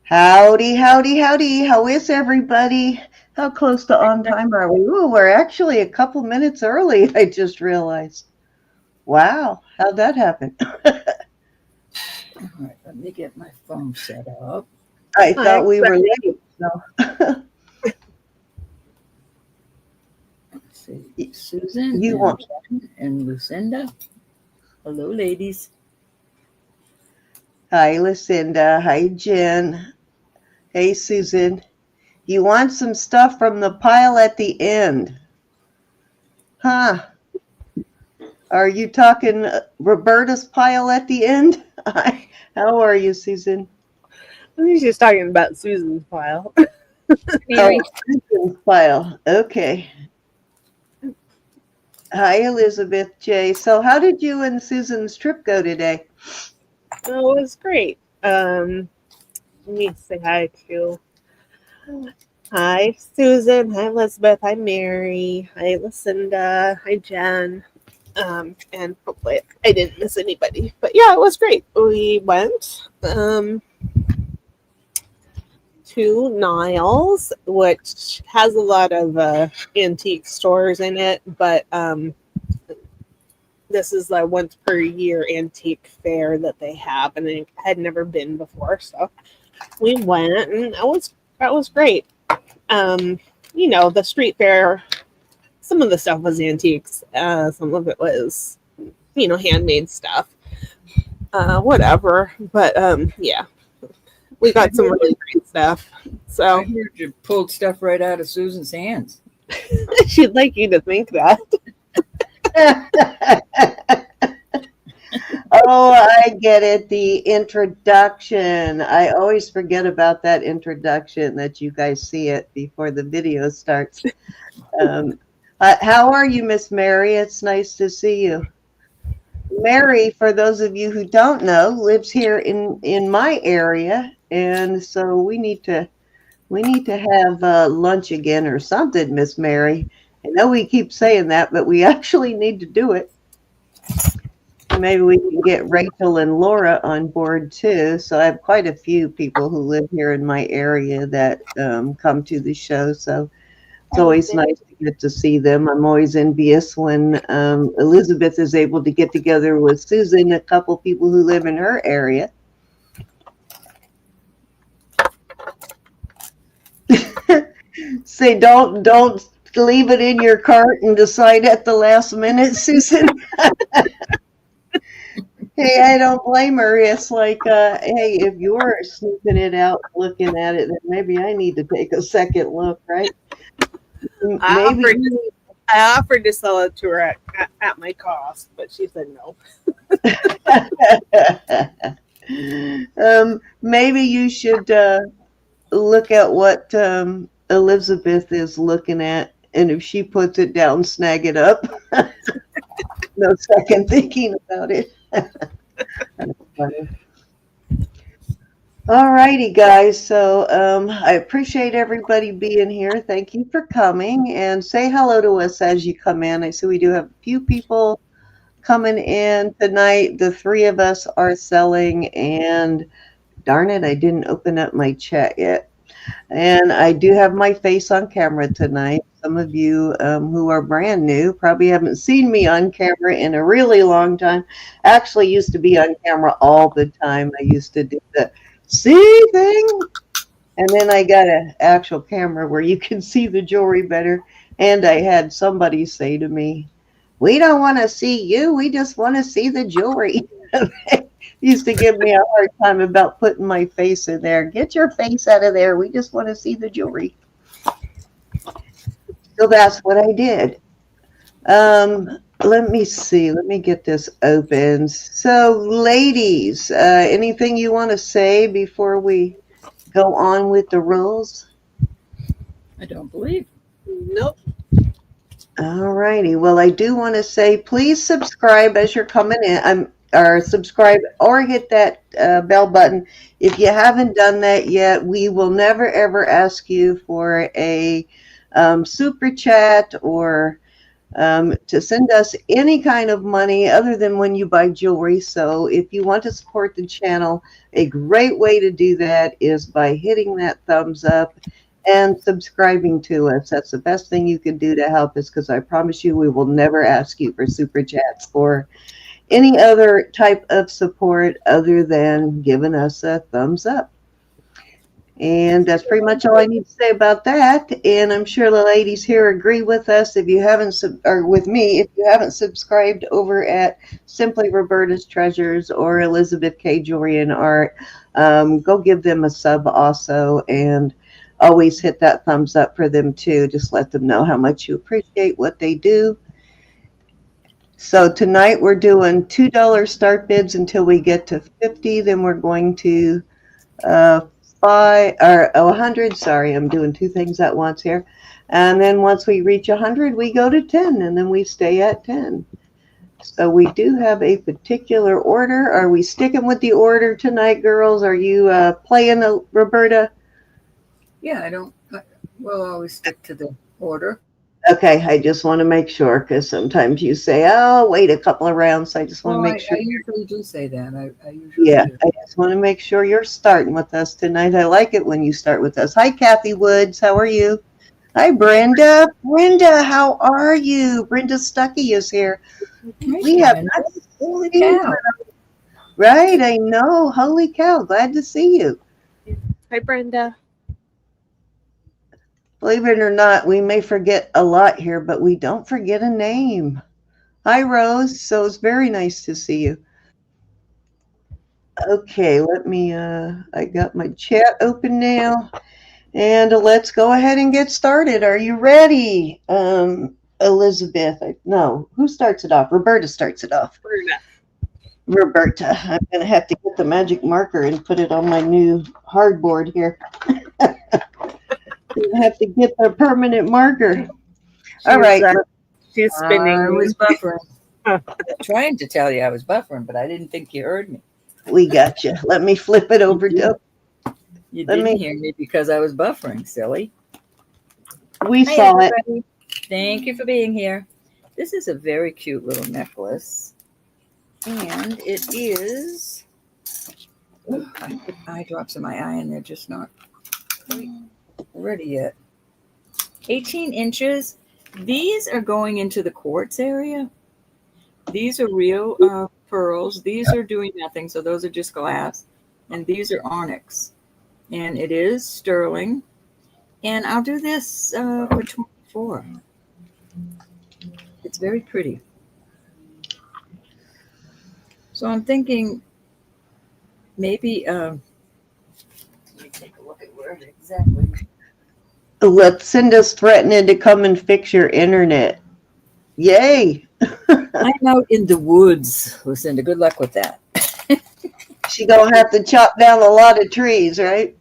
Howdy, howdy, howdy. How is everybody? How close to on time are we? Ooh, we're actually a couple minutes early, I just realized. Wow, how'd that happen? All right, let me get my phone set up. I thought we were late. So. Let's see, Susan You want and Lucinda. Hello, ladies. Hi, Lucinda. Hi, Jen. Hey, Susan. You want some stuff from the pile at the end? Huh? Are you talking Roberta's pile at the end? How are you, Susan? I think she's talking about Susan's file. Oh, Susan's pile. Okay. Hi, Elizabeth J. So how did you and Susan's trip go today? Oh, it was great. Let me say hi to. Hi, Susan. Hi, Elizabeth. Hi, Mary. Hi, Lucinda. Hi, Jen. And hopefully I didn't miss anybody. But yeah, it was great. We went to Niles, which has a lot of antique stores in it, but this is the once per year antique fair that they have, and I had never been before, so we went, and that was great. The street fair, some of the stuff was antiques, some of it was, handmade stuff, whatever. But yeah, we got some really great stuff. So I heard you pulled stuff right out of Susan's hands. she'd like you to think that. Oh, I get it. The introduction. I always forget about that introduction, that you guys see it before the video starts. How are you, Miss Mary? It's nice to see you. Mary, for those of you who don't know, lives here in my area, and so we need to have lunch again or something, Miss Mary. I know we keep saying that, but we actually need to do it. Maybe we can get Rachel and Laura on board too. So I have quite a few people who live here in my area that come to the show. So it's always nice to get to see them. I'm always envious when Elizabeth is able to get together with Susan, a couple people who live in her area. Say, don't leave it in your cart and decide at the last minute, Susan. Hey, I don't blame her. It's like, hey, if you're snooping it out, looking at it, then maybe I need to take a second look, right? I offered to sell it to her at my cost, but she said no. Maybe you should look at what Elizabeth is looking at, and if she puts it down, snag it up. No second thinking about it. All righty, guys. So I appreciate everybody being here. Thank you for coming, and say hello to us as you come in. I see we do have a few people coming in tonight. The three of us are selling, and darn it, I didn't open up my chat yet. And I do have my face on camera tonight. Some of you who are brand new probably haven't seen me on camera in a really long time. Actually used to be on camera all the time. I used to do the see thing. And then I got an actual camera where you can see the jewelry better. And I had somebody say to me, "We don't want to see you. We just want to see the jewelry." Used to give me a hard time about putting my face in there. Get your face out of there. We just want to see the jewelry. So that's what I did. Let me see. Let me get this open. So, ladies, anything you want to say before we go on with the rules? I don't believe. Nope. All righty. Well, I do want to say, please subscribe as you're coming in. Or subscribe or hit that bell button. If you haven't done that yet, we will never ever ask you for a super chat or to send us any kind of money other than when you buy jewelry. So if you want to support the channel, a great way to do that is by hitting that thumbs up and subscribing to us. That's the best thing you can do to help us, because I promise you we will never ask you for super chats or any other type of support other than giving us a thumbs up. And that's pretty much all I need to say about that. And I'm sure the ladies here agree with us. If you haven't, or with me, if you haven't subscribed over at Simply Roberta's Treasures or Elizabeth K. Jewelry and Art, go give them a sub also. And always hit that thumbs up for them too. Just let them know how much you appreciate what they do. So tonight we're doing $2 start bids until we get to 50. Then we're going to 100. Sorry, I'm doing two things at once here. And then once we reach 100, we go to 10, and then we stay at 10. So we do have a particular order. Are we sticking with the order tonight, girls? Are you playing Roberta? Yeah, we'll always stick to the order. Okay, I just want to make sure, because sometimes you say, "Oh, wait a couple of rounds." I just want to make sure. I usually do say that. I usually Yeah, do. I just want to make sure you're starting with us tonight. I like it when you start with us. Hi, Kathy Woods. How are you? Hi, Brenda. Brenda, how are you? Brenda Stuckey is here. We have not Holy seen cow. her. Right, I know. Holy cow. Glad to see you. Hi, Brenda. Believe it or not, we may forget a lot here, but we don't forget a name. Hi, Rose. So it's very nice to see you. Okay, let me, I got my chat open now. And let's go ahead and get started. Are you ready? Elizabeth. No, who starts it off? Roberta starts it off. Roberta. I'm going to have to get the magic marker and put it on my new hardboard here. I have to get the permanent marker. All right. She's spinning. I was buffering. Trying to tell you I was buffering, but I didn't think you heard me. We got you. Let me flip it over to. You didn't hear me because I was buffering, silly. We saw everybody. it. Thank you for being here. This is a very cute little necklace. And it is. I put eye drops in my eye and they're just not quite ready yet. 18 inches. These are going into the quartz area. These are real pearls. These are doing nothing, so those are just glass. And these are onyx. And it is sterling. And I'll do this for 24. It's very pretty. So I'm thinking maybe, let me take a look at where exactly. Lucinda's threatening to come and fix your internet. Yay. I'm out in the woods, Lucinda. Good luck with that. She gonna have to chop down a lot of trees, right?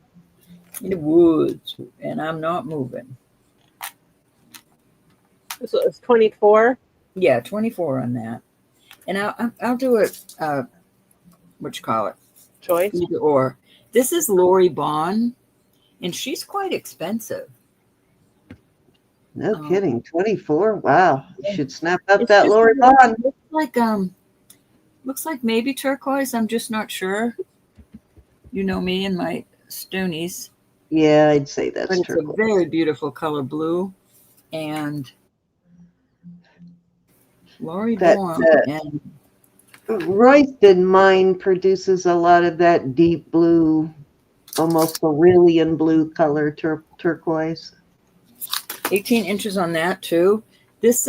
In the woods, and I'm not moving. So it's 24. Yeah, 24 on that. And I'll do it. What you call it? Choice. Either or. This is Lori Bond, and she's quite expensive. No kidding. 24. Wow. You should snap up It's that just Lori Bond. Looks like maybe turquoise. I'm just not sure. You know me and my Stoonies. Yeah, I'd say that's But it's turquoise. a very beautiful color blue. And Lori Bond. And Royston Mine produces a lot of that deep blue, almost cerulean blue color turquoise. 18 inches on that too. This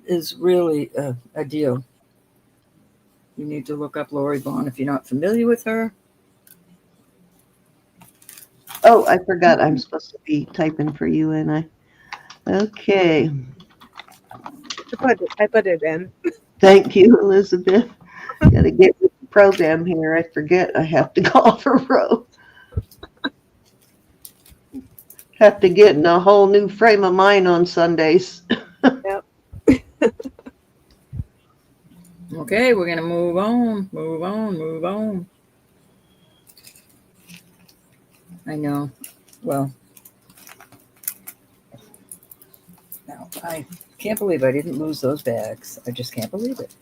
is really a deal. You need to look up Lori Bond if you're not familiar with her. Oh, I forgot I'm supposed to be typing for you, and I. Okay. I put it in. Thank you, Elizabeth. Got to get with the program here. I forget I have to call for Rose. Have to get in a whole new frame of mind on Sundays. Yep. Okay, we're going to move on. I know. Well, now I Can't believe I didn't lose those bags. I just can't believe it.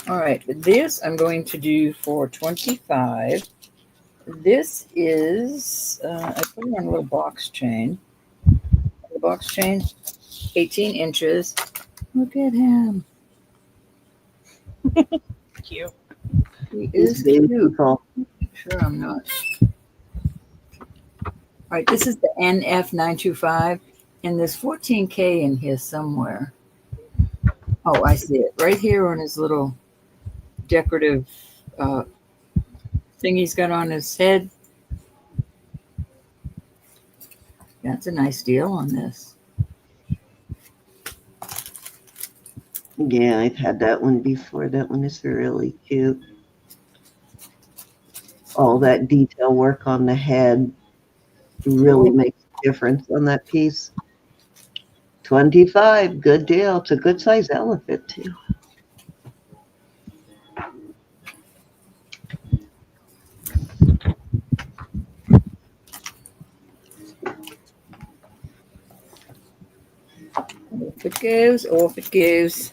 All right, this I'm going to do for $25. This is, I put it on a little box chain. The box chain, 18 inches. Look at him. Cute. He is He's cute. beautiful. Sure, I'm not. All right, this is the NF925, and there's 14K in here somewhere. Oh, I see it right here on his little decorative thing he's got on his head. That's a nice deal on this. Yeah, I've had that one before. That one is really cute. All that detail work on the head really makes a difference on that piece. 25, good deal. It's a good size elephant too. Off it goes, off it goes.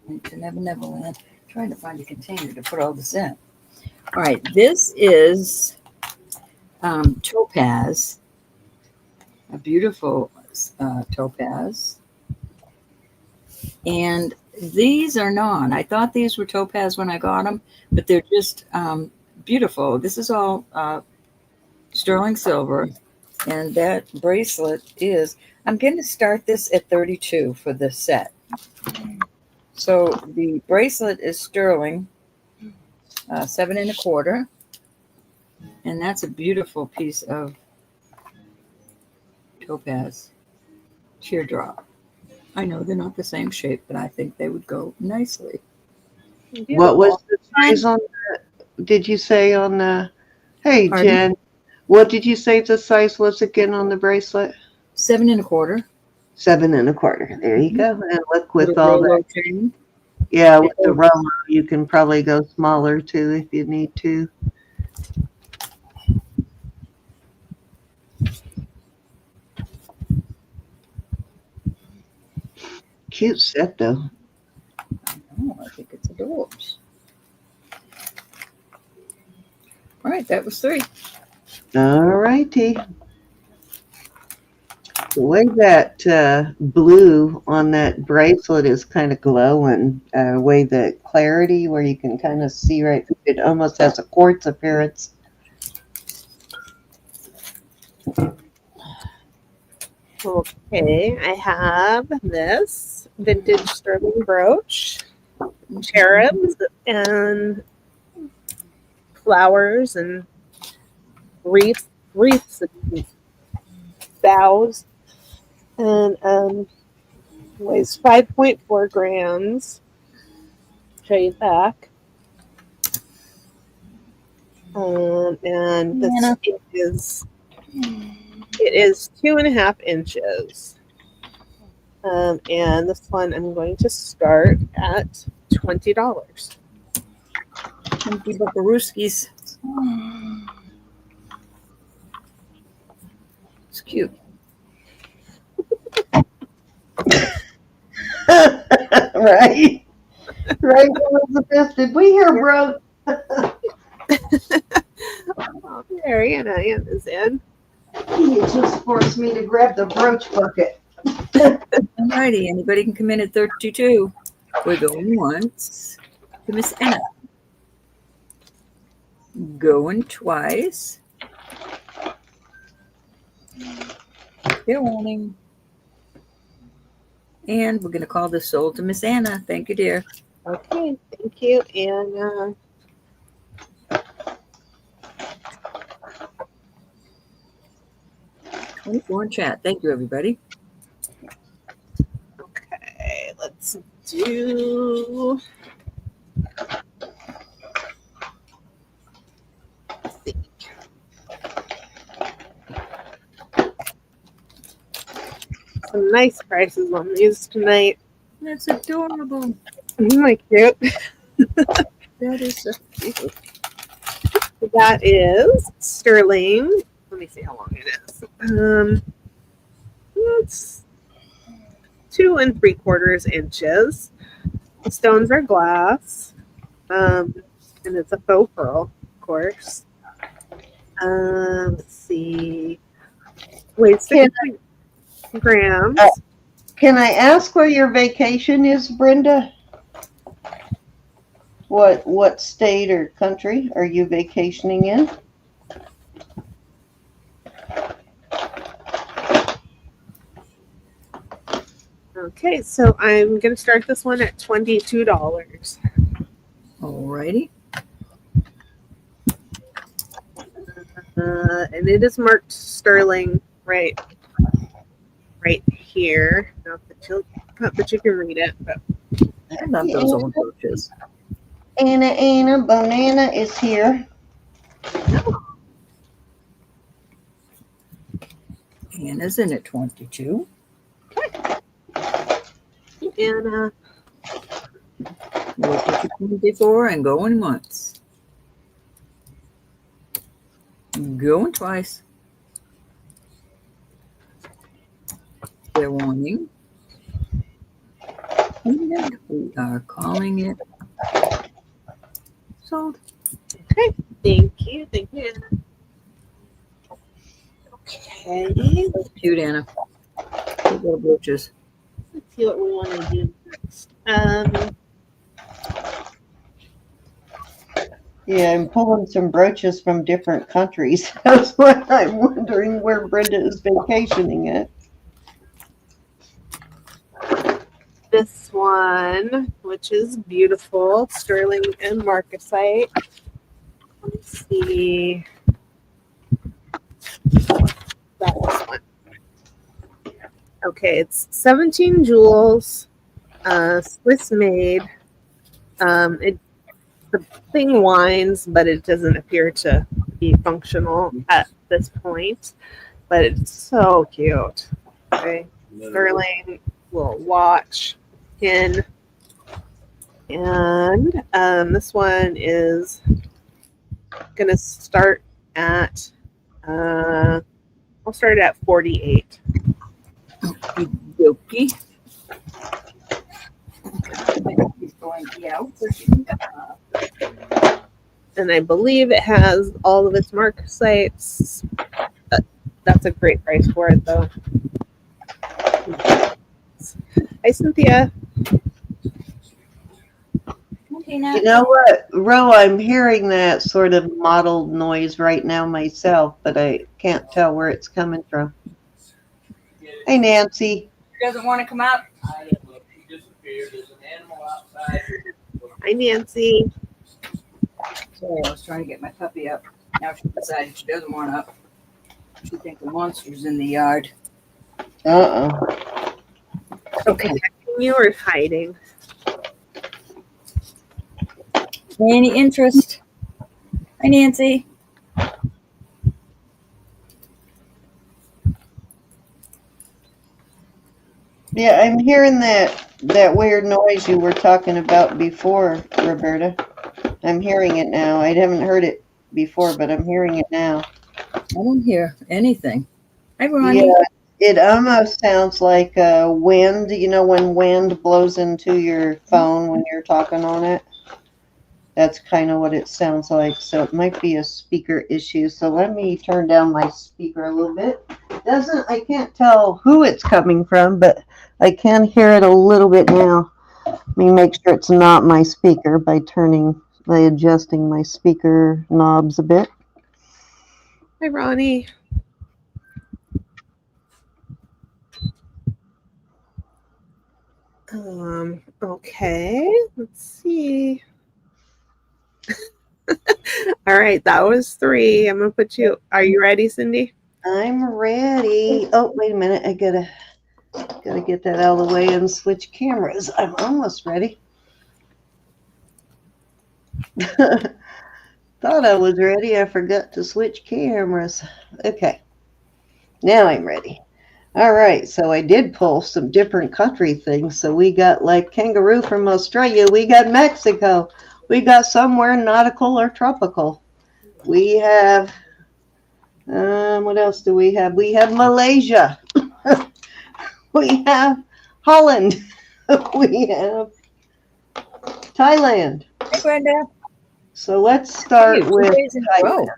Into Never Neverland. Trying to find a container to put all this in. All right, this is topaz, a beautiful topaz. And these are non. I thought these were topaz when I got them, but they're just beautiful. This is all sterling silver. And that bracelet is, I'm going to start this at 32 for this set. So the bracelet is sterling, 7 1/4. And that's a beautiful piece of topaz teardrop. I know they're not the same shape, but I think they would go nicely. Beautiful. What was the size on that? Did you say on the, hey, Pardon? Jen, what did you say the size was again on the bracelet? 7 1/4. 7 1/4. There you go. And look with Little all that. Rolo chain. Yeah, with the Rolo, you can probably go smaller too if you need to. Cute set though. Oh, I think it's adorbs. All right, that was 3. All righty. The way that blue on that bracelet is kind of glowing, way the clarity where you can kind of see right, it almost has a quartz appearance. Okay, I have this vintage sterling brooch, cherubs and flowers and wreaths and boughs, and weighs 5.4 grams. Show you back. And this is 2.5 inches. And this one I'm going to start at $20. Thank you, Buckarooskies. It's cute. Right? Right, Elizabeth? Did we hear bro? Oh, there Anna is in. You just forced me to grab the brooch bucket. Alrighty, anybody can come in at 32. We're going once to Miss Anna. Going twice. Going. And we're going to call this sold to Miss Anna. Thank you, dear. Okay, thank you. And 24 in chat. Thank you, everybody. okay, let's do. Some nice prices on these tonight. That's adorable. Isn't that cute? That is so cute. That is sterling. Let me see how long it is. It's 2 3/4 inches. The stones are glass. And it's a faux pearl, of course. Let's see. Weighs 60 grams. Can I ask where your vacation is, Brenda? What state or country are you vacationing in? Okay, so I'm going to start this one at $22. Alrighty. And it is marked sterling right here. Not that you can read it, but I love those old brooches. Anna Banana is here. Anna's in at 22. Anna. Look at 24 and going once. Going twice. They're warning. And we are calling it sold. Okay, thank you, Anna. Okay, That's cute, Anna. Cute little brooches. let's see what we want to do next. Yeah, I'm pulling some brooches from different countries. That's why I'm wondering where Brenda is vacationing at. This one, which is beautiful, sterling and marcasite. Let's see. That one. Okay, it's 17 jewels, Swiss made. The thing winds, but it doesn't appear to be functional at this point. But it's so cute. Okay, sterling, little watch, pin, and this one is gonna start at. I'll start at 48. Okie He's going out. And I believe it has all of its marcasites. That's a great price for it, though. Hi, Cynthia. You know what, Ro, I'm hearing that sort of mottled noise right now myself, but I can't tell where it's coming from. Hey, Nancy. Doesn't want to come out. She disappeared. There's an animal outside. Hi, Nancy. Sorry, I was trying to get my puppy up. Now she decided she doesn't want up. She thinks the monster's in the yard. Okay. You were hiding. Any interest? Hi, Nancy. Yeah, I'm hearing that weird noise you were talking about before, Roberta. I'm hearing it now. I haven't heard it before, but I'm hearing it now. I don't hear anything. Hi, Ronnie. Yeah, it almost sounds like wind. You know, when wind blows into your phone when you're talking on it? That's kind of what it sounds like. So it might be a speaker issue. So let me turn down my speaker a little bit. I can't tell who it's coming from, but I can hear it a little bit now. Let me make sure it's not my speaker by adjusting my speaker knobs a bit. Hi, Ronnie. Okay, let's see. All right, that was 3. I'm gonna put you. Are you ready, Cindy? I'm ready. Oh, wait a minute. I gotta get that out of the way and switch cameras. I'm almost ready. Thought I was ready. I forgot to switch cameras. Okay. Now I'm ready. All right. So I did pull some different country things. So we got like kangaroo from Australia. We got Mexico. We got somewhere nautical or tropical. We have What else do we have? We have Malaysia. We have Holland. We have Thailand. Hey, Brenda. So let's Hey, start 2 with days in a row. Thailand.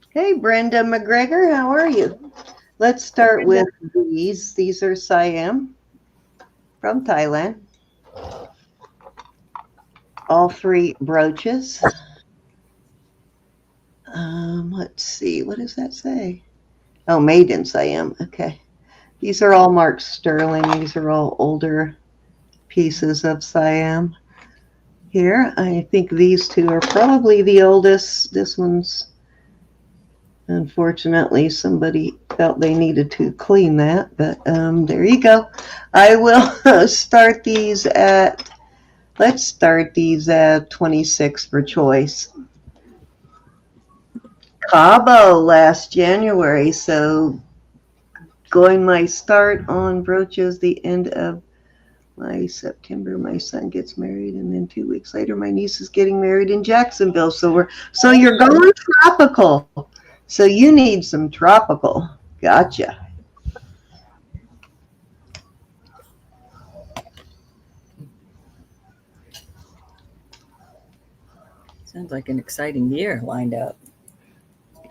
Hey, Brenda McGregor, how are you? Let's start with these. These are Siam from Thailand. All 3 brooches. Let's see, what does that say? Oh, made in Siam. Okay. These are all marked sterling. These are all older pieces of Siam. Here, I think these 2 are probably the oldest. This one's, unfortunately, somebody felt they needed to clean that, but there you go. I will start these at, let's start these at 26 for choice. Cabo last January, so going my start on brooches the end of my September. My son gets married, and then 2 weeks later, my niece is getting married in Jacksonville. So you're going tropical. So you need some tropical. Gotcha. Sounds like an exciting year lined up.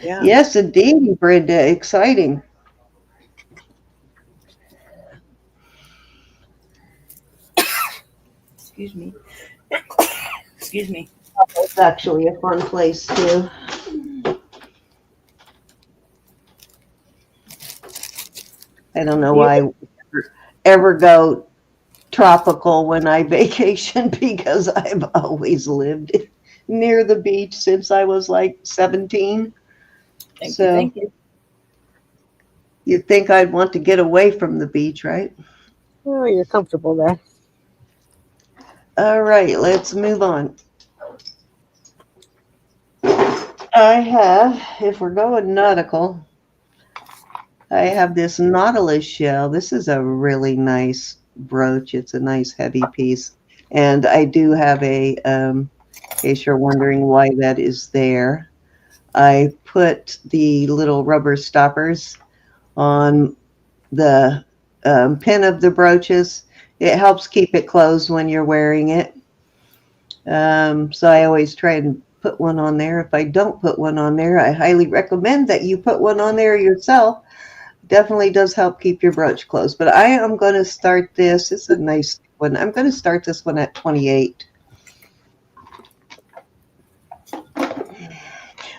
Yeah. Yes, indeed, Brenda. Exciting. Excuse me. Excuse me. It's actually a fun place too. I don't know why I ever go tropical when I vacation because I've always lived near the beach since I was like 17. Thank So you. Thank you. you'd think I'd want to get away from the beach, right? Oh, you're comfortable there. All right, let's move on. I have, if we're going nautical, I have this Nautilus shell. This is a really nice brooch. It's a nice heavy piece. And I do have a, in case you're wondering why that is there, I put the little rubber stoppers on the pin of the brooches. It helps keep it closed when you're wearing it. So I always try and put one on there. If I don't put one on there, I highly recommend that you put one on there yourself. Definitely does help keep your brooch closed. But I am going to start this. It's a nice one. I'm going to start this one at 28.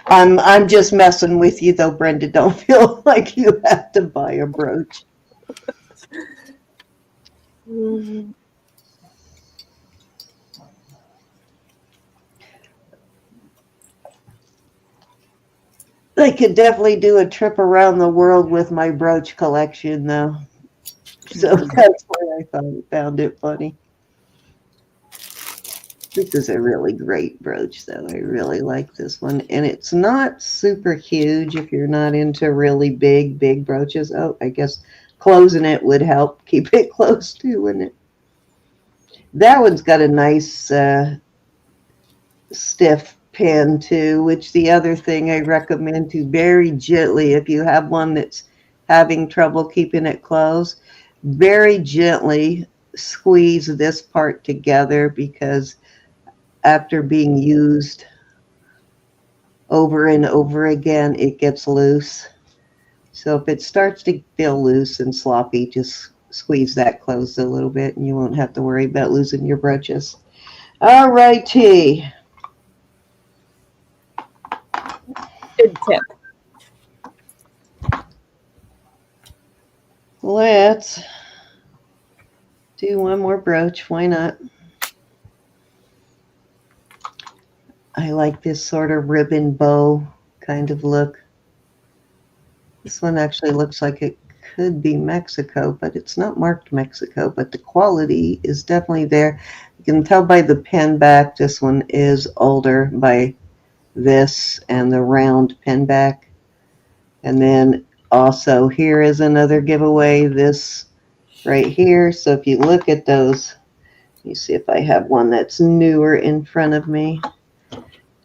I'm just messing with you though, Brenda. Don't feel like you have to buy a brooch. I could definitely do a trip around the world with my brooch collection, though. So that's why I found it funny. This is a really great brooch, though. I really like this one. And it's not super huge if you're not into really big brooches. Oh, I guess closing it would help keep it closed, too, wouldn't it? That one's got a nice stiff pin too, which the other thing I recommend to very gently, if you have one that's having trouble keeping it closed, very gently squeeze this part together, because after being used over and over again, it gets loose. So if it starts to feel loose and sloppy, just squeeze that closed a little bit and you won't have to worry about losing your brooches. All righty. Good tip. Let's do one more brooch. Why not? I like this sort of ribbon bow kind of look. This one actually looks like it could be Mexico, but it's not marked Mexico, but the quality is definitely there. You can tell by the pen back, this one is older by this and the round pen back. And then also here is another giveaway, this right here. So if you look at those, let me see if I have one that's newer in front of me.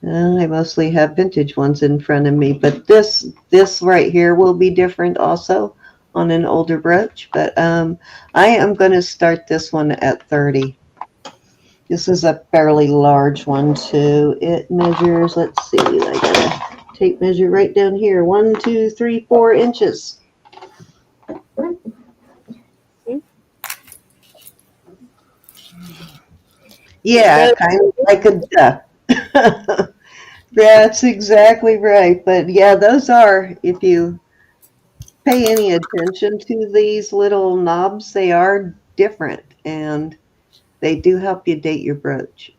I mostly have vintage ones in front of me, but this right here will be different also on an older brooch. But I am going to start this one at 30. This is a fairly large one too. It measures, let's see, I got a tape measure right down here. 1, 2, 3, 4 inches. Yeah, kind of like a duck. That's exactly right. But yeah, those are, if you pay any attention to these little knobs, they are different and they do help you date your brooch.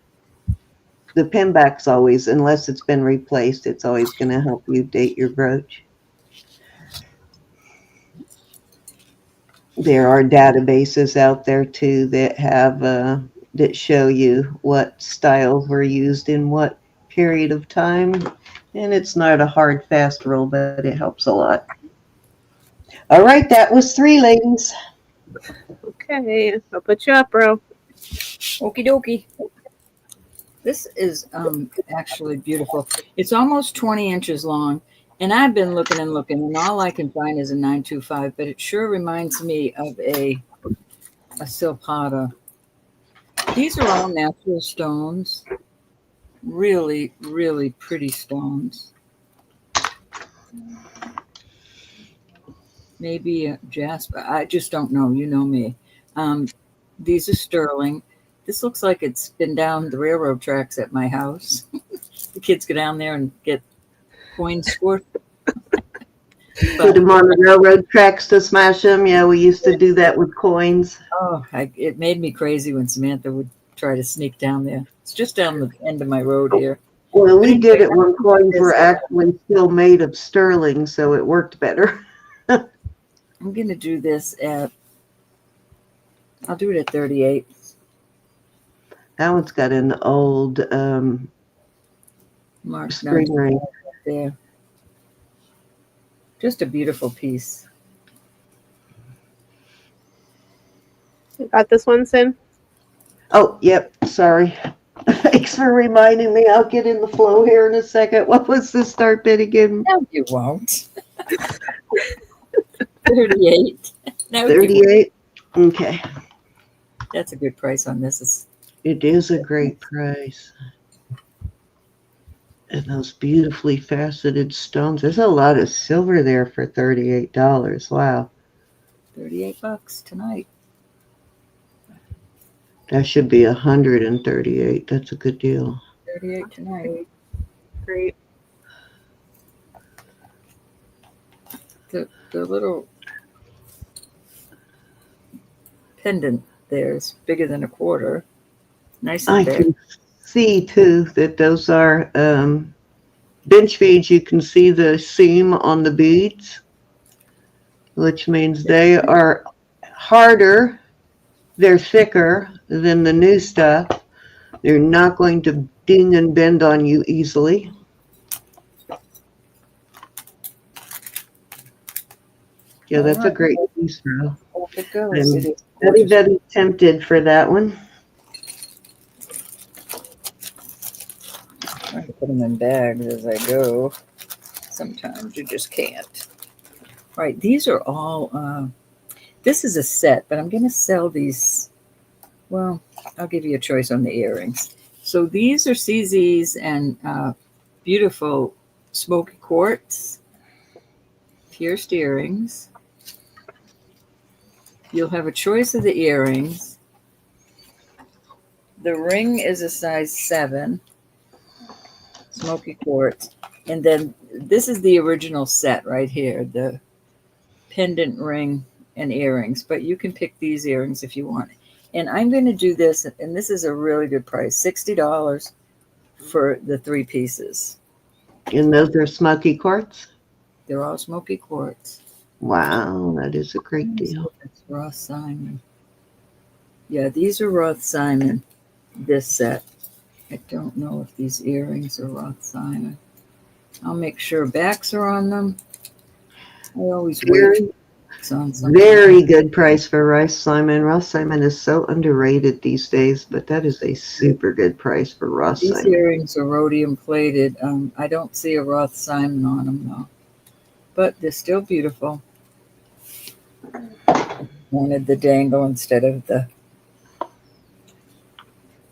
The pin back's always, unless it's been replaced, it's always going to help you date your brooch. There are databases out there too that have that show you what styles were used in what period of time, and it's not a hard fast rule, but it helps a lot. All right, that was 3, ladies. Okay, I'll put you up, bro. Okie dokie. This is actually beautiful. It's almost 20 inches long, and I've been looking and looking, and all I can find is a 925, but it sure reminds me of a silpada. These are all natural stones. Really, really pretty stones. Maybe a jasper. I just don't know. You know me. These are sterling. This looks like it's been down the railroad tracks at my house. The kids go down there and get coins for. Put them on the railroad tracks to smash them. Yeah, we used to do that with coins. Oh, it made me crazy when Samantha would try to sneak down there. It's just down the end of my road here. Well, we did it when coins were actually still made of sterling, so it worked better. I'm going to do this I'll do it at 38. That one's got an old Mark spring ring. There. Just a beautiful piece. You got this one, Sin? Oh, yep. Sorry. Thanks for reminding me. I'll get in the flow here in a second. What was the start bid again? No, you won't. 38. No, 38. Okay. That's a good price on this. It is a great price. And those beautifully faceted stones. There's a lot of silver there for $38. Wow. $38 tonight. That should be 138. That's a good deal. 38 tonight. Great. The little pendant there is bigger than a quarter. Nice and I big. can see too that those are bench beads. You can see the seam on the beads, which means they are harder. They're thicker than the new stuff. They're not going to ding and bend on you easily. Yeah, that's a great piece, bro. Off it goes. It is Very, very tempted for that one. I put them in bags as I go. Sometimes you just can't. Right, these are all, this is a set, but I'm going to sell these. Well, I'll give you a choice on the earrings. So these are CZs and beautiful smoky quartz, pierced earrings. You'll have a choice of the earrings. The ring is a size 7, smoky quartz. And then this is the original set right here, the pendant ring and earrings. But you can pick these earrings if you want. And I'm going to do this, and this is a really good price, $60 for the 3 pieces. And those are smoky quartz? They're all smoky quartz. Wow, that is a great deal. It's Roth Simon. Yeah, these are Roth Simon, this set. I don't know if these earrings are Roth Simon. I'll make sure backs are on them. I always wait. Sounds like Very good price for Rice Simon. Ross Simon is so underrated these days, but that is a super good price for Ross these Simon. earrings are rhodium plated. I don't see a Roth Simon on them though, but they're still beautiful. Wanted the dangle instead of the.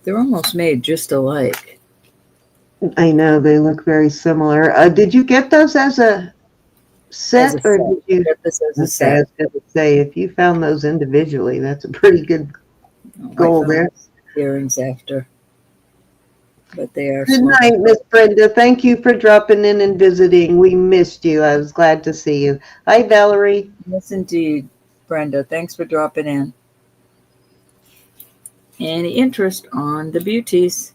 They're almost made just alike. I know they look very similar. Did you get those as a set, As a or set. did you? Get this as a Okay, I set. was going to say, if you found those individually, that's a pretty good Oh, goal I found there. earrings after, but they are Good small. night, Miss Brenda. Thank you for dropping in and visiting. We missed you. I was glad to see you. Hi, Valerie. Yes, indeed, Brenda. Thanks for dropping in. Any interest on the beauties?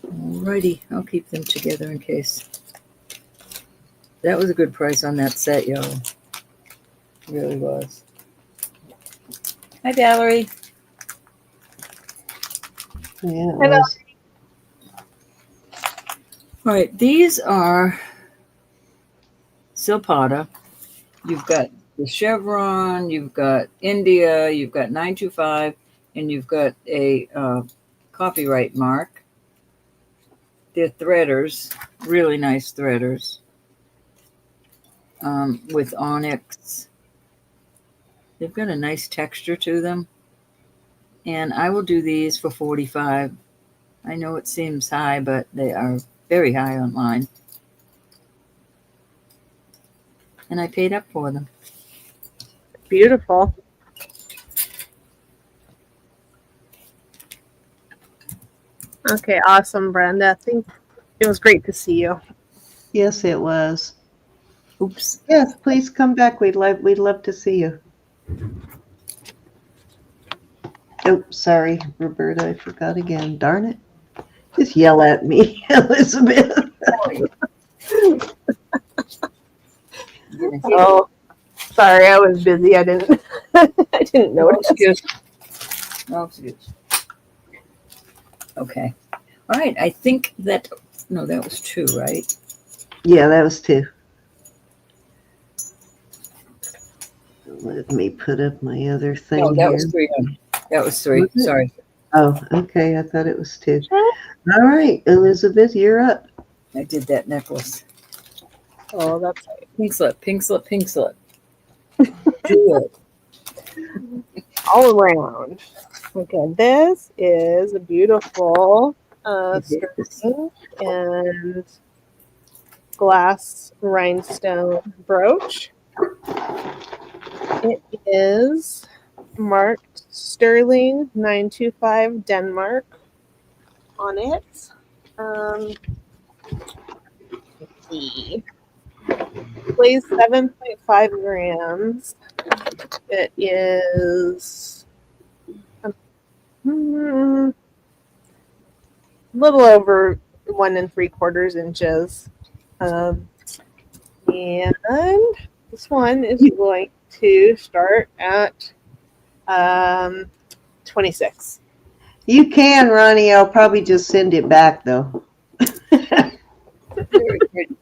Alrighty, I'll keep them together in case. That was a good price on that set, y'all. It really was. Hi, Valerie. Yeah, it Hello. was. All right, these are silpada. You've got the chevron, you've got India, you've got 925, and you've got a copyright mark. They're threaders, really nice threaders, with onyx. They've got a nice texture to them. And I will do these for $45. I know it seems high, but they are very high online. And I paid up for them. Beautiful. Okay, awesome, Brenda. I think it was great to see you. Yes, it was. Oops. Yes, please come back. We'd love to see you. Oh, sorry, Roberta. I forgot again. Darn it. Just yell at me, Elizabeth. Oh, sorry, I was busy. I didn't. I didn't No notice. excuse. No excuse. Okay. All right. I think that. No, that was 2, right? Yeah, that was 2. Let me put up my other thing No, that here. was 3. That was 3. Was it? Sorry. Oh, okay. I thought it was 2. All right, Elizabeth, you're up. I did that necklace. Oh, that's right. Pink slip, pink slip, pink slip. Do it. All around. Okay, this is a beautiful It is. sterling and glass rhinestone brooch. It is marked sterling 925 Denmark on it. Let's see. Weighs 7.5 grams. It is a little over 1 3/4 inches. And this one is going to start at 26. You can, Ronnie. I'll probably just send it back, though. Very pretty.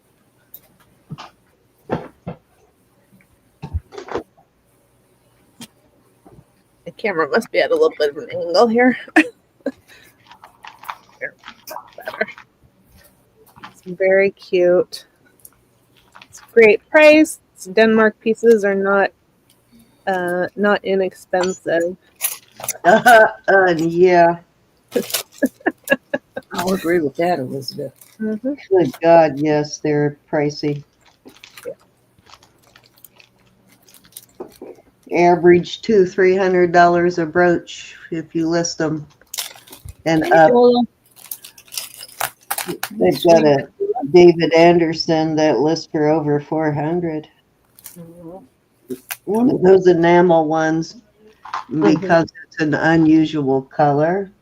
The camera must be at a little bit of an angle here. There, that's better. It's very cute. It's a great price. Denmark pieces are not inexpensive. Yeah. I'll agree with that, Elizabeth. Mm-hmm. Good God, yes, they're pricey. Average $200-300 a brooch if you list them, and up. They've got a David Anderson that lists for over 400. One of those enamel ones, because it's an unusual color.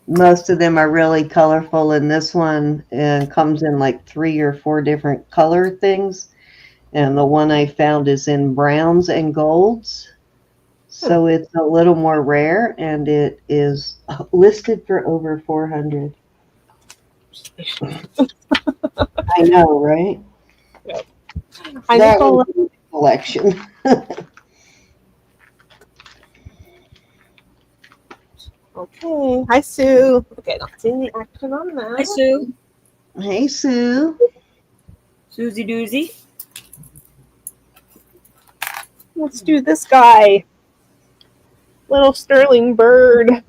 Most of them are really colorful, and this one comes in like 3 or 4 different color things. And the one I found is in browns and golds. So it's a little more rare, and it is listed for over 400. I know, right? Yep. That was a collection. Okay. Hi, Sue. Okay, not seeing the action on that. Hi, Sue. Hey, Sue. Susie Doozy. Let's do this guy. Little sterling bird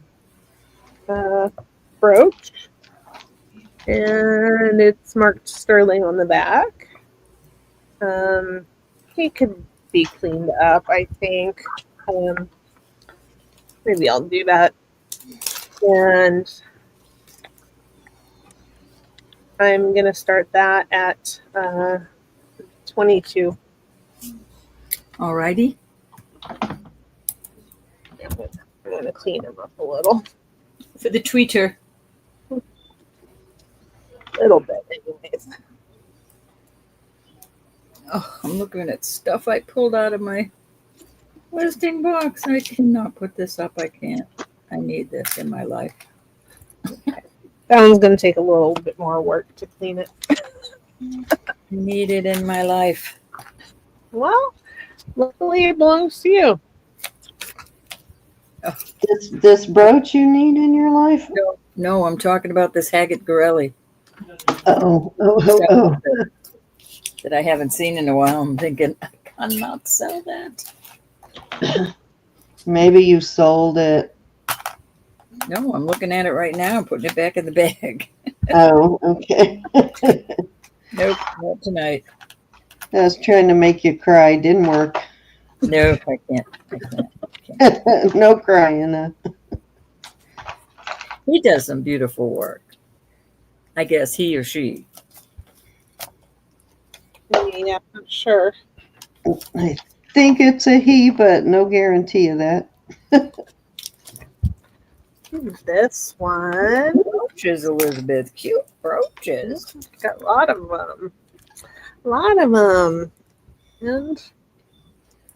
brooch. And it's marked sterling on the back. He could be cleaned up, I think. Maybe I'll do that. And I'm going to start that at 22. Alrighty. I'm going to clean him up a little. For the tweeter. Little bit, anyways. Oh, I'm looking at stuff I pulled out of my listing box. I cannot put this up. I can't. I need this in my life. That one's going to take a little bit more work to clean it. Need it in my life. Well, luckily it belongs to you. This brooch you need in your life? No, I'm talking about this Haggett Gorelli Oh. that I haven't seen in a while. I'm thinking, I cannot sell that. Maybe you sold it. No, I'm looking at it right now. I'm putting it back in the bag. Oh, okay. Nope, not tonight. I was trying to make you cry. Didn't work. Nope, I can't. No crying. He does some beautiful work. I guess he or she. Yeah, I'm sure. I think it's a he, but no guarantee of that. This one. Brooches, Elizabeth. Cute brooches. Got a lot of them. A lot of them. And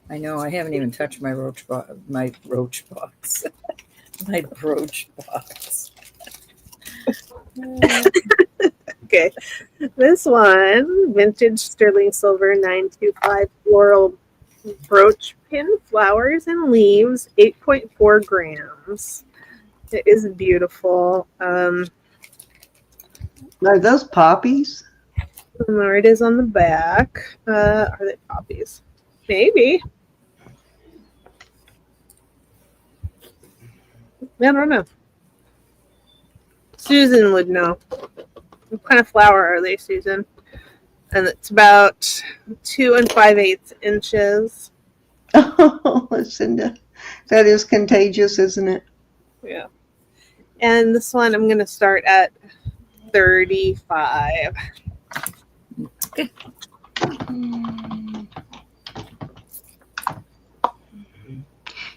I know, I haven't even touched my roach my roach box. My brooch box. okay. This one, vintage sterling silver 925 floral brooch pin flowers and leaves, 8.4 grams. It is beautiful. Are those poppies? And there it is on the back. Are they poppies? Maybe. I don't know. Susan would know. What kind of flower are they, Susan? And it's about 2 5/8 inches. Oh, Lucinda. That is contagious, isn't it? Yeah. And this one I'm going to start at 35. Okay.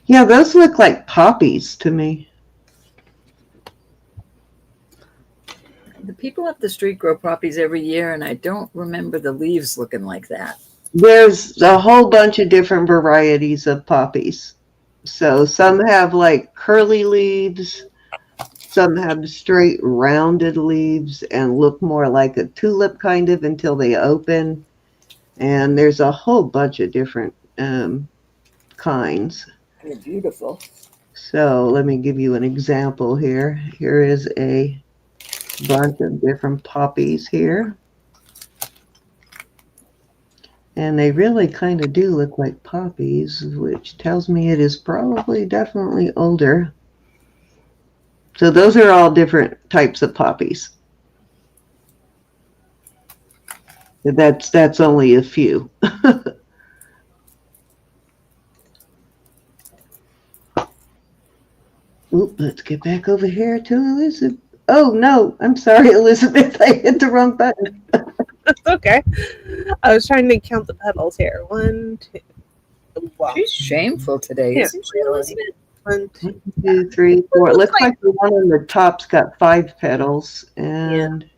Yeah, those look like poppies to me. The people up the street grow poppies every year, and I don't remember the leaves looking like that. There's a whole bunch of different varieties of poppies. So some have like curly leaves, some have straight rounded leaves and look more like a tulip kind of until they open. And there's a whole bunch of different kinds. They're beautiful. So let me give you an example here. Here is a bunch of different poppies here. And they really kind of do look like poppies, which tells me it is probably definitely older. So those are all different types of poppies. That's only a few. Oop, let's get back over here to Elizabeth. Oh, no, I'm sorry, Elizabeth. I hit the wrong button. That's okay. I was trying to count the petals here. 1, 2. Wow. She's shameful today, Yeah. isn't she, Elizabeth? 1, 2. 1, 2, 3, 4. It looks like the one on the top's got 5 petals, and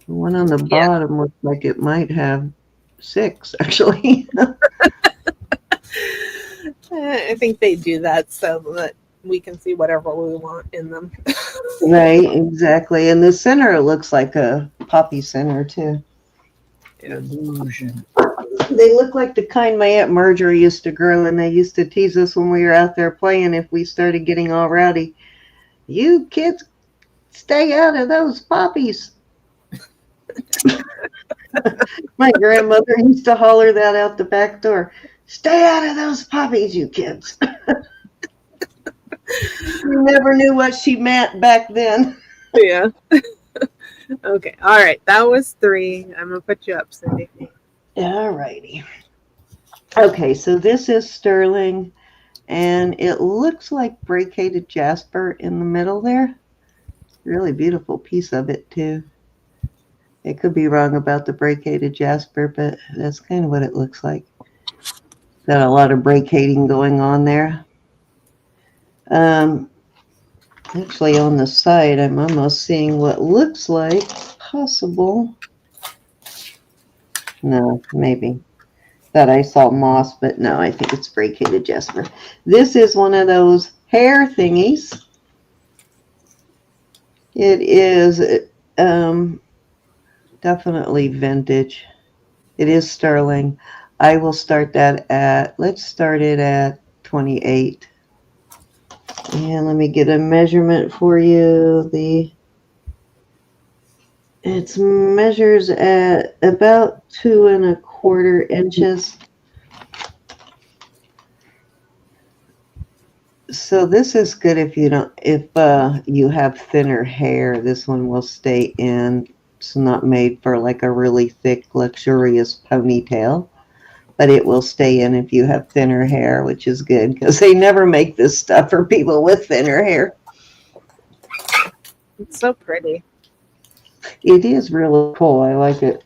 the one on the bottom looks like it might have 6, actually. I think they do that so that we can see whatever we want in them. Right, exactly. And the center looks like a poppy center too. Illusion. They look like the kind my Aunt Marjorie used to grow, and they used to tease us when we were out there playing if we started getting all rowdy. You kids, stay out of those poppies. My grandmother used to holler that out the back door. Stay out of those poppies, you kids. You never knew what she meant back then. Yeah. Okay. All right. That was 3. I'm gonna put you up, Cindy. All righty. Okay, so this is sterling, and it looks like bracated jasper in the middle there. Really beautiful piece of it too. It could be wrong about the bracated jasper, but that's kind of what it looks like. Got a lot of bracating going on there. Actually, on the side, I'm almost seeing what looks like possible. No, maybe. Thought I saw moss, but no, I think it's bracated jasper. This is one of those hair thingies. It is definitely vintage. It is sterling. I will start that at, let's start it at 28. And let me get a measurement for you. It measures at about 2¼ inches. So this is good if you have thinner hair. This one will stay in. It's not made for like a really thick, luxurious ponytail, but it will stay in if you have thinner hair, which is good because they never make this stuff for people with thinner hair. It's so pretty. It is really cool. I like it.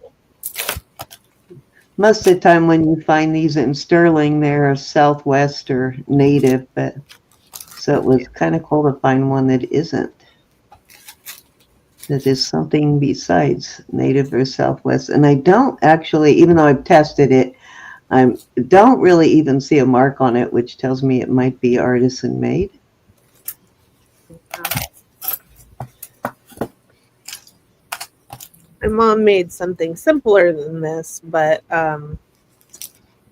Most of the time when you find these in sterling, they're a Southwest or native, but so it was kind of cool to find one that isn't. That is something besides native or Southwest. And I don't actually, even though I've tested it, I don't really even see a mark on it, which tells me it might be artisan made. My mom made something simpler than this, but kind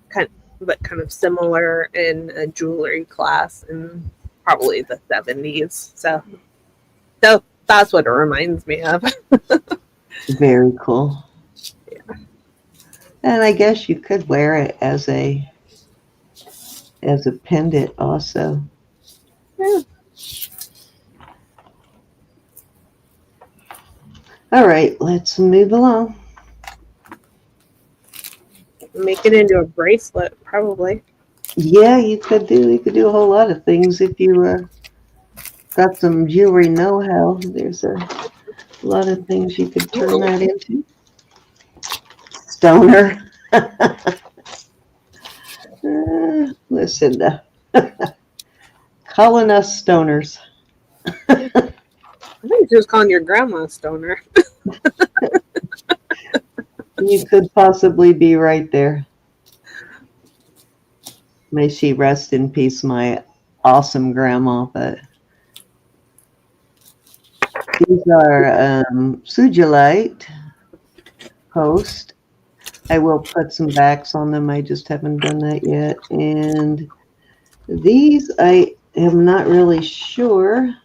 of similar in a jewelry class in probably the 70s. So that's what it reminds me of. Very cool. Yeah. And I guess you could wear it as a pendant also. Yeah. All right, let's move along. Make it into a bracelet, probably. Yeah, you could do a whole lot of things if you got some jewelry know-how. There's a lot of things you could turn that into. Stoner. Listen, calling us stoners. I think just calling your grandma a stoner. You could possibly be right there. May she rest in peace, my awesome grandma. But these are Sujolite post. I will put some backs on them. I just haven't done that yet. And these I am not really sure.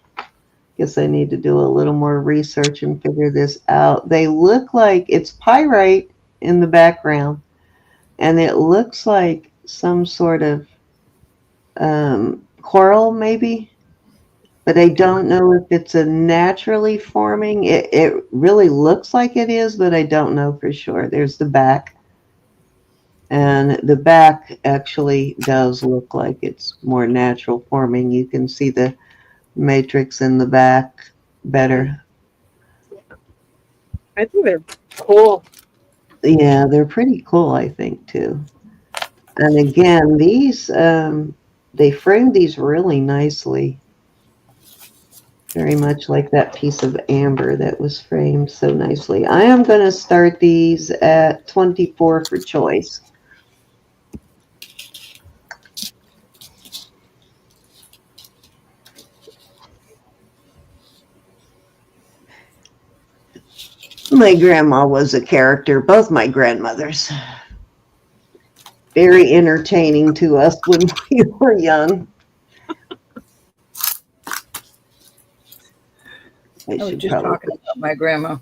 Guess I need to do a little more research and figure this out. They look like it's pyrite in the background, and it looks like some sort of coral maybe, but I don't know if it's a naturally forming. It really looks like it is, but I don't know for sure. There's the back, and the back actually does look like it's more natural forming. You can see the matrix in the back better. I think they're cool. Yeah, they're pretty cool, I think, too. And again, these, they framed these really nicely. Very much like that piece of amber that was framed so nicely. I am going to start these at 24 for choice. My grandma was a character, both my grandmothers. Very entertaining to us when we were young. I was just talking about my grandma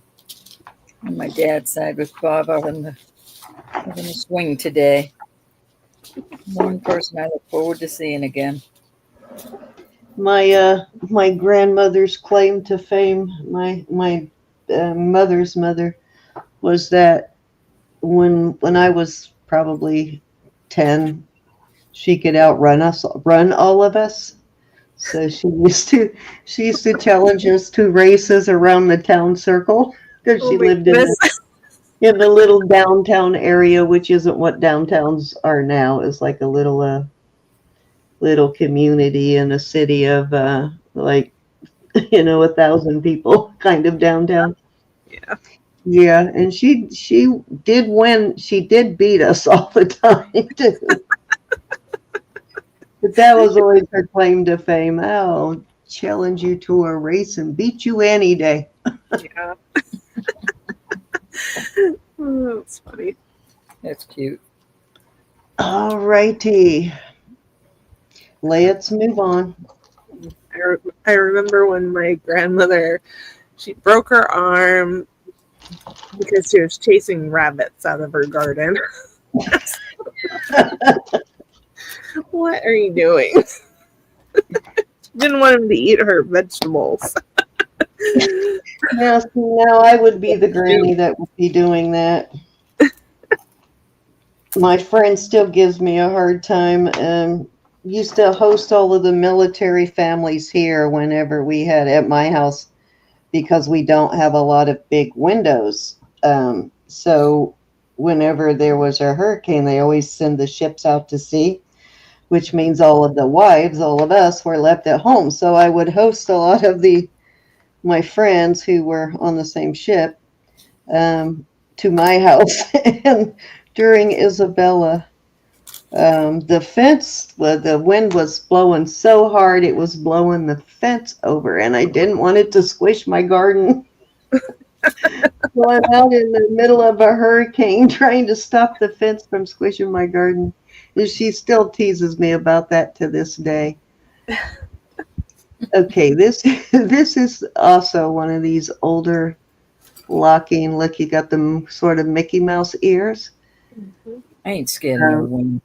on my dad's side with Bob out in the swing today. One person I look forward to seeing again. My grandmother's claim to fame, my mother's mother, was that when I was probably 10, she could run all of us. So she used to challenge us to races around the town circle because she lived in the little downtown area, which isn't what downtowns are now. It's like a little community in a city of like 1,000 people kind of downtown. Yeah. Yeah, and she did win. She did beat us all the time too. But that was always her claim to fame. I'll challenge you to a race and beat you any day. Yeah. Oh, that's funny. That's cute. All righty. Let's move on. I remember when my grandmother, she broke her arm because she was chasing rabbits out of her garden. What are you doing? Didn't want him to eat her vegetables. Now I would be the granny that would be doing that. My friend still gives me a hard time. Used to host all of the military families here whenever we had at my house because we don't have a lot of big windows. So whenever there was a hurricane, they always send the ships out to sea, which means all of the wives, all of us were left at home. So I would host a lot of my friends who were on the same ship to my house. And during Isabella, the fence, the wind was blowing so hard, it was blowing the fence over, and I didn't want it to squish my garden. So I'm out in the middle of a hurricane trying to stop the fence from squishing my garden. And she still teases me about that to this day. Okay, this is also one of these older locking. Look, you got them sort of Mickey Mouse ears. I ain't scared of no woman.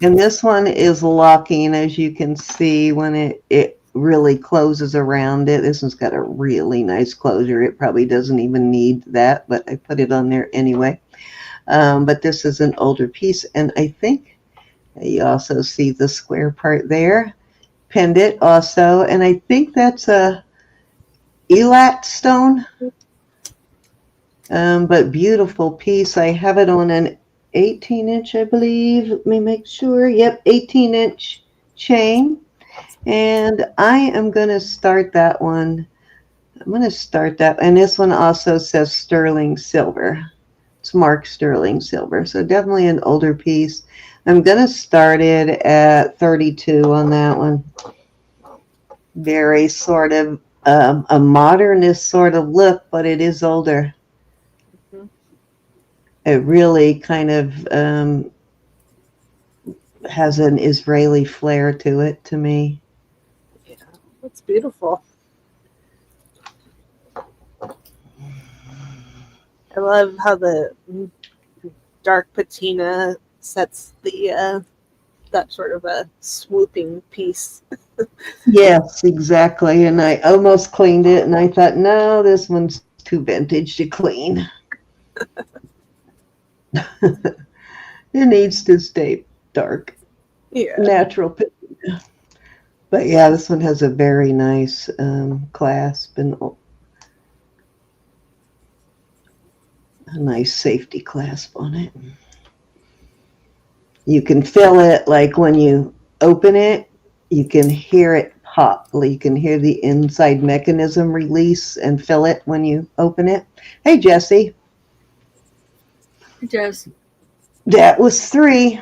And this one is locking, as you can see, when it really closes around it. This one's got a really nice closure. It probably doesn't even need that, but I put it on there anyway. But this is an older piece, and I think you also see the square part there. Pendant also, and I think that's a elat stone. But beautiful piece. I have it on an 18-inch, I believe. Let me make sure. Yep, 18-inch chain. And I am going to start that one. I'm going to start that. And this one also says sterling silver. It's marked sterling silver. So definitely an older piece. I'm going to start it at 32 on that one. Very sort of a modernist sort of look, but it is older. It really kind of has an Israeli flair to it, to me. Yeah, that's beautiful. I love how the dark patina sets the that sort of a swooping piece. Yes, exactly. And I almost cleaned it, and I thought, no, this one's too vintage to clean. It needs to stay dark. Yeah. Natural patina. But yeah, this one has a very nice clasp and a nice safety clasp on it. You can feel it, like when you open it, you can hear it pop. You can hear the inside mechanism release and feel it when you open it. Hey, Jesse. Hey, Jess. That was 3.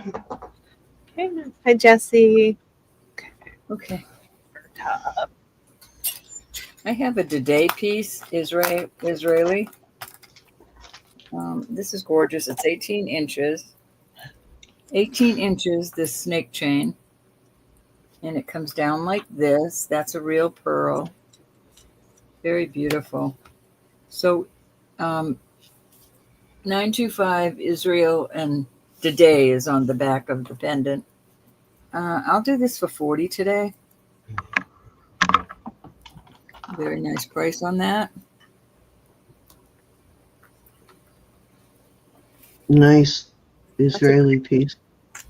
Okay. Hi, Jesse. Okay. I have a today piece, Israeli. This is gorgeous. It's 18 inches. 18 inches, this snake chain. And it comes down like this. That's a real pearl. Very beautiful. So 925 Israel and today is on the back of the pendant. I'll do this for 40 today. Very nice price on that. Nice Israeli piece.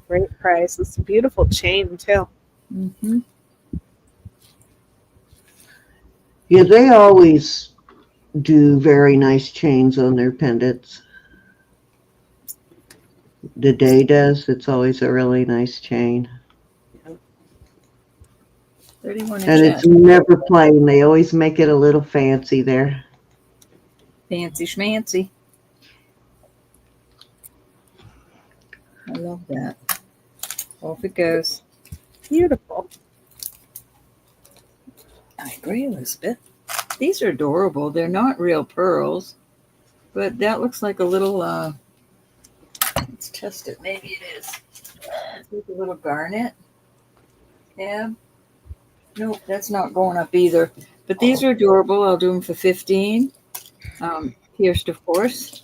Great price. It's a beautiful chain too. Mm-hmm. Yeah, they always do very nice chains on their pendants. The day does. It's always a really nice chain. 31 And inch. it's never plain. They always make it a little fancy there. Fancy schmancy. I love that. Off it goes. Beautiful. I agree, Elizabeth. These are adorable. They're not real pearls, but that looks like a little, let's test it. Maybe it is. It's like a little garnet. Yeah. Nope, that's not going up either. But these are adorable. I'll do them for 15. Pierced, of course.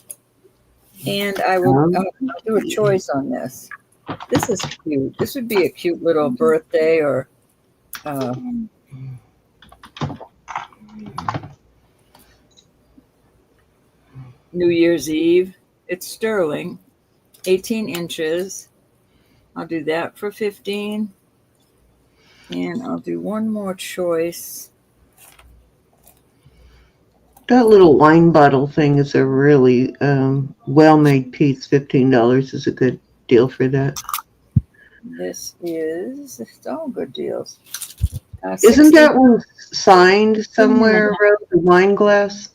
And I will I'll do a choice on this. This is cute. This would be a cute little birthday or New Year's Eve. It's sterling, 18 inches. I'll do that for 15. And I'll do one more choice. That little wine bottle thing is a really well-made piece. $15 is a good deal for that. It's all good deals. Isn't that one signed somewhere, Rose? The wine glass?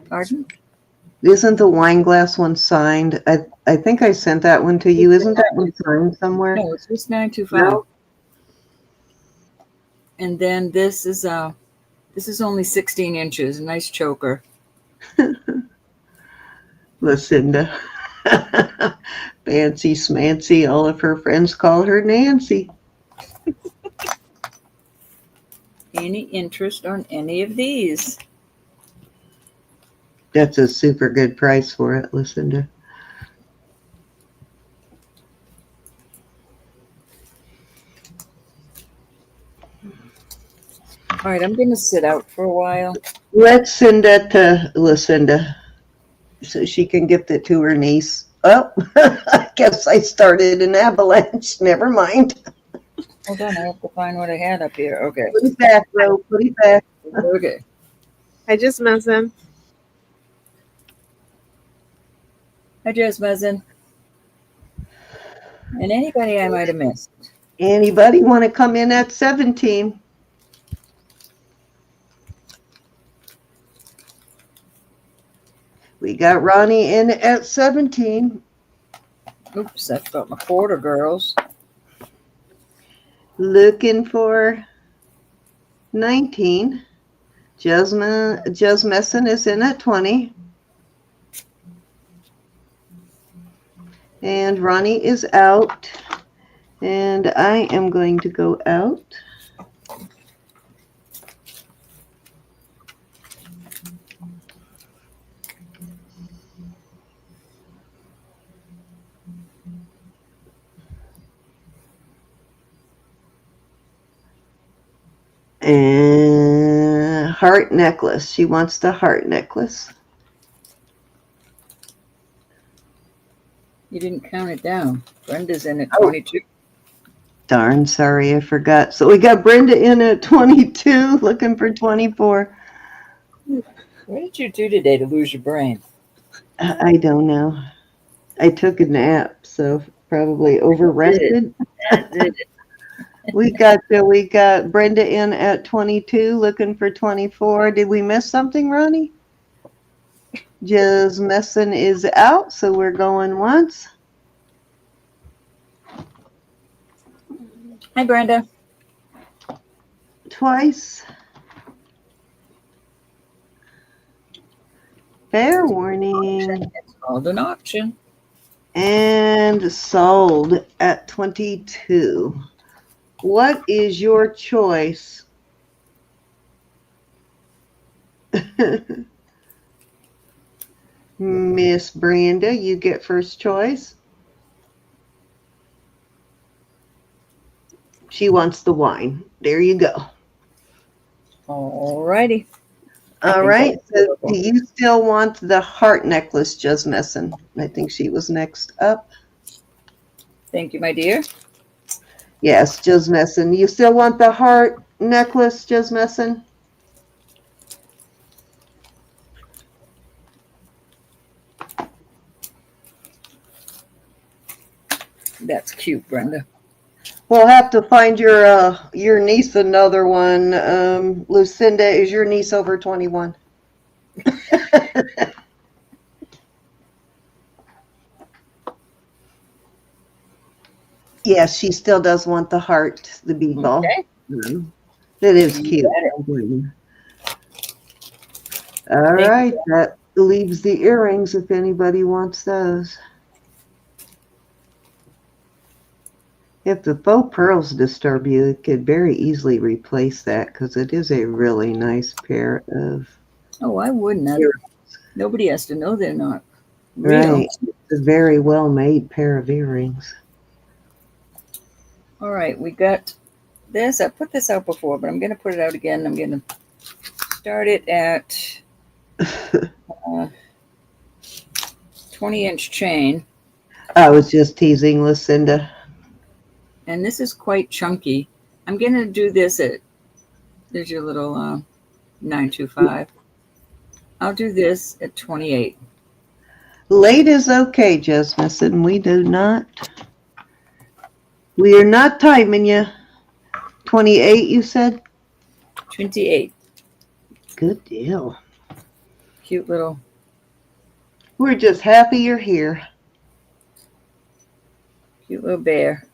Pardon? Isn't the wine glass one signed? I think I sent that one to you. Isn't that one signed somewhere? No, it's just 925. No? And then this is only 16 inches. A nice choker. Lucinda. Fancy smancy. All of her friends call her Nancy. Any interest on any of these? That's a super good price for it, Lucinda. All right, I'm going to sit out for a while. Let's send that to Lucinda so she can gift it to her niece. Oh, I guess I started an avalanche. Never mind. Hold on, I have to find what I had up here. Okay. Put it back, Ro. Put it back. Okay. I just messing. Hi, Jasmine. And anybody I might have missed. Anybody want to come in at 17? We got Ronnie in at 17. Oops, I forgot my quarter, girls. Looking for 19. Jasmine is in at 20. And Ronnie is out. And I am going to go out. And heart necklace. She wants the heart necklace. You didn't count it down. Brenda's in at 22. Darn, sorry, I forgot. So we got Brenda in at 22, looking for 24. What did you do today to lose your brain? I don't know. I took a nap, so probably overrested. We got Brenda in at 22, looking for 24. Did we miss something, Ronnie? Just messing is out, so we're going once. Hi, Brenda. Twice. Fair warning. It's called an auction. And sold at 22. What is your choice? Miss Brenda, you get first choice. She wants the wine. There you go. All righty. All right. So do you still want the heart necklace, Just Messin? I think she was next up. Thank you, my dear. Yes, Just Messin. You still want the heart necklace, Just Messin? That's cute, Brenda. We'll have to find your niece another one. Lucinda, is your niece over 21? Yes, she still does want the heart, the bead ball. Okay. That is cute. All right, that leaves the earrings if anybody wants those. If the faux pearls disturb you, it could very easily replace that because it is a really nice pair of. Oh, I wouldn't. Nobody has to know they're not real. Right. It's a very well made pair of earrings. All right, we got this. I put this out before, but I'm going to put it out again. I'm going to start it at 20-inch chain. I was just teasing Lucinda. And this is quite chunky. I'm going to do this at, there's your little 925. I'll do this at 28. Late is okay, Jasmine. We do not. We are not timing you. 28, you said? 28. Good deal. Cute little. We're just happy you're here. Cute little bear.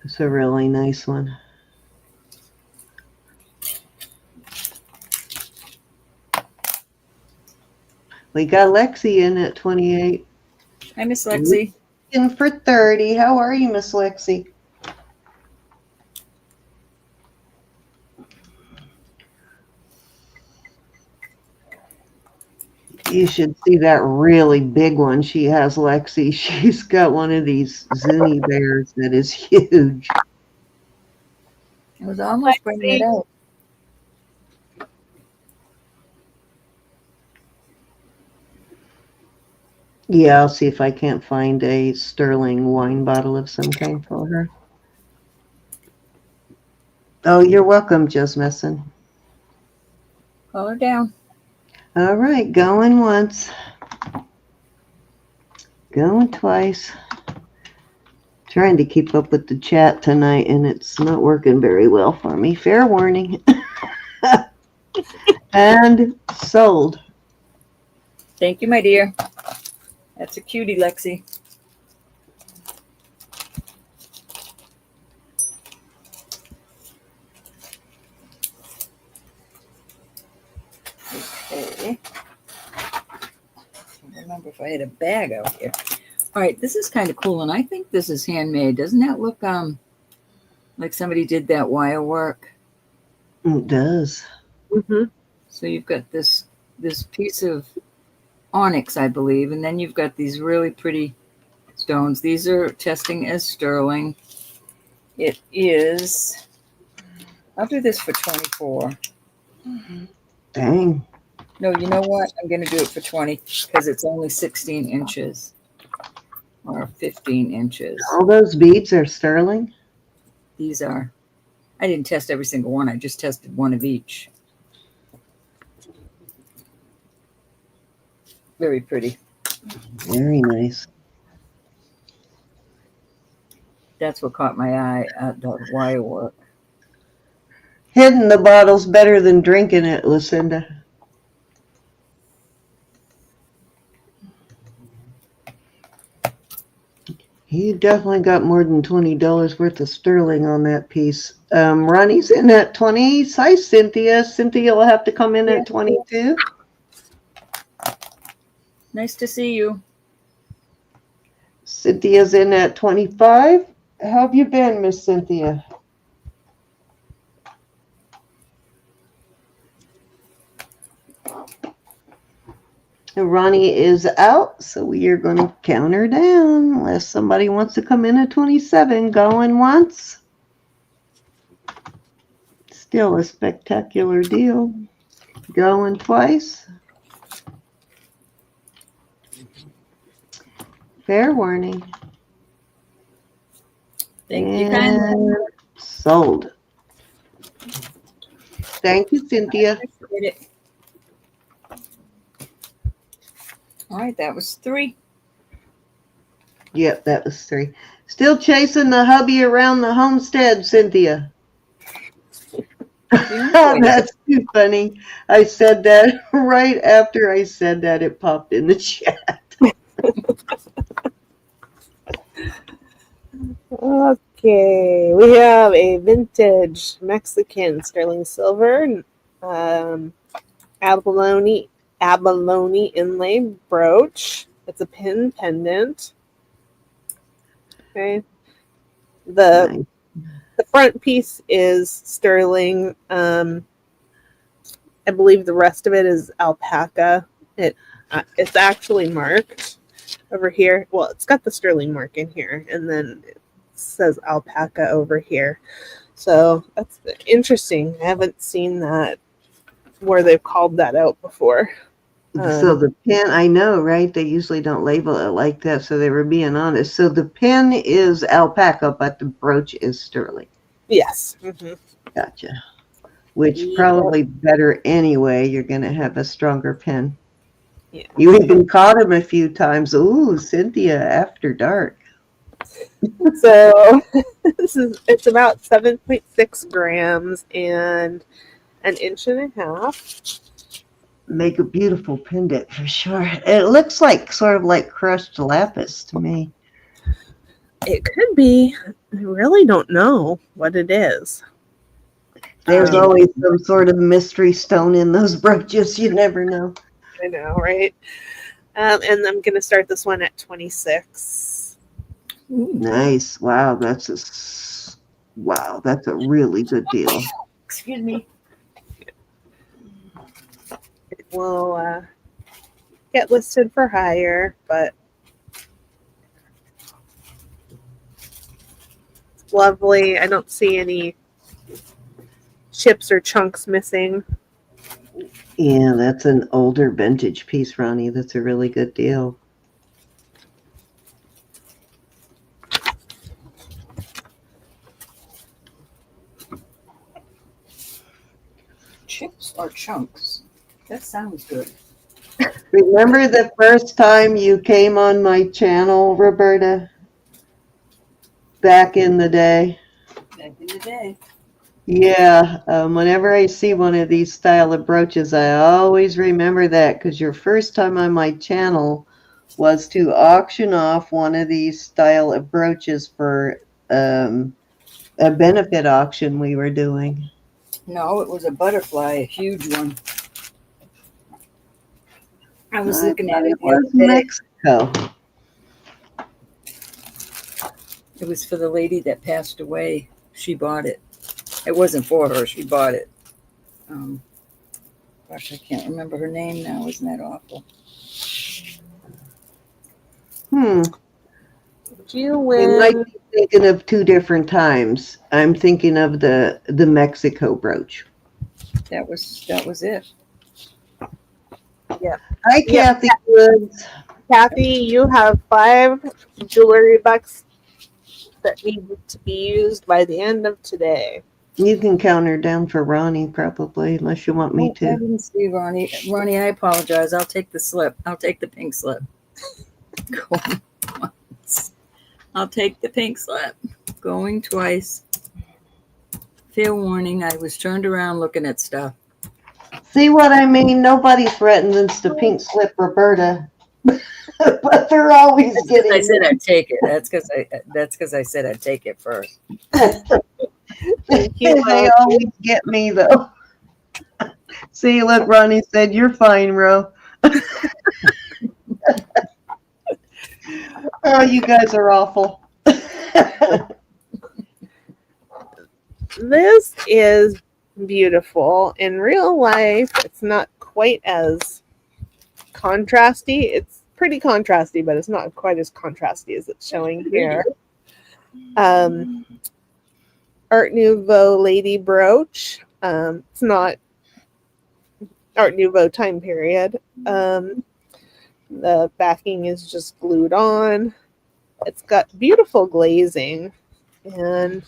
It's a really nice one. We got Lexi in at 28. Hi, Miss Lexi. In for 30. How are you, Miss Lexi? You should see that really big one she has, Lexi. She's got one of these Zuni bears that is huge. I was almost bringing it out. Yeah, I'll see if I can't find a sterling wine bottle of some kind for her. Oh, you're welcome, Just Messin. Call her down. All right, going once. Going twice. Trying to keep up with the chat tonight, and it's not working very well for me. Fair warning. And sold. Thank you, my dear. That's a cutie, Lexi. Okay. I don't remember if I had a bag out here. All right, this is kind of cool, and I think this is handmade. Doesn't that look like somebody did that wire work? It does. Mm-hmm. So you've got this piece of onyx, I believe, and then you've got these really pretty stones. These are testing as sterling. It is, I'll do this for 24. Dang. No, you know what? I'm going to do it for 20 because it's only 16 inches or 15 inches. All those beads are sterling? These are, I didn't test every single one. I just tested one of each. Very pretty. Very nice. That's what caught my eye at the wire work. Hidden the bottle's better than drinking it, Lucinda. You definitely got more than $20 worth of sterling on that piece. Ronnie's in at 20. Hi, Cynthia. Cynthia will have to come in at 22. Nice to see you. Cynthia's in at 25. How have you been, Miss Cynthia? Ronnie is out, so we are going to count her down unless somebody wants to come in at 27. Going once. Still a spectacular deal. Going twice. Fair warning. Thank you kindly. Sold. Thank you, Cynthia. Appreciate it. All right, that was 3. Yep, that was 3. Still chasing the hubby around the homestead, Cynthia. That's too funny. I said that right after I said that, it popped in the chat. Okay, we have a vintage Mexican sterling silver abalone inlay brooch. It's a pin pendant. Okay, the front piece is sterling. I believe the rest of it is alpaca. It's actually marked over here. Well, it's got the sterling mark in here, and then it says alpaca over here. So that's interesting. I haven't seen that where they've called that out before. So the pin, I know, right? They usually don't label it like that, so they were being honest. So the pin is alpaca, but the brooch is sterling. Yes. Mm-hmm. Gotcha. Which probably better anyway. You're going to have a stronger pin. Yeah. You even caught him a few times. Ooh, Cynthia, after dark. So it's about 7.6 grams and an inch and a half. Make a beautiful pendant for sure. It looks like sort of like crushed lapis to me. It could be. I really don't know what it is. There's always some sort of mystery stone in those brooches. You never know. I know, right? And I'm going to start this one at 26. Nice. Wow, that's a really good deal. Excuse me. It will get listed for higher, but it's lovely. I don't see any chips or chunks missing. Yeah, that's an older vintage piece, Ronnie. That's a really good deal. Chips or chunks? That sounds good. Remember the first time you came on my channel, Roberta? Back in the day? Back in the day. Yeah, whenever I see one of these style of brooches, I always remember that because your first time on my channel was to auction off one of these style of brooches for a benefit auction we were doing. No, it was a butterfly, a huge one. I was looking at it. It was Mexico. It was for the lady that passed away. She bought it. It wasn't for her. She bought it. Gosh, I can't remember her name now. Isn't that awful? You We win. might be thinking of two different times. I'm thinking of the Mexico brooch. That was it. Yeah. Hi, Kathy Woods. Kathy, you have 5 jewelry bucks that need to be used by the end of today. You can count her down for Ronnie, probably, unless you want me I to. didn't see Ronnie. Ronnie, I apologize. I'll take the slip. I'll take the pink slip. Going once. I'll take the pink slip. Going twice. Fair warning, I was turned around looking at stuff. See what I mean? Nobody threatens the pink slip, Roberta. but they're always I getting said I'd take it. That's because I said I'd take it first. Thank you. They always get me though. See, look, Ronnie said you're fine, Ro. Oh, you guys are awful. This is beautiful. In real life, it's not quite as contrasty. It's pretty contrasty, but it's not quite as contrasty as it's showing here. Art Nouveau lady brooch. It's not Art Nouveau time period. The backing is just glued on. It's got beautiful glazing, and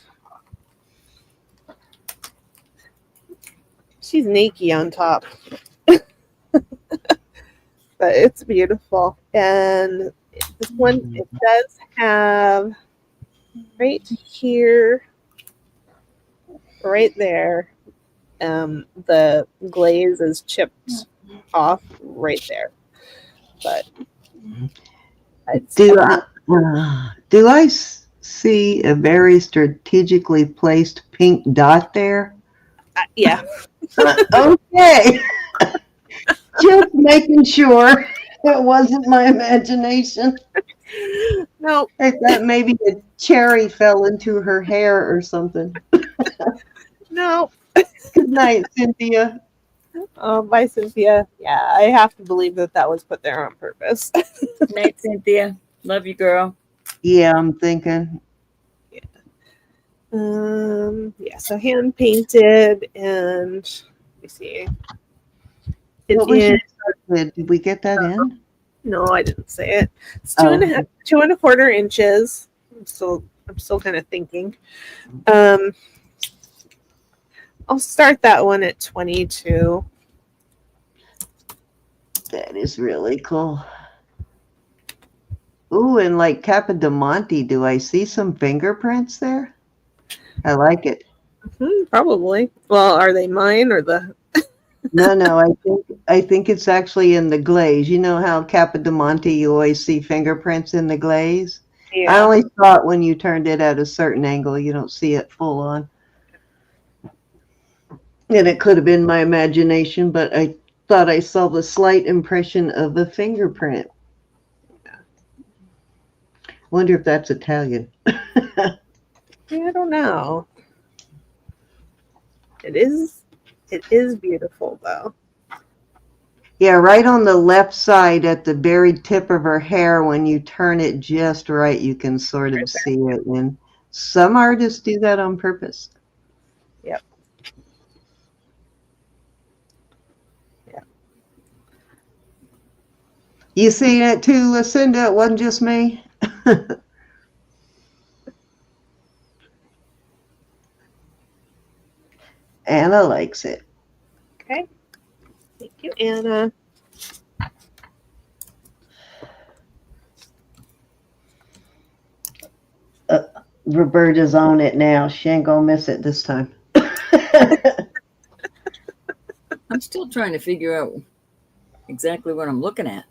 she's naked on top. But it's beautiful. And this one, it does have right here, right there, the glaze is chipped off right there. But do I see a very strategically placed pink dot there? Yeah. Okay. Just making sure it wasn't my imagination. No. I thought maybe a cherry fell into her hair or something. No. Good night, Cynthia. Bye, Cynthia. Yeah, I have to believe that was put there on purpose. Night, Cynthia. Love you, girl. Yeah, I'm thinking. Yeah, so hand painted, and let me see. What was your start bid? Did we get that in? No, I didn't say it. It's 2.25 inches. I'm still kind of thinking. I'll start that one at 22. That is really cool. Ooh, and like Capodimonte, do I see some fingerprints there? I like it. Probably. Well, are they mine or the? No, I think it's actually in the glaze. You know how Capodimonte, you always see fingerprints in the glaze? Yeah. I only saw it when you turned it at a certain angle. You don't see it full on. And it could have been my imagination, but I thought I saw the slight impression of a fingerprint. Wonder if that's Italian. I don't know. It is beautiful though. Yeah, right on the left side at the very tip of her hair, when you turn it just right, you can sort of see it. And some artists do that on purpose. Yep. Yeah. You seen it too, Lucinda? It wasn't just me. Anna likes it. Okay. Thank you, Anna. Roberta's on it now. She ain't gonna miss it this time. I'm still trying to figure out exactly what I'm looking at.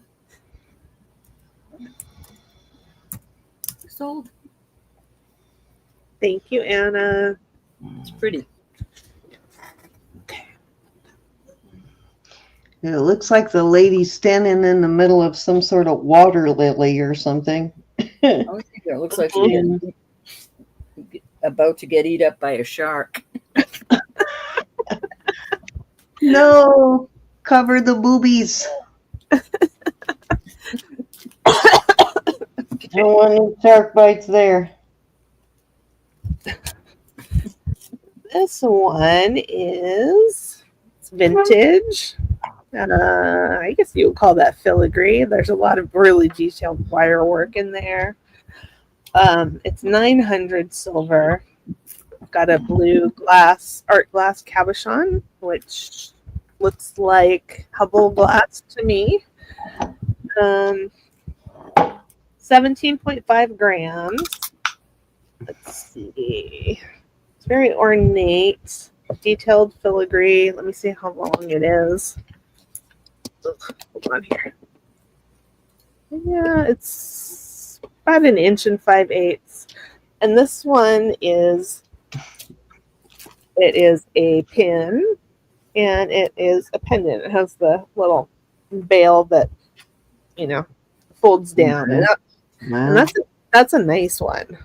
Sold. Thank you, Anna. It's pretty. It looks like the lady's standing in the middle of some sort of water lily or something. I think it looks like she's about to get eat up by a shark. No, cover the boobies. I don't want any shark bites there. This one is vintage. I guess you would call that filigree. There's a lot of really detailed wire work in there. It's 900 silver. Got a blue art glass cabochon, which looks like Hubble glass to me. 17.5 grams. Let's see. It's very ornate, detailed filigree. Let me see how long it is. Hold on here. Yeah, it's about 1.5 inches. And this one is a pin, and it is a pendant. It has the little bail that, folds down. Okay. And Wow. that's a nice one.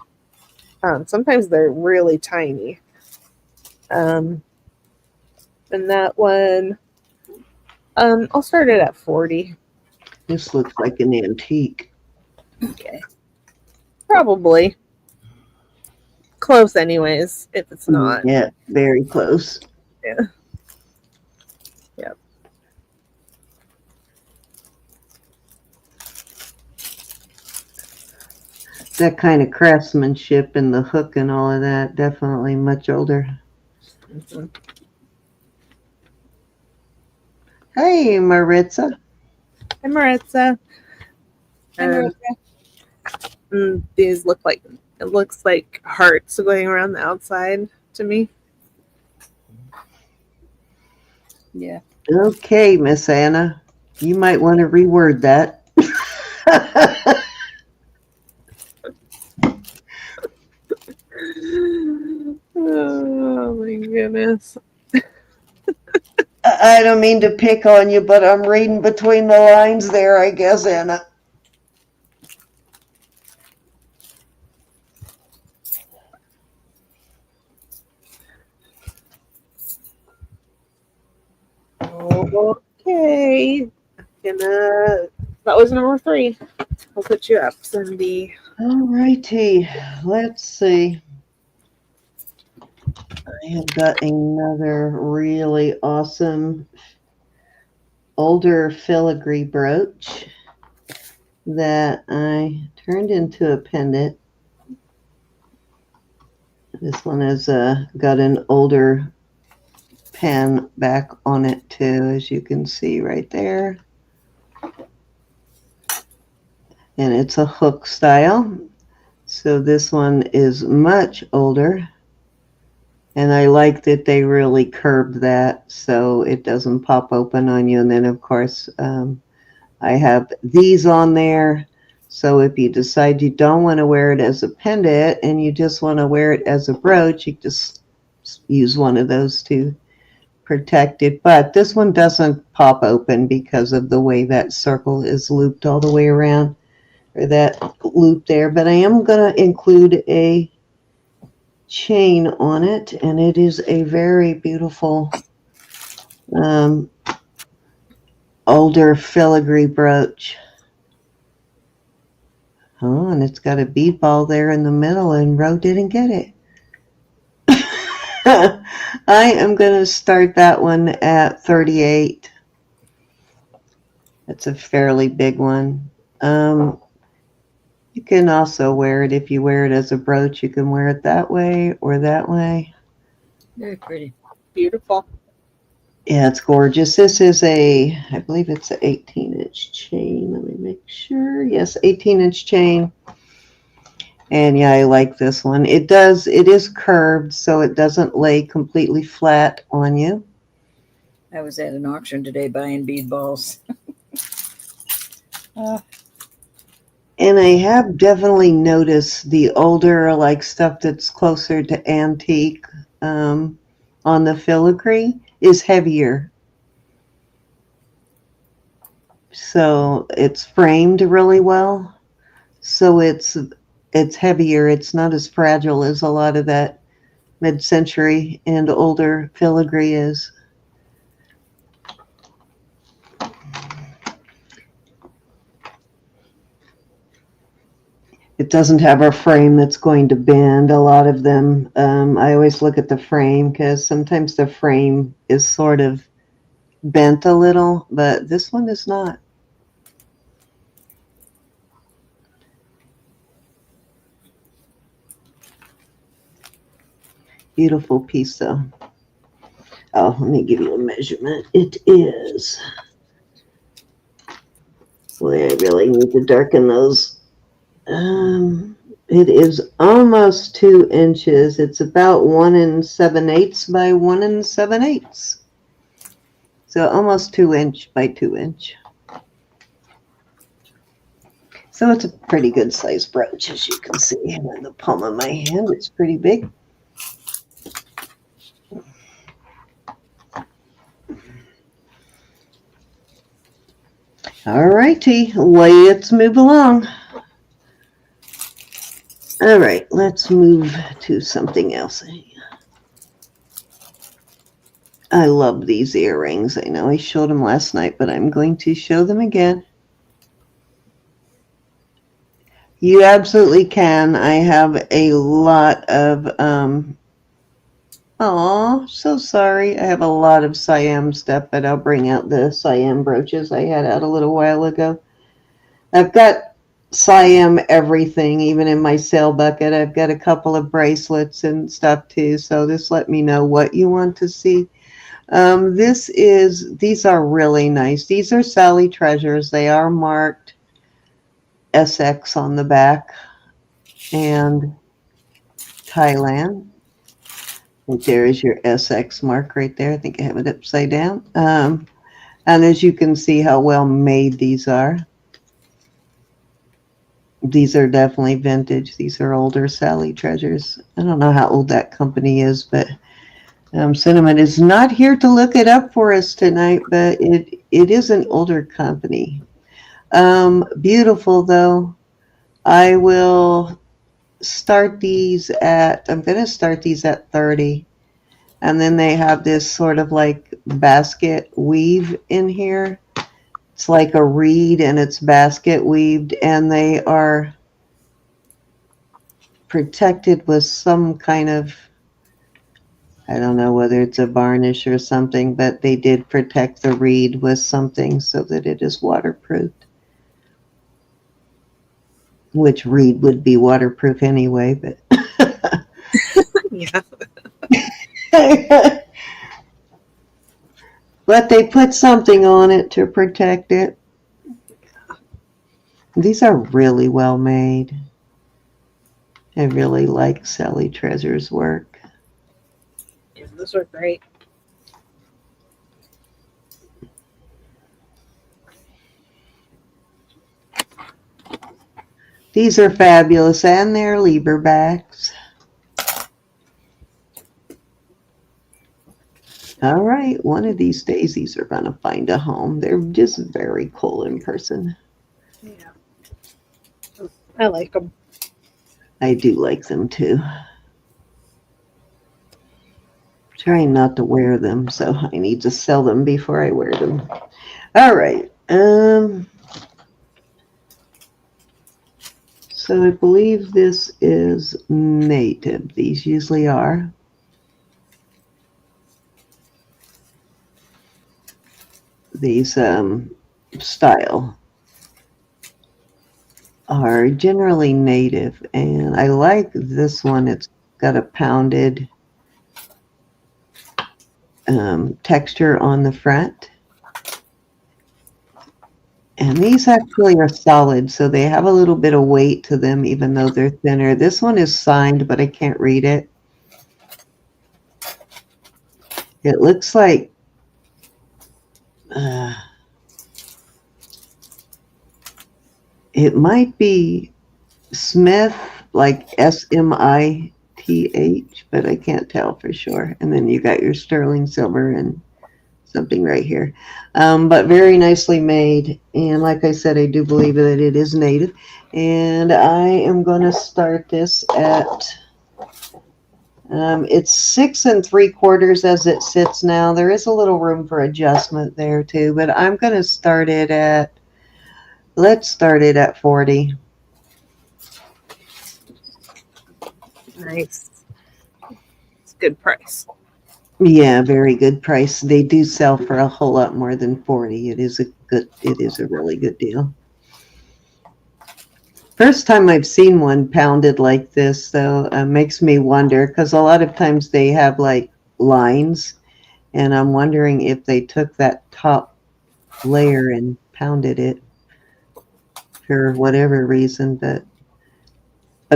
Sometimes they're really tiny. Um, and that one, I'll start it at 40. This looks like an antique. Okay. Probably. Close anyways, if it's not. Yeah, very close. Yeah. Yep. That kind of craftsmanship and the hook and all of that, definitely much older. Mhm. Hey, Maritza. Hi, Maritza. Hi, Roberta. These looks like hearts going around the outside to me. Yeah. Okay, Miss Anna. You might want to reword that. Oh my goodness. I don't mean to pick on you, but I'm reading between the lines there, I guess, Anna. Okay. That was number 3. I'll put you up, Cindy. All righty. Let's see. I have got another really awesome older filigree brooch that I turned into a pendant. This one has got an older pen back on it too, as you can see right there. And it's a hook style. So this one is much older. And I like that they really curved that so it doesn't pop open on you. And then, of course, I have these on there. So if you decide you don't want to wear it as a pendant and you just want to wear it as a brooch, you just use one of those to protect it. But this one doesn't pop open because of the way that circle is looped all the way around, or that loop there. But I am going to include a chain on it, and it is a very beautiful older filigree brooch. Oh, and it's got a bead ball there in the middle, and Ro didn't get it. I am going to start that one at 38. That's a fairly big one. You can also wear it, if you wear it as a brooch, you can wear it that way or that way. Very pretty. Beautiful. Yeah, it's gorgeous. This is I believe it's an 18-inch chain. Let me make sure. Yes, 18-inch chain. And yeah, I like this one. It is curved, so it doesn't lay completely flat on you. I was at an auction today buying bead balls. And I have definitely noticed the older, like stuff that's closer to antique on the filigree is heavier. So it's framed really well. So it's heavier. It's not as fragile as a lot of that mid-century and older filigree is. It doesn't have a frame that's going to bend. A lot of them, I always look at the frame because sometimes the frame is sort of bent a little, but this one is not. Beautiful piece though. Oh, let me give you a measurement. It is, boy, I really need to darken those. It is almost 2 inches. It's about 1 7/8 by 1 7/8. So almost 2 inch by 2 inch. So it's a pretty good size brooch, as you can see. And in the palm of my hand, it's pretty big. All righty, let's move along. All right, let's move to something else. I love these earrings. I know I showed them last night, but I'm going to show them again. You absolutely can. I have a lot of, so sorry. I have a lot of Siam stuff, but I'll bring out the Siam brooches I had out a little while ago. I've got Siam everything, even in my sale bucket. I've got a couple of bracelets and stuff too, so just let me know what you want to see. These are really nice. These are Sally Treasures. They are marked SX on the back and Thailand. I think there is your SX mark right there. I think I have it upside down. And as you can see how well made these are. These are definitely vintage. These are older Sally Treasures. I don't know how old that company is, but Cinnamon is not here to look it up for us tonight, but it is an older company. Beautiful though. I will start these at, I'm going to start these at 30. And then they have this sort of like basket weave in here. It's like a reed and it's basket weaved, and they are protected with some kind of, I don't know whether it's a varnish or something, but they did protect the reed with something so that it is waterproofed. Which reed would be waterproof anyway, but Yeah. but they put something on it to protect it. These are really well made. I really like Sally Treasure's work. Yeah, those were great. These are fabulous, and they're Lieberbacks. All right, one of these days these are going to find a home. They're just very cool in person. Yeah. I like them. I do like them too. Trying not to wear them, so I need to sell them before I wear them. All right. So I believe this is native. These usually are. These style are generally native, and I like this one. It's got a pounded texture on the front, and these actually are solid, so they have a little bit of weight to them even though they're thinner. This one is signed, but I can't read it. It looks like it might be Smith, like Smith, but I can't tell for sure. And then you got your sterling silver and something right here. But very nicely made. And like I said, I do believe that it is native. And I am going to start this at, it's 6 3/4 as it sits now. There is a little room for adjustment there too, but I'm going to start it at, let's start it at 40. Nice. It's a good price. Yeah, very good price. They do sell for a whole lot more than 40. It is a really good deal. First time I've seen one pounded like this, though, makes me wonder, because a lot of times they have like lines, and I'm wondering if they took that top layer and pounded it for whatever reason, but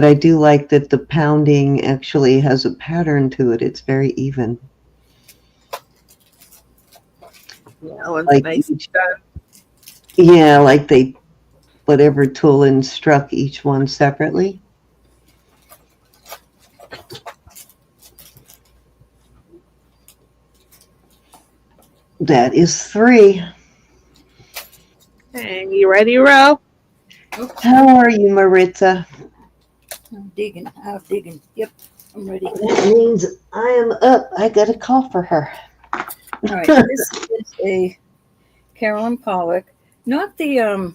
I do like that the pounding actually has a pattern to it. It's very even. Yeah, that one's Like nice. Yeah, like they whatever tool and struck each one separately. That is 3. Hey, you ready, Ro? How are you, Maritza? I'm digging. I'm digging. Yep, I'm ready. That means I am up. I got a call for her. All right, this is a Carolyn Pollock. Not the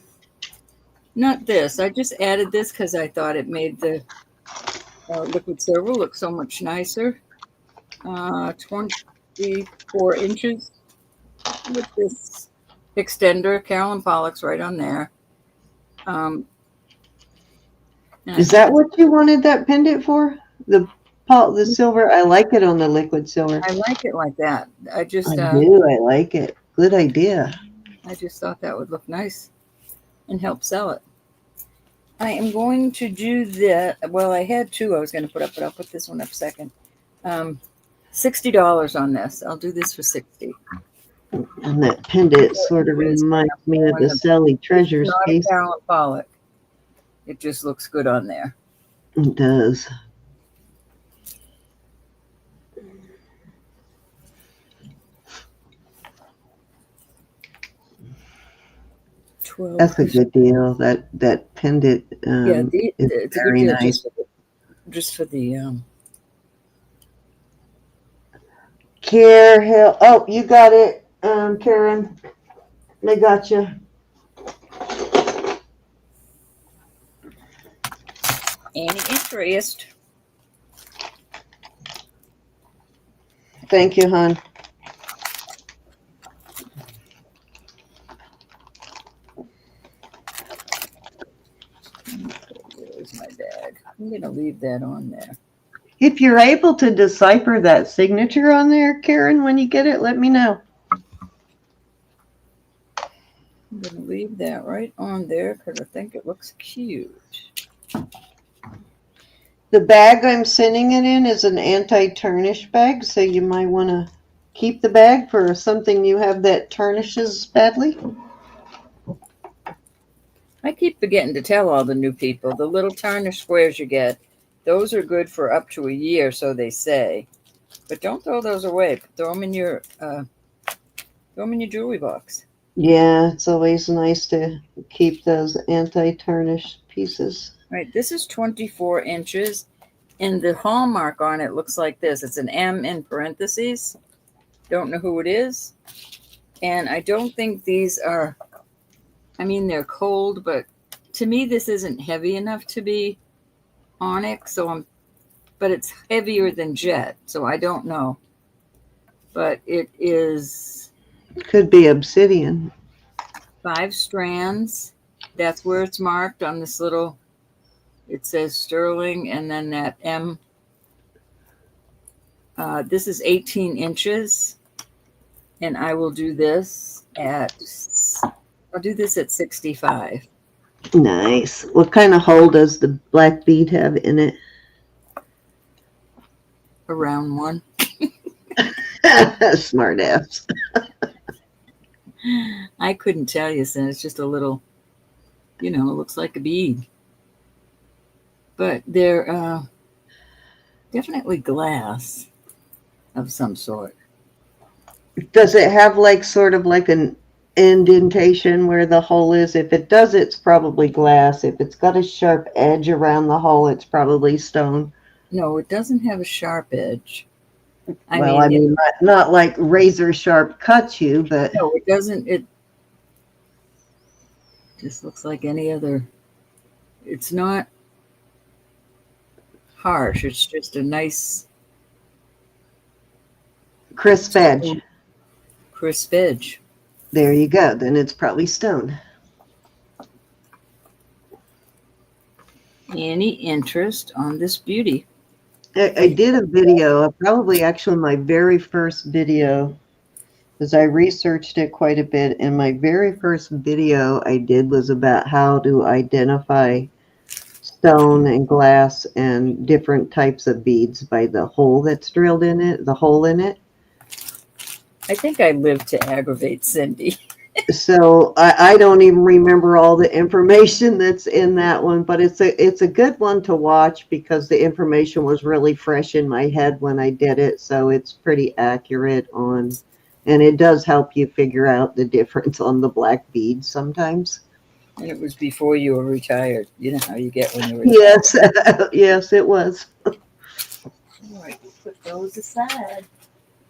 not this. I just added this because I thought it made the liquid silver look so much nicer. 24 inches with this extender. Carolyn Pollock's right on there. Is that what you wanted that pendant for? The silver? I like it on the liquid silver. I like it like that. I just I do. I like it. Good idea. I just thought that would look nice and help sell it. I am going to do that. Well, I had 2 I was going to put up, but I'll put this one up second. $60 on this. I'll do this for $60. And that pendant sort of reminds me of the Sally Treasures Not case. a Carolyn Pollock. It just looks good on there. It does. That's a good deal. That pendant yeah, is it's very a good deal nice. just for the Care Hill. Oh, you got it, Karen. I got you. any interest. Thank you, hon. Where's my bag? I'm going to leave that on there. If you're able to decipher that signature on there, Karen, when you get it, let me know. I'm going to leave that right on there because I think it looks cute. The bag I'm sending it in is an anti-tarnish bag, so you might want to keep the bag for something you have that tarnishes badly. I keep forgetting to tell all the new people, the little tarnish squares you get, those are good for up to a year, so they say. But don't throw those away. Throw them in your jewelry box. Yeah, it's always nice to keep those anti-tarnish pieces. Right, this is 24 inches, and the hallmark on it looks like this. It's an M in parentheses. Don't know who it is. And I don't think these are, I mean, they're cold, but to me, this isn't heavy enough to be onyx, but it's heavier than jet, so I don't know. But it is... Could be obsidian. 5 strands. That's where it's marked on this little... It says sterling, and then that M. This is 18 inches, and I will do this at... I'll do this at 65. Nice. What kind of hole does the black bead have in it? Around 1. Smart ass. I couldn't tell you, so it's just a little, it looks like a bead. But they're definitely glass of some sort. Does it have sort of like an indentation where the hole is? If it does, it's probably glass. If it's got a sharp edge around the hole, it's probably stone. No, it doesn't have a sharp edge. I mean not like razor sharp cut you, but no, it doesn't. It just looks like any other. It's not harsh. It's just a nice crisp edge. Crisp edge. There you go. Then it's probably stone. Any interest on this beauty? I did a video, probably actually my very first video, because I researched it quite a bit. And my very first video I did was about how to identify stone and glass and different types of beads by the hole that's drilled in it, the hole in it. I think I lived to aggravate Cindy. So I don't even remember all the information that's in that one, but it's a good one to watch because the information was really fresh in my head when I did it. So it's pretty accurate on, and it does help you figure out the difference on the black beads sometimes. And it was before you were retired. You know how you get when you're retired. Yes, yes, it was. All right, we'll put those aside.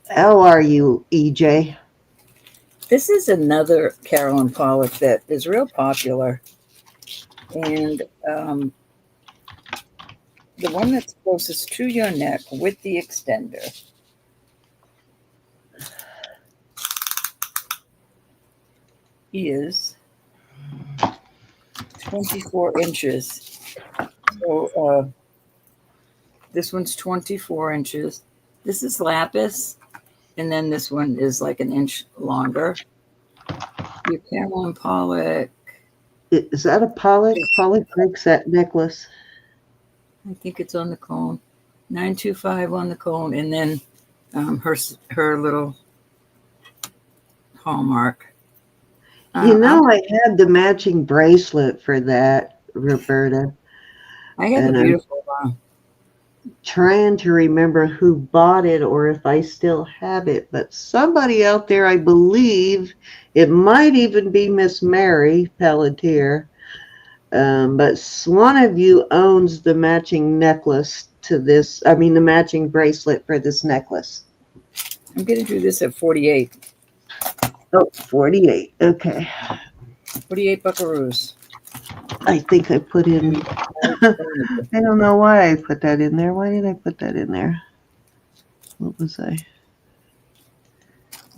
How are you, EJ? This is another Carolyn polish that is real popular. And the one that's closest to your neck with the extender is 24 inches. So this one's 24 inches. This is lapis. And then this one is like an inch longer. Your Carolyn Pollock. Is that a Pollock? Pollock breaks that necklace. I think it's on the cone. 925 on the cone. And then her little hallmark. You know, I had the matching bracelet for that, Roberta. I have and a beautiful trying to remember who bought it or if I still have it, but somebody out there, I believe it might even be Miss Mary Pelletier, but one of you owns the matching necklace to this, the matching bracelet for this necklace. I'm going to do this at 48. Oh, 48. Okay. 48 buckaroos. I think I put in, I don't know why I put that in there. Why did I put that in there? What was I?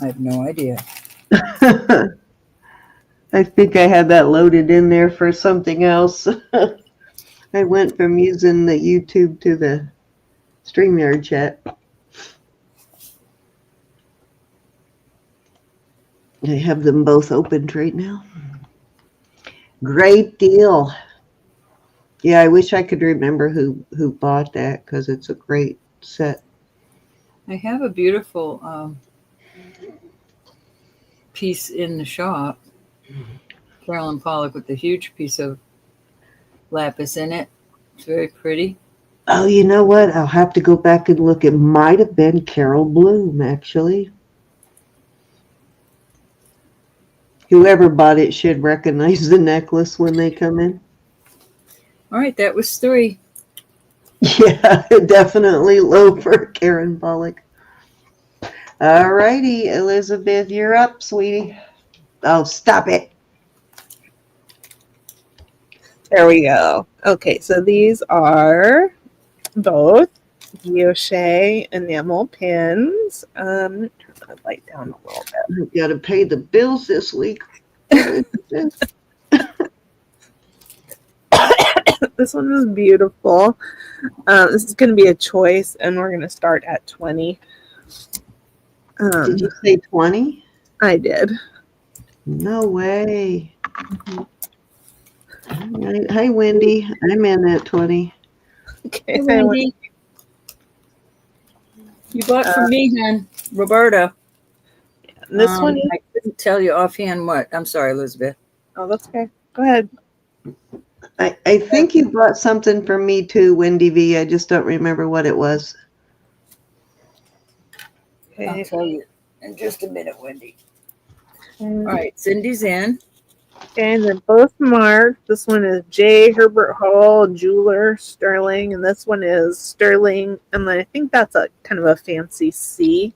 I have no idea. I think I had that loaded in there for something else. I went from using the YouTube to the StreamYard chat. I have them both opened right now. Great deal. Yeah, I wish I could remember who bought that because it's a great set. I have a beautiful piece in the shop. Carolyn Pollock with a huge piece of lapis in it. It's very pretty. Oh, you know what? I'll have to go back and look. It might have been Carol Bloom, actually. Whoever bought it should recognize the necklace when they come in. All right, that was 3. Yeah, definitely low for Karen Pollock. All righty, Elizabeth, you're up, sweetie. Oh, stop it. There we go. Okay, so these are both Brooche enamel pins. Turn the light down a little bit. I've got to pay the bills this week. This one is beautiful. This is going to be a choice, and we're going to start at 20. Did you say 20? I did. No way. All right. Hi, Wendy. I'm in at 20. Okay, Hey, Wendy. You bought from me, then, Roberta. This one. I couldn't tell you offhand what. I'm sorry, Elizabeth. Oh, that's okay. Go ahead. I think you bought something for me too, Wendy V. I just don't remember what it was. Okay. I'll tell you in just a minute, Wendy. All right, Cindy's in. And they're both marked. This one is J. Herbert Hall, jeweler, Sterling, and this one is Sterling. And I think that's a kind of a fancy C.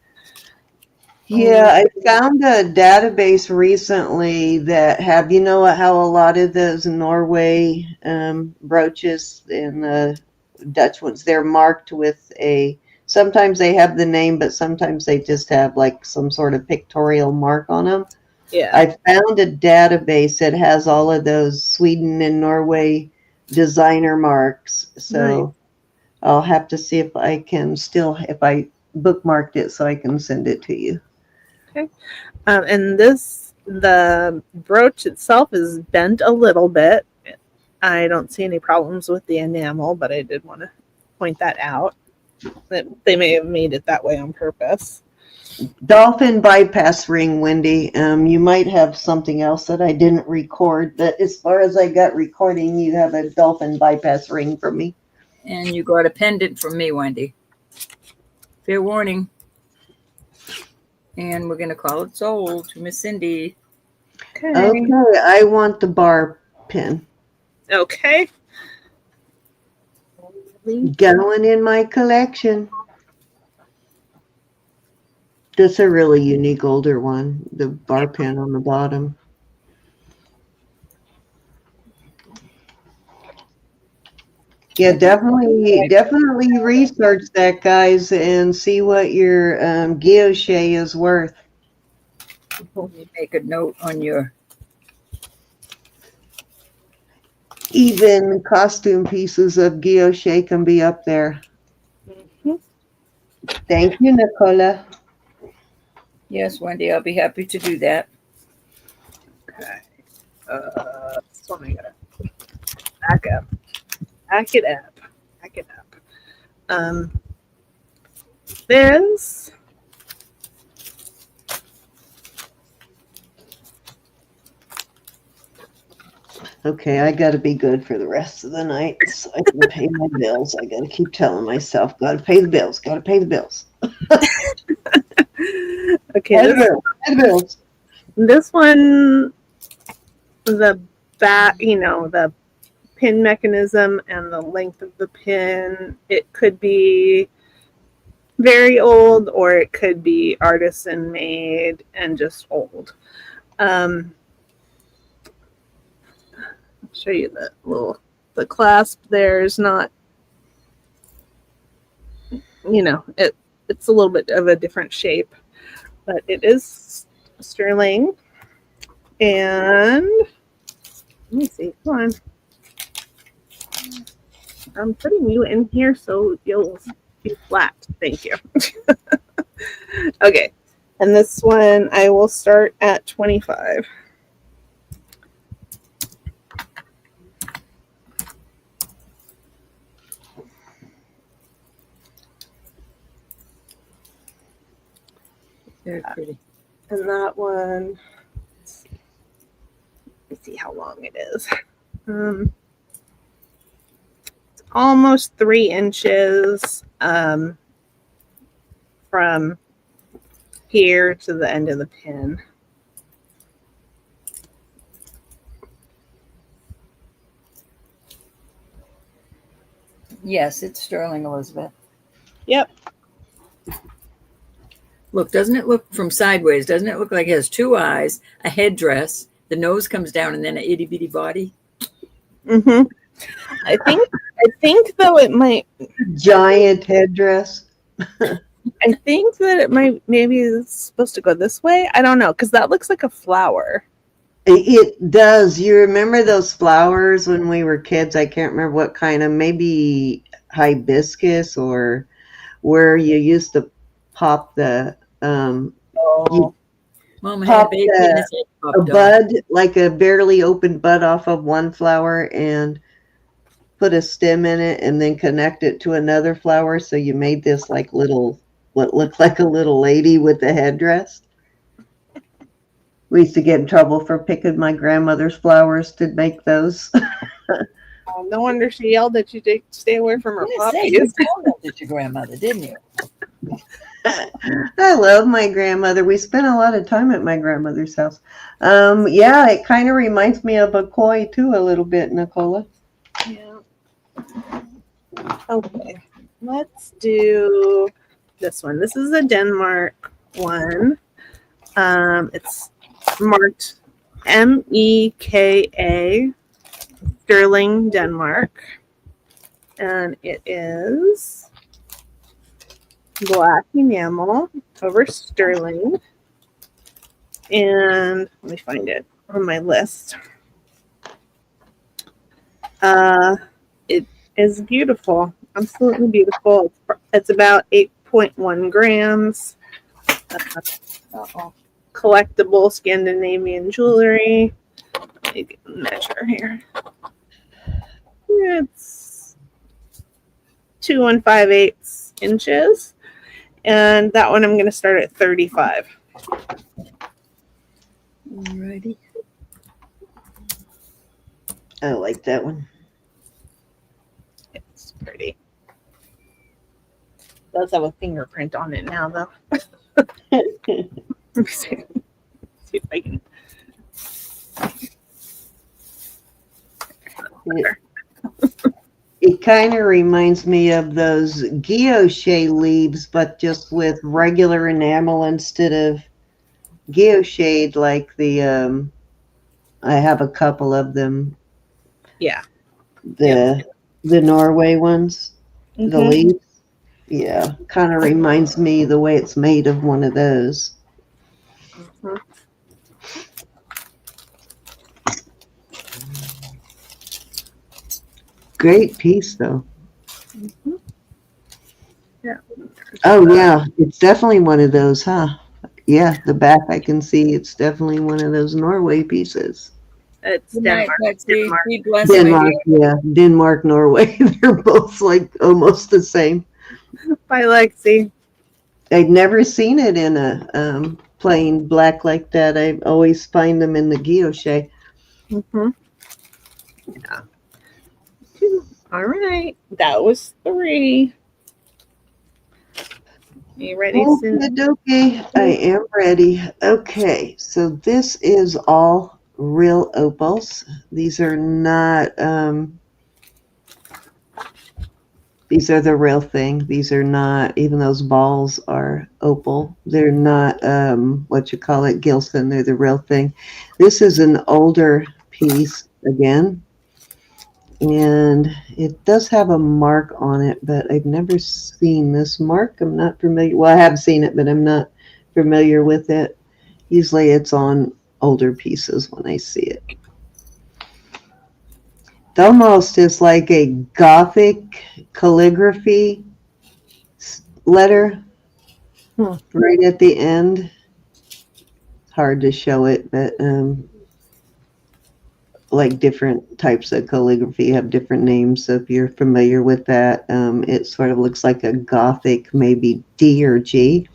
Yeah, I found a database recently that have, you know how a lot of those Norway brooches and the Dutch ones, they're marked with sometimes they have the name, but sometimes they just have like some sort of pictorial mark on them. Yeah. I found a database that has all of those Sweden and Norway designer marks. So Nice. I'll have to see if I bookmarked it so I can send it to you. Okay. And the brooch itself is bent a little bit. I don't see any problems with the enamel, but I did want to point that out. That they may have made it that way on purpose. Dolphin bypass ring, Wendy. You might have something else that I didn't record, but as far as I got recording, you have a dolphin bypass ring for me. And you got a pendant from me, Wendy. Fair warning. And we're going to call it sold to Miss Cindy. Okay, I want the bar pin. Okay. Going in my collection. This is a really unique older one, the bar pin on the bottom. Yeah, definitely research that, guys, and see what your guilloche is worth. You make a note on your. Even costume pieces of guilloche can be up there. Mhm. Thank you, Nicola. Yes, Wendy, I'll be happy to do that. Okay. So I gotta back up. Back it up. Back it up. This. Okay, I got to be good for the rest of the night so I can pay my bills. I got to keep telling myself, got to pay the bills, got to pay the bills. Okay. Pay the bills. This one, the back, the pin mechanism and the length of the pin, it could be very old or it could be artisan made and just old. I'll show you the clasp there is not, it's a little bit of a different shape, but it is sterling. And let me see, come on. I'm putting you in here so you'll be flat. Thank you. Okay. And this one I will start at 25. Very pretty. And that one, let me see how long it is. It's almost 3 inches from here to the end of the pin. Yes, it's sterling, Elizabeth. Yep. Look, doesn't it look from sideways? Doesn't it look like it has 2 eyes, a headdress, the nose comes down, and then an itty bitty body? Mm-hmm. I think though it might Giant headdress. I think that it might maybe it's supposed to go this way. I don't know because that looks like a flower. It does. You remember those flowers when we were kids? I can't remember what kind of, maybe hibiscus or where you used to pop the you Mom had pop a baby and his head a popped off. bud, like a barely opened bud off of one flower and put a stem in it and then connect it to another flower. So you made this like little, what looked like a little lady with a headdress. We used to get in trouble for picking my grandmother's flowers to make those. No wonder she yelled at you to stay away from her Say, you poppies. told your grandmother, didn't you? I love my grandmother. We spent a lot of time at my grandmother's house. Yeah, it kind of reminds me of a koi too, a little bit, Nicola. Yeah. Okay. Let's do this one. This is a Denmark one. It's marked MEKA, Sterling, Denmark. And it is black enamel over sterling. And let me find it on my list. It is beautiful, absolutely beautiful. It's about 8.1 grams. Collectible Scandinavian jewelry. Let me get a measure here. It's 2 1/5 inches. And that one I'm going to start at 35. Alrighty. I like that one. It's pretty. It does have a fingerprint on it now, though. Let me see if I can. It kind of reminds me of those guilloche leaves, but just with regular enamel instead of guilloche, like the I have a couple of them. Yeah. The Norway ones, the Mhm. leaves. Yeah, kind of reminds me the way it's made of one of those. Mhm. Great piece, though. Mhm. Yeah. Oh, yeah, it's definitely one of those, huh? Yeah, the back I can see it's definitely one of those Norway pieces. It's Good night, Denmark. Betsy. Denmark. Be blessed, my Denmark, dear. yeah, Denmark, Norway. They're both like almost the same. By Lexi. I'd never seen it in a plain black like that. I always find them in the guilloche. Mm-hmm. Yeah. All right. That was 3. You ready, Susan? Okay, I am ready. Okay, so this is all real opals. These are not, these are the real thing. These are not, even those balls are opal. They're not, what you call it, Gilson. They're the real thing. This is an older piece again. And it does have a mark on it, but I've never seen this mark. I'm not familiar. Well, I have seen it, but I'm not familiar with it. Usually it's on older pieces when I see it. It almost is like a Gothic calligraphy letter right at the end. It's hard to show it, but like different types of calligraphy have different names. So if you're familiar with that, it sort of looks like a Gothic, maybe D or G.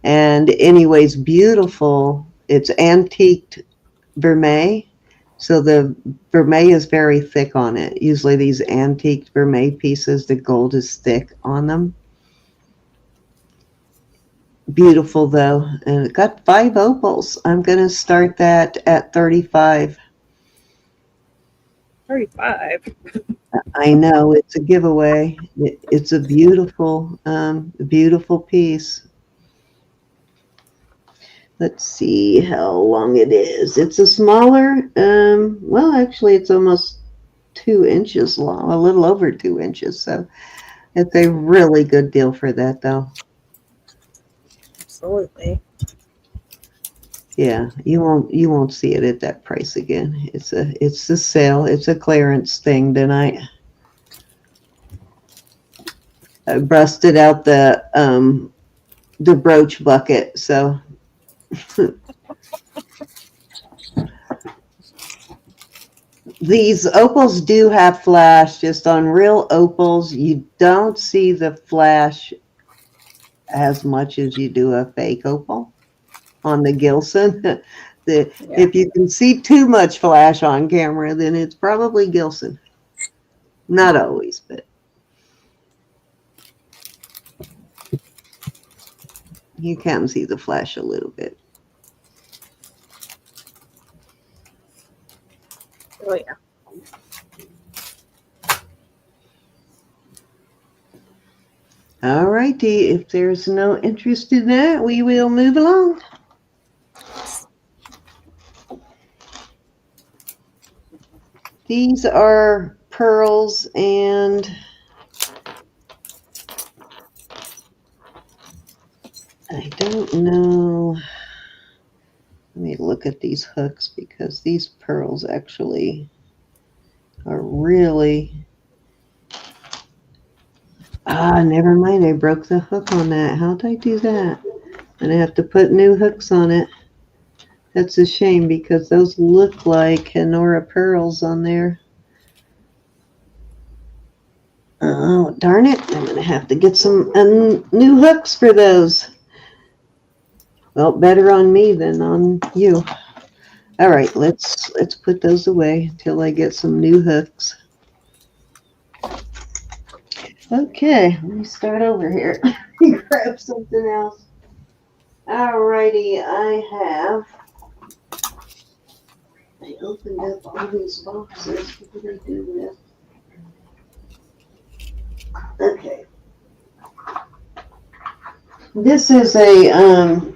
And anyways, beautiful. It's antiqued vermeil. So the vermeil is very thick on it. Usually these antiqued vermeil pieces, the gold is thick on them. Beautiful though. And it got 5 opals. I'm going to start that at 35. 35. I know it's a giveaway. It's a beautiful, beautiful piece. Let's see how long it is. It's a smaller, well, actually, it's almost 2 inches long, a little over 2 inches. So it's a really good deal for that, though. Absolutely. Yeah, you won't see it at that price again. It's a sale. It's a clearance thing tonight. I busted out the brooch bucket, so these opals do have flash. Just on real opals, you don't see the flash as much as you do a fake opal on the Gilson. If you can see too much flash on camera, then it's probably Gilson. Not always, but you can see the flash a little bit. Oh, yeah. All righty, if there's no interest in that, we will move along. These are pearls, and I don't know. Let me look at these hooks because these pearls actually are really... never mind. I broke the hook on that. How'd I do that? And I have to put new hooks on it. That's a shame because those look like Honora pearls on there. Oh, darn it. I'm going to have to get some new hooks for those. Well, better on me than on you. All right, let's put those away until I get some new hooks. Okay, let me start over here. Grab something else. Alrighty, I opened up all these boxes. What did I do with? Okay. This is a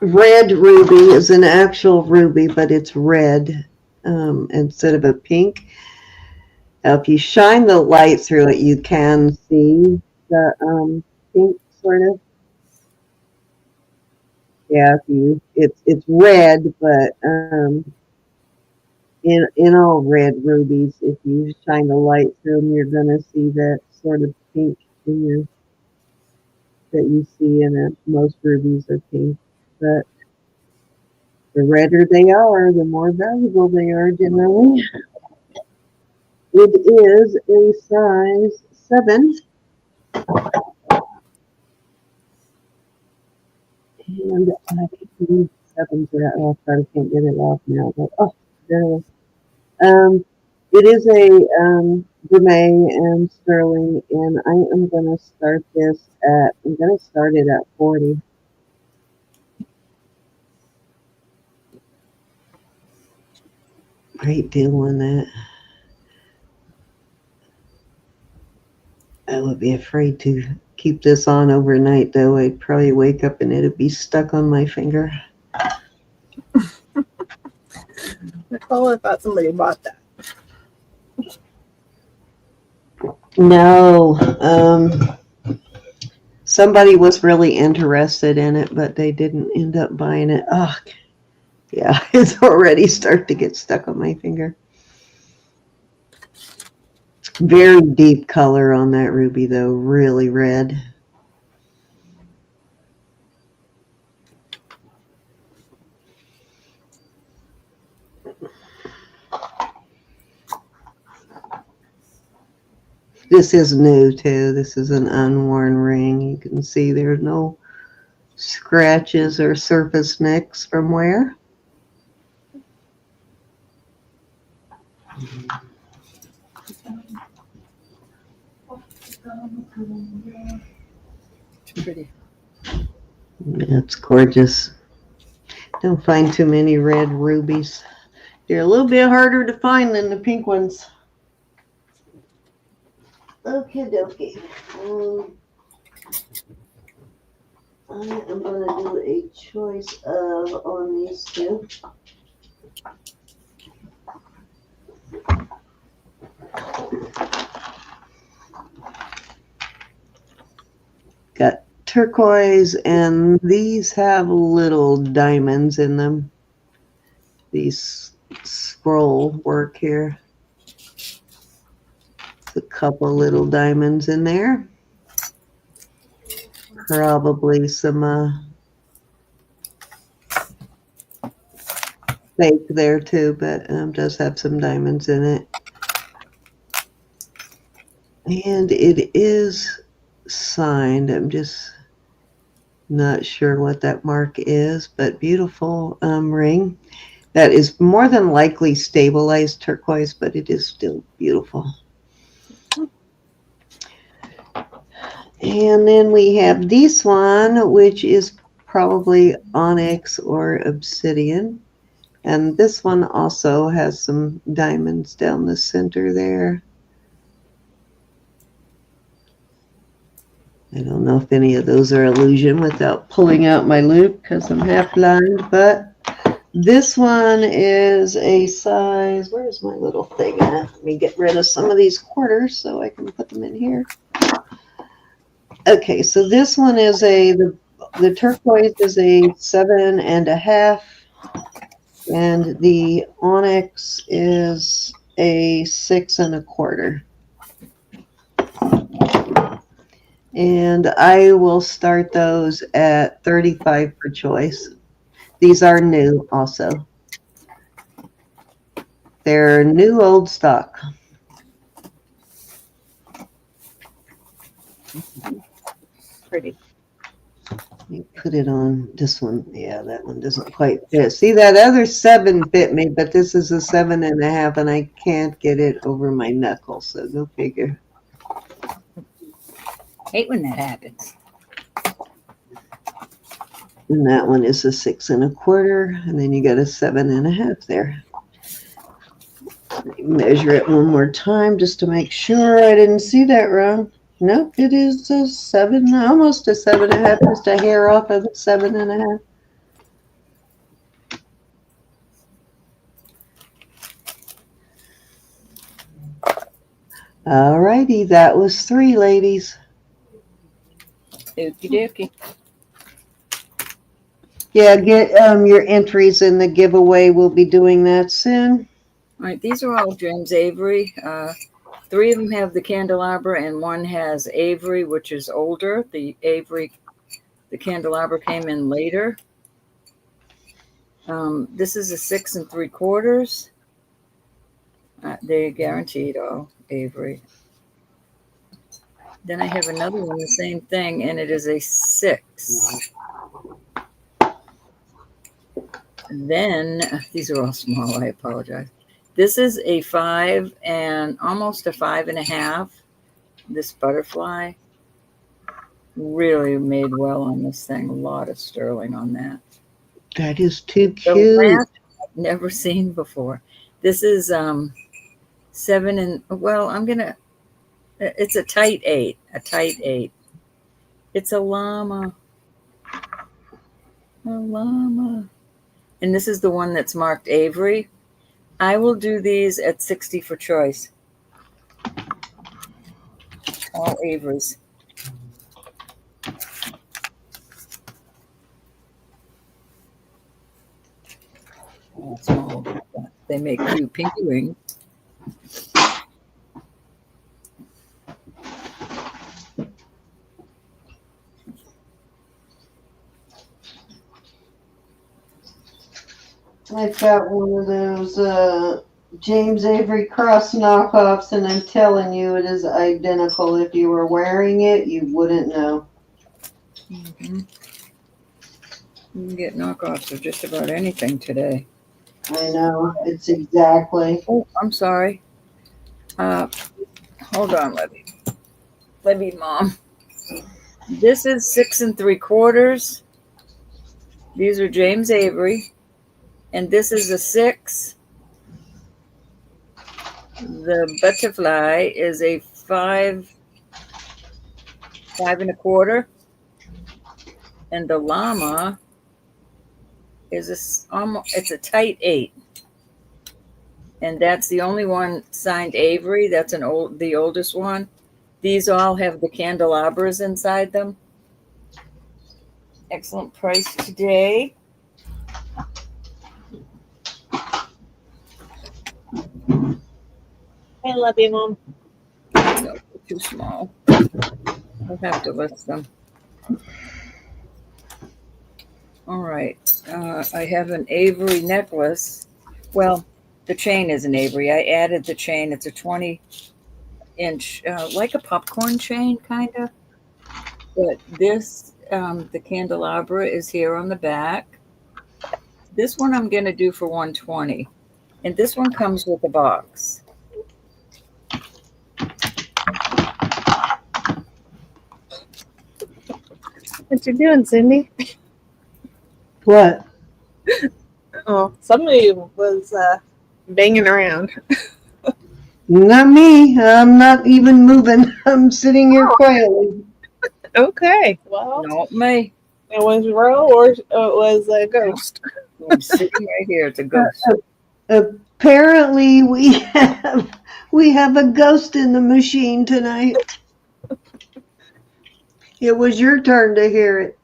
red ruby. Is an actual ruby, but it's red instead of a pink. Now, if you shine the light through it, you can see the pink sort of. Yeah, it's red, but in all red rubies, if you shine the light through them, you're gonna see that sort of pink in your that you see in it. Most rubies are pink, but the redder they are, the more valuable they are generally. It is a size 7. And I think these 7s are off, but I can't get it off now. But, there it is. It is a gourmet and sterling, and I am going to start this I'm going to start it at 40. Great deal on that. I would be afraid to keep this on overnight, though. I'd probably wake up and it'd be stuck on my finger. Oh, I thought somebody bought that. No, somebody was really interested in it, but they didn't end up buying it. Oh, yeah, it's already starting to get stuck on my finger. Very deep color on that ruby, though, really red. This is new, too. This is an unworn ring. You can see there's no scratches or surface nicks from wear. Pretty. It's gorgeous. Don't find too many red rubies. They're a little bit harder to find than the pink ones. Okay, dokie. I am going to do a choice of on these two. Got turquoise, and these have little diamonds in them. These scroll work here. A couple little diamonds in there. Probably some fake there too, but does have some diamonds in it. And it is signed. I'm just not sure what that mark is, but beautiful ring. That is more than likely stabilized turquoise, but it is still beautiful. And then we have this one, which is probably onyx or obsidian. And this one also has some diamonds down the center there. I don't know if any of those are illusion without pulling out my loupe because I'm half blind, but this one is a size, where's my little thing at? Let me get rid of some of these quarters so I can put them in here. Okay, so this one is the turquoise is a 7.5, and the onyx is a 6.25. And I will start those at 35 for choice. These are new also. They're new old stock. Pretty. You put it on this one. Yeah, that one doesn't quite fit. See, that other 7 fit me, but this is a 7.5, and I can't get it over my knuckle. So go figure. Hate when that happens. And that one is a 6.25, and then you got a 7.5 there. Measure it one more time just to make sure I didn't see that wrong. Nope, it is a 7, almost a 7.5, just a hair off of the 7.5. All righty, that was 3, ladies. Okie dokie. Yeah, get your entries in the giveaway. We'll be doing that soon. All right, these are all James Avery. 3 of them have the candelabra, and 1 has Avery, which is older. The candelabra came in later. This is a 6 3/4. They guaranteed all Avery. Then I have another one, the same thing, and it is a 6. Then these are all small. I apologize. This is a 5 and almost a 5.5. This butterfly really made well on this thing. A lot of sterling on that. That is too The cute. last I've never seen before. This is 7 and well, it's a tight 8. A tight 8. It's a llama. A llama. And this is the one that's marked Avery. I will do these at 60 for choice. All Averys. Oh, small. They make cute pinky rings. I've got one of those James Avery cross knockoffs, and I'm telling you, it is identical. If you were wearing it, you wouldn't know. Mm-hmm. You can get knockoffs of just about anything today. I know. It's exactly. Oh, I'm sorry. Hold on, Let me, Mom. This is 6 3/4. These are James Avery. And this is a 6. The butterfly is a 5 1/4. And the llama is it's a tight 8. And that's the only one signed Avery. That's the oldest one. These all have the candelabras inside them. Excellent price today. I love you, Mom. No, too small. I'll have to list them. All right. I have an Avery necklace. Well, the chain is an Avery. I added the chain. It's a 20-inch, like a popcorn chain, kind of. But this, the candelabra is here on the back. This one I'm going to do for $120. And this one comes with a box. What you doing, Cindy? What? Oh, somebody was banging around. Not me. I'm not even moving. I'm sitting here quietly. Okay, well, Not me. it was Ro or it was a ghost. I'm sitting right here. It's a ghost. Apparently, we have a ghost in the machine tonight. It was your turn to hear it.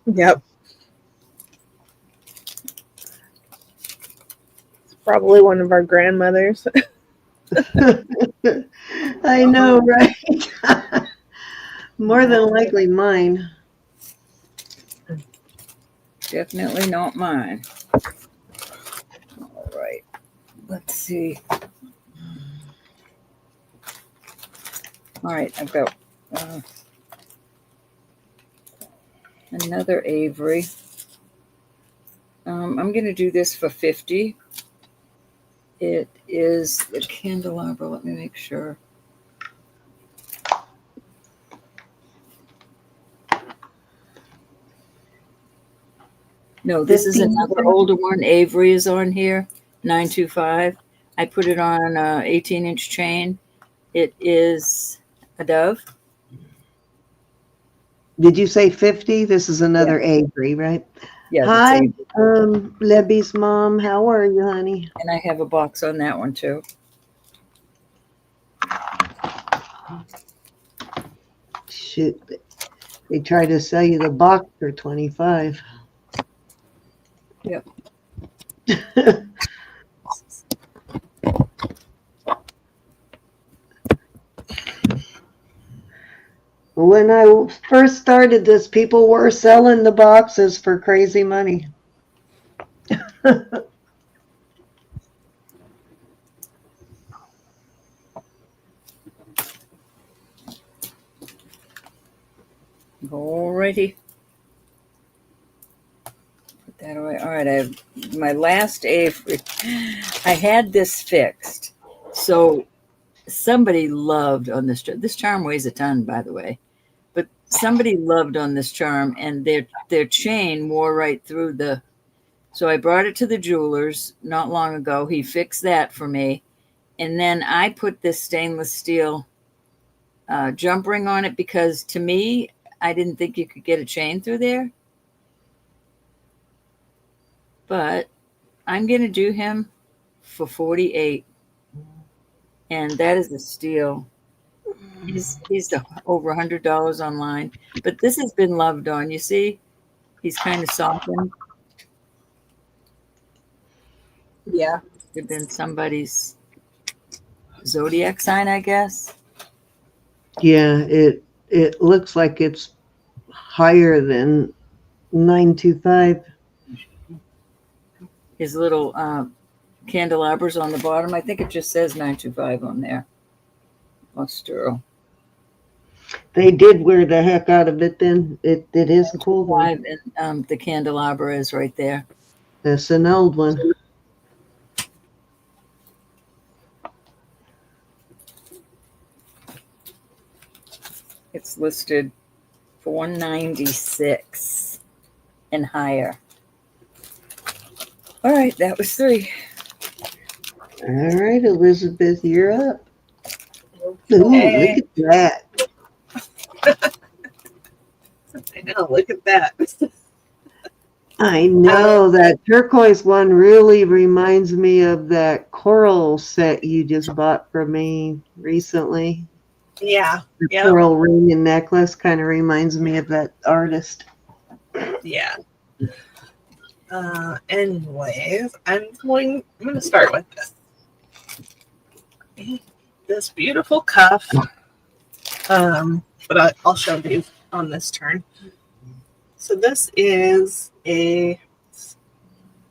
Yep. It's probably one of our grandmothers. I know, right? More than likely mine. Definitely not mine. All right. Let's see. All right. I've got Uh, another Avery. I'm going to do this for 50. It is the candelabra. Let me make sure. No, this is 15. another older one. Avery is on here, 925. I put it on an 18-inch chain. It is a dove. Did you say 50? This is another Avery, right? Yeah, that's Hi, Avery. Lebby's mom. How are you, honey? And I have a box on that one too. Shoot, they try to sell you the box for 25. Yep. When I first started this, people were selling the boxes for crazy money. Alrighty. Put that away. All right, I have my last Avery. I had this fixed. So somebody loved on this charm. This charm weighs a ton, by the way. But somebody loved on this charm, and their chain wore right through the. So I brought it to the jeweler's not long ago. He fixed that for me. And then I put this stainless steel jump ring on it because to me, I didn't think you could get a chain through there. But I'm going to do him for 48. And that is a steal. He's over $100 online. But this has been loved on. You see, he's kind of softened. Yeah. Could have been somebody's zodiac sign, I guess. Yeah, it looks like it's higher than 925. His little candelabras on the bottom. I think it just says 925 on there. Austero. They did wear the heck out of it then. It is cool. Though. And the candelabra is right there. That's an old one. It's listed for 196 and higher. All right, that was 3. All right, Elizabeth, you're up. Ooh, Okay. look at that. I know, look at that. I know that turquoise one really reminds me of that coral set you just bought for me recently. Yeah. The Yep. coral ring and necklace kind of reminds me of that artist. Yeah. Anyways, I'm going to start with this beautiful cuff. But I'll show you on this turn. So this is a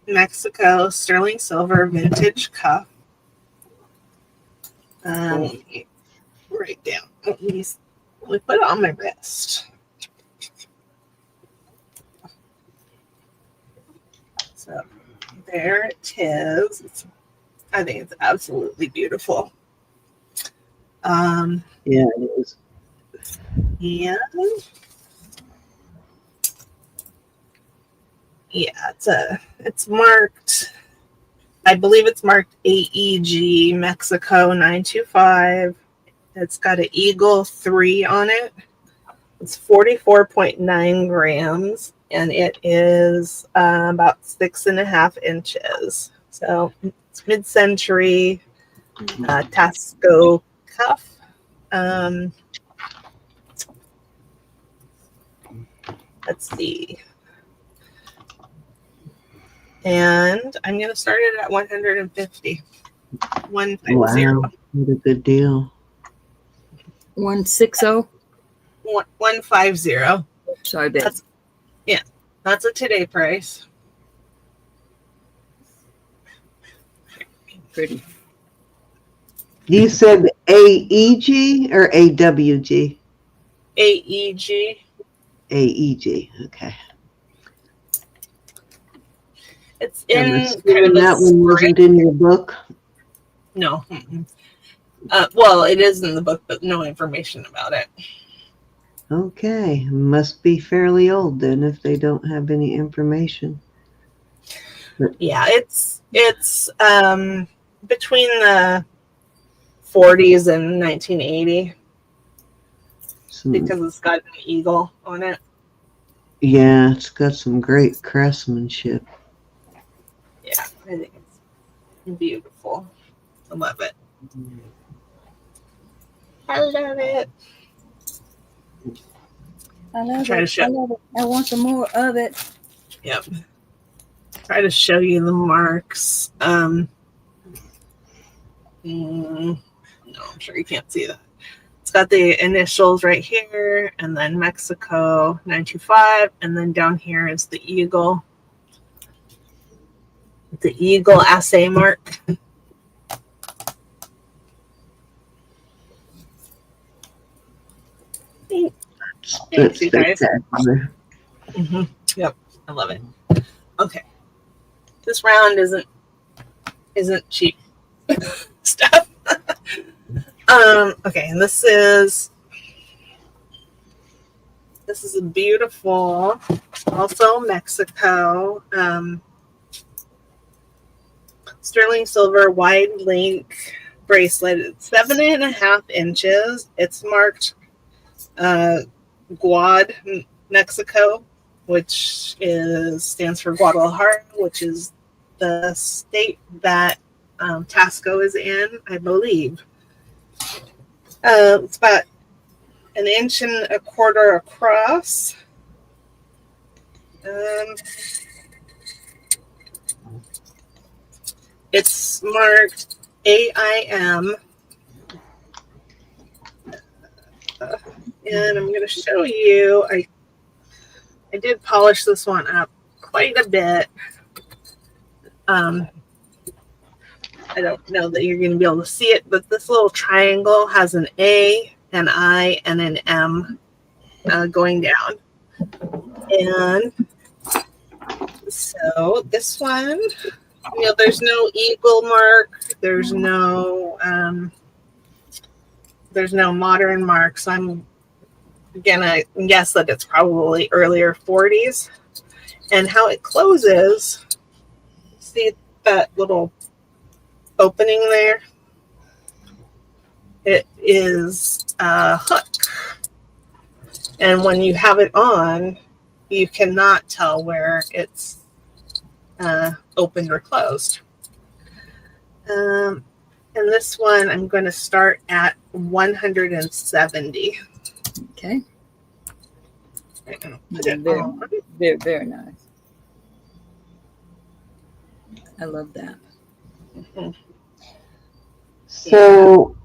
Mexico sterling silver vintage cuff. Right down. Let me put it on my wrist. So there it is. I think it's absolutely beautiful. Yeah, it is. Yeah. Yeah, it's marked. I believe it's marked AEG Mexico 925. It's got an Eagle 3 on it. It's 44.9 grams, and it is about 6.5 inches. So it's mid-century Tasco cuff. Let's see. And I'm going to start it at 150. 150. Wow, what a good deal. 160. 150. Sorry, babe. That's a today price. Pretty. You said AEG or AWG? AEG. AEG. Okay. It's I'm in kind assuming of a that one wasn't in your book. No. Well, it is in the book, but no information about it. Okay, must be fairly old then if they don't have any information. Yeah, it's between the 40s and 1980 because it's got an eagle on it. Yeah, it's got some great craftsmanship. Yeah, I think it's beautiful. I love it. I love it. I love Try to it. show. I love it. I want some more of it. Yep. Try to show you the marks. No, I'm sure you can't see that. It's got the initials right here, and then Mexico 925, and then down here is the eagle. The eagle assay mark. Thanks, you guys. Mm-hmm. Yep, I love it. Okay, this round isn't cheap stuff. Okay, and this is a beautiful, also Mexico, sterling silver wide link bracelet. It's 7.5 inches. It's marked Guad, Mexico, which stands for Guadalajara, which is the state that Tasco is in, I believe. It's about 1.25 inches across. It's marked AIM. And I'm going to show you. I did polish this one up quite a bit. I don't know that you're going to be able to see it, but this little triangle has an A, an I, and an M going down. And so this one, there's no eagle mark. There's no modern mark. So I'm gonna guess that it's probably earlier 40s. And how it closes, see that little opening there? It is a hook. And when you have it on, you cannot tell where it's opened or closed. And this one, I'm going to start at 170. Okay. Put it on. Very, very nice. I love that. Mm-hmm. So,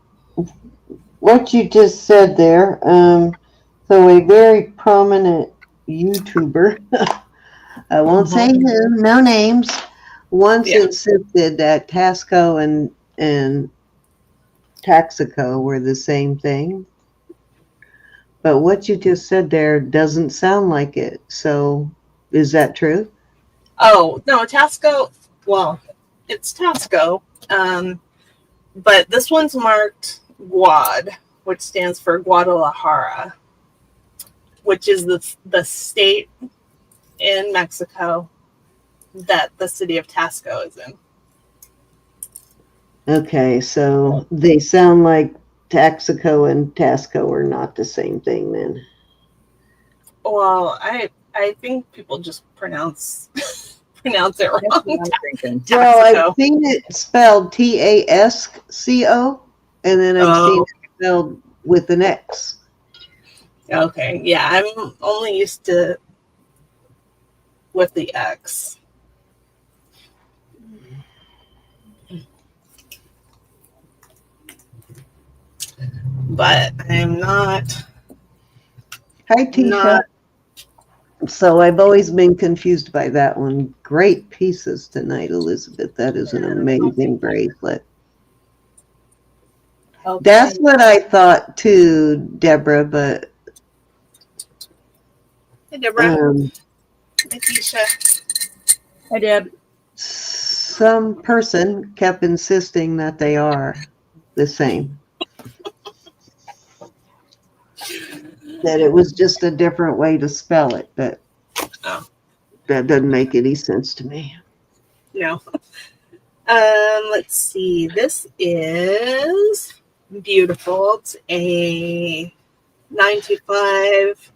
what you just said there, so a very prominent YouTuber, I won't say who, no names, once insisted that Tasco and Taxico were the same thing. But what you just said there doesn't sound like it. So, is that true? Oh, no, Tasco, well, it's Tasco, but this one's marked Guad, which stands for Guadalajara, which is the state in Mexico that the city of Tasco is in. Okay, so they sound like Taxico and Tasco are not the same thing then. Well, I think people just pronounce it wrong. Well, I've seen it spelled Tasco, and then I've seen it spelled with an X. Okay, yeah, I'm only used to with the X. But I'm not. Hi, Tisha. So I've always been confused by that one. Great pieces tonight, Elizabeth. That is an amazing bracelet. Okay. That's what I thought too, Deborah, but Hi, Deborah. Um, Hi, Keisha. Hi, Deb. some person kept insisting that they are the same. That it was just a different way to spell it, but Oh. that doesn't make any sense to me. No. Let's see. This is beautiful. It's a 925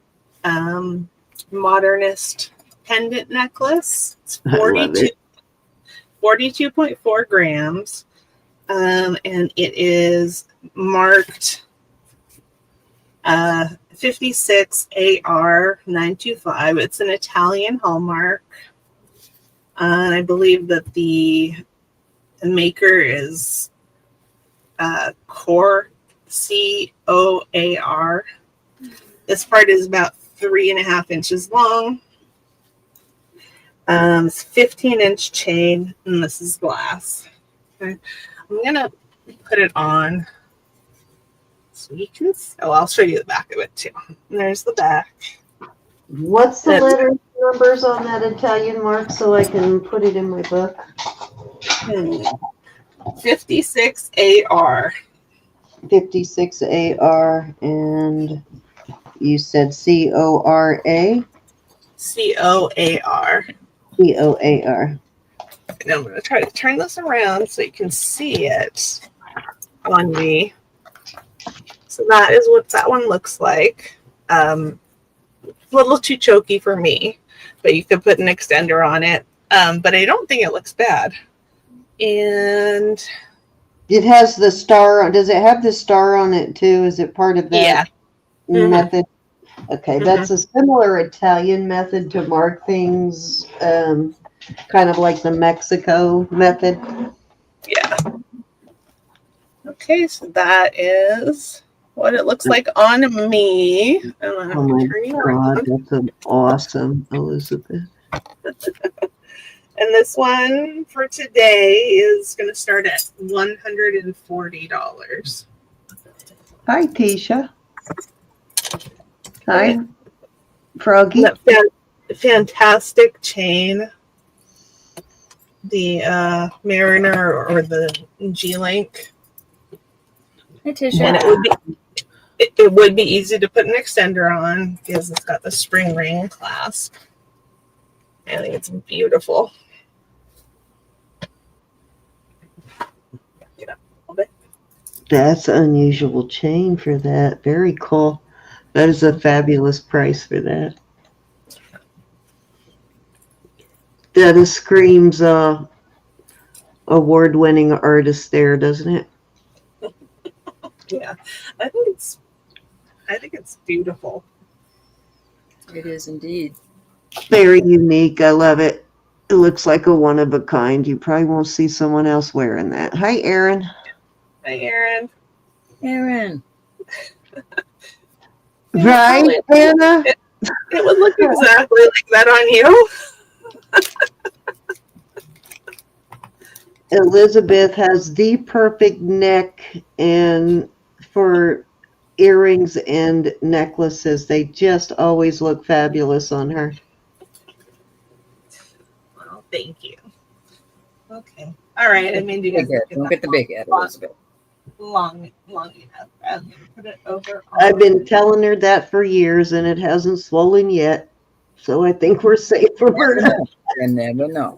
modernist pendant necklace. It's I love it. 42.4 grams. And it is marked 56 AR 925. It's an Italian hallmark. And I believe that the maker is Core, COAR. This part is about 3.5 inches long. It's 15-inch chain, and this is glass. Okay. I'm gonna put it on so you can. Oh, I'll show you the back of it too. And there's the back. What's the letter numbers on that Italian mark so I can put it in my book? 56 AR. 56 AR, and you said CORA? COAR. COAR. And I'm going to try to turn this around so you can see it on me. So that is what that one looks like. A little too choky for me, but you could put an extender on it. But I don't think it looks bad. And it has the star. Does it have the star on it too? Is it part of that method? Okay, that's a similar Italian method to mark things, kind of like the Mexico method. Yeah. Okay, so that is what it looks like on me. Oh my God, that's an awesome, Elizabeth. And this one for today is going to start at $140. Hi, Tisha. Hi, Froggy. That fantastic chain, the Mariner or the G-Link. Hi, Tisha. And it would be easy to put an extender on because it's got the spring ring clasp. I think it's beautiful. Get up a little bit. That's an unusual chain for that. Very cool. That is a fabulous price for that. That screams award-winning artist there, doesn't it? Yeah, I think it's beautiful. It is indeed. Very unique. I love it. It looks like a one of a kind. You probably won't see someone else wearing that. Hi, Erin. Hi, Erin. Erin. Right, Anna? It would look exactly like that on you. Elizabeth has the perfect neck and for earrings and necklaces. They just always look fabulous on her. Well, thank you. Okay. All right. I mean, Don't get the big head, Elizabeth. Long enough. I'm gonna put it over. I've been telling her that for years, and it hasn't swollen yet. So I think we're safe for her. You never know.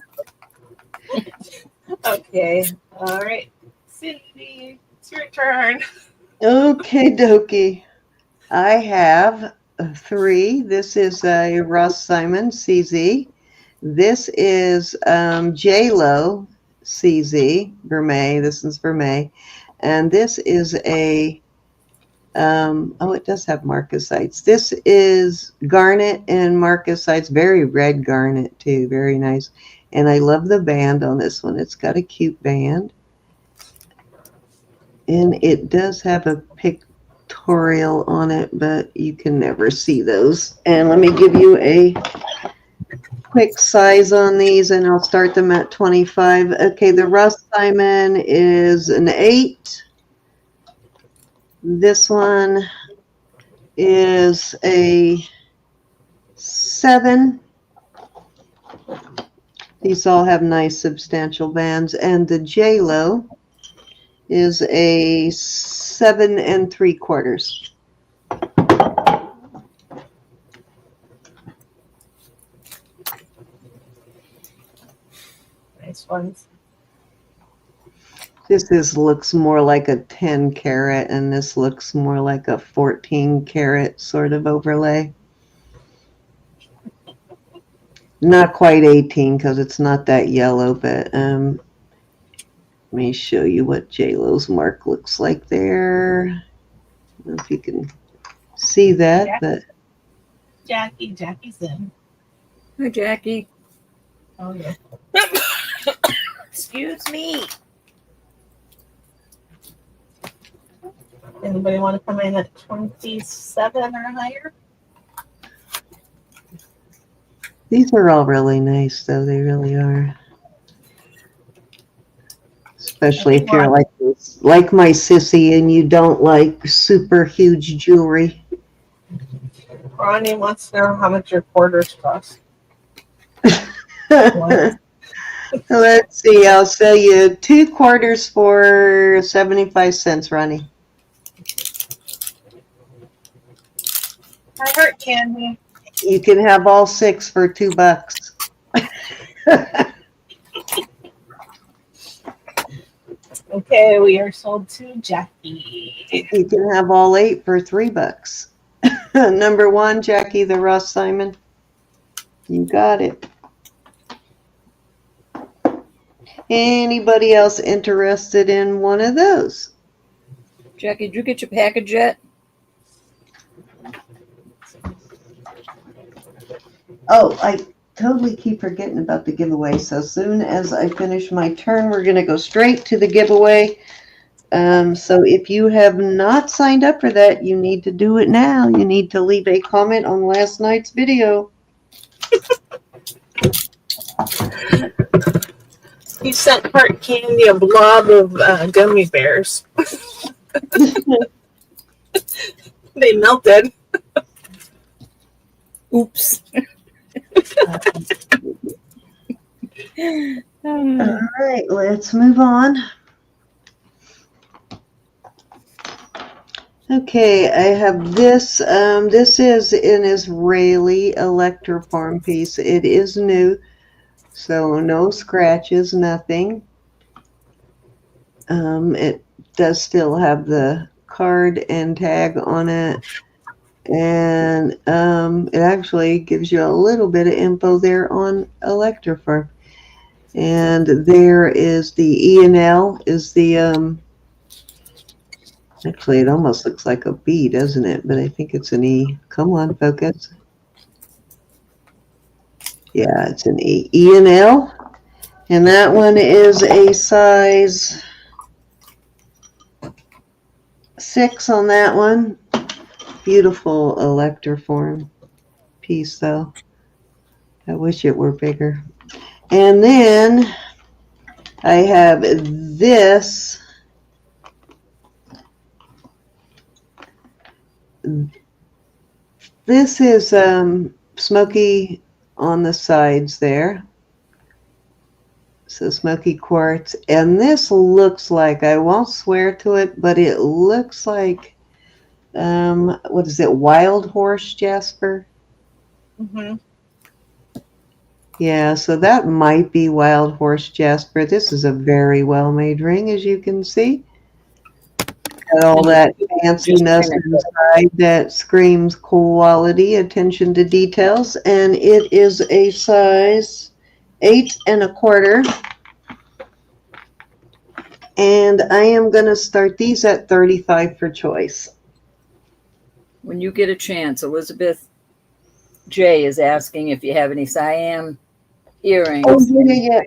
Okay. All right. Cindy, it's your turn. Okay, dokie. I have 3. This is a Ross Simon CZ. This is J-Lo CZ, Vermeil. This is Vermeil. And this is a, it does have marcasites. This is garnet and marcasites, very red garnet too, very nice. And I love the band on this one. It's got a cute band. And it does have a pictorial on it, but you can never see those. And let me give you a quick size on these, and I'll start them at 25. Okay, the Ross Simon is an 8. This one is a 7. These all have nice substantial bands, and the J-Lo is a 7 3/4. Nice ones. This looks more like a 10 carat, and this looks more like a 14 carat sort of overlay. Not quite 18 because it's not that yellow, but let me show you what J-Lo's mark looks like there. I don't know if you can see that, but Jackie's in. Hi, Jackie. Oh yeah. Excuse me. Anybody want to come in at 27 or higher? these are all really nice, though. They really are. Especially if you're like my sissy and you don't like super huge jewelry. Ronnie wants to know how much your quarters cost. Let's see. I'll sell you 2 quarters for 75 cents, Ronnie. I heart candy. You can have all 6 for $2. Okay, we are sold to Jackie. You can have all 8 for $3. Number 1, Jackie the Ross Simon. You got it. Anybody else interested in one of those? Jackie, did you get your package yet? Oh, I totally keep forgetting about the giveaway. So soon as I finish my turn, we're going to go straight to the giveaway. So if you have not signed up for that, you need to do it now. You need to leave a comment on last night's video. He sent Heart Candy a blob of gummy bears. They melted. Oops. All right, let's move on. Okay, I have this. This is an Israeli Electroform piece. It is new, so no scratches, nothing. It does still have the card and tag on it. And it actually gives you a little bit of info there on Electroform. And there is the E&L is the, actually it almost looks like a B, doesn't it? But I think it's an E. Come on, focus. Yeah, it's an E. E&L. And that one is a size 6 on that one. Beautiful Electroform piece, though. I wish it were bigger. And then I have this. This is Smoky on the sides there. So Smoky quartz. And this looks like, I won't swear to it, but it looks like what is it, wild horse jasper? Mm-hmm. Yeah, so that might be wild horse jasper. This is a very well made ring, as you can see. Got all that fanciness inside that screams quality, attention to details, and it is a size 8 1/4. And I am going to start these at 35 for choice. When you get a chance, Elizabeth J is asking if you have any Siam earrings. Oh, yeah.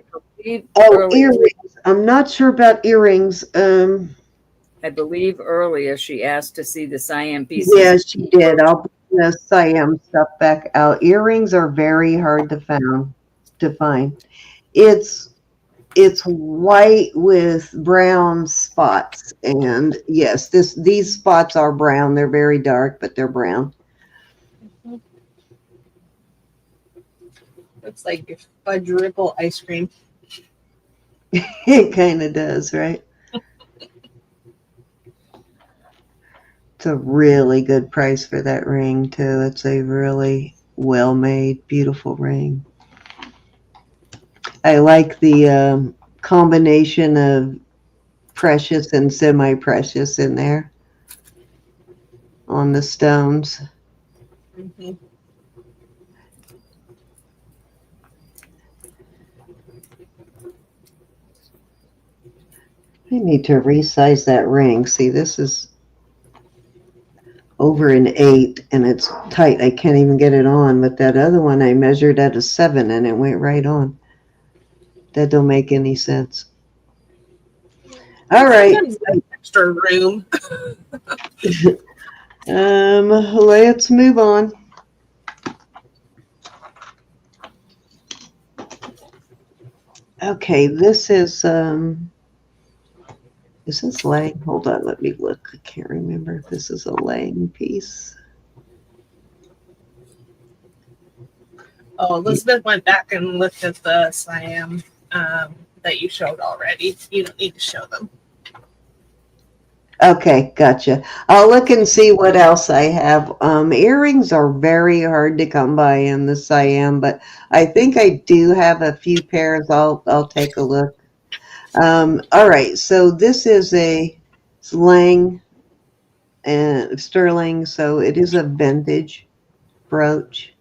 Oh, earrings. I'm not sure about earrings. I believe earlier she asked to see the Siam pieces. Yeah, she did. I'll bring the Siam stuff back out. Earrings are very hard to find. It's white with brown spots, and yes, these spots are brown. They're very dark, but they're brown. Looks like fudge ripple ice cream. It kind of does, right? It's a really good price for that ring, too. It's a really well-made, beautiful ring. I like the combination of precious and semi-precious in there on the stones. Mm-hmm. I need to resize that ring. See, this is over an 8 and it's tight. I can't even get it on. But that other one I measured at a 7 and it went right on. That don't make any sense. All right. Sometimes there's extra room. Let's move on. Okay, this is this Lang? Hold on, let me look. I can't remember if this is a Lang piece. Oh, Elizabeth went back and looked at the Siam that you showed already. You don't need to show them. Okay, gotcha. I'll look and see what else I have. Earrings are very hard to come by in the Siam, but I think I do have a few pairs. I'll take a look. All right, so this is a Lang and sterling, so it is a vintage brooch.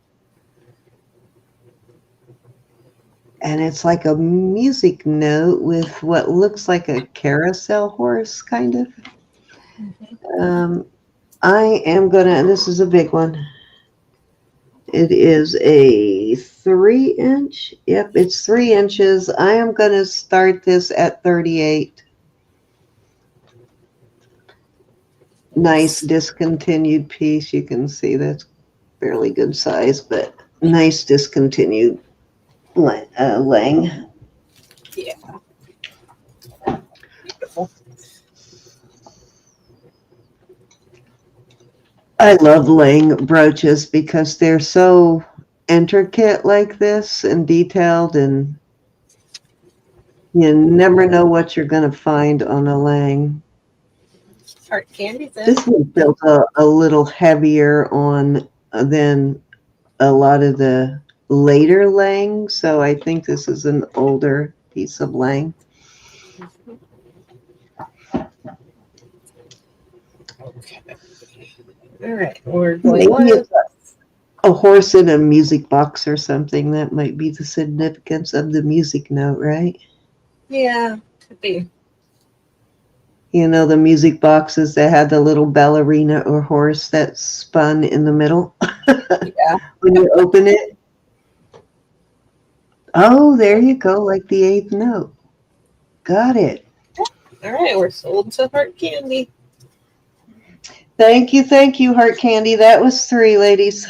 And it's like a music note with what looks like a carousel horse, kind of. I am gonna, and this is a big one. It is a 3-inch. Yep, it's 3 inches. I am gonna start this at 38. Nice discontinued piece. You can see that's fairly good size, but nice discontinued Lang. Yeah. Beautiful. I love Lang brooches because they're so intricate like this and detailed, and you never know what you're going to find on a Lang. Heart candies. This one feels a little heavier on than a lot of the later Lang, so I think this is an older piece of Lang. Okay. All right. We're going Maybe with it's a horse in a music box or something. That might be the significance of the music note, right? yeah, could be. You know, the music boxes that had the little ballerina or horse that spun in the middle Yeah. when you open it. Oh, there you go, like the 8th note. Got it. All right. We're sold to Heart Candy. Thank you, Heart Candy. That was 3, ladies.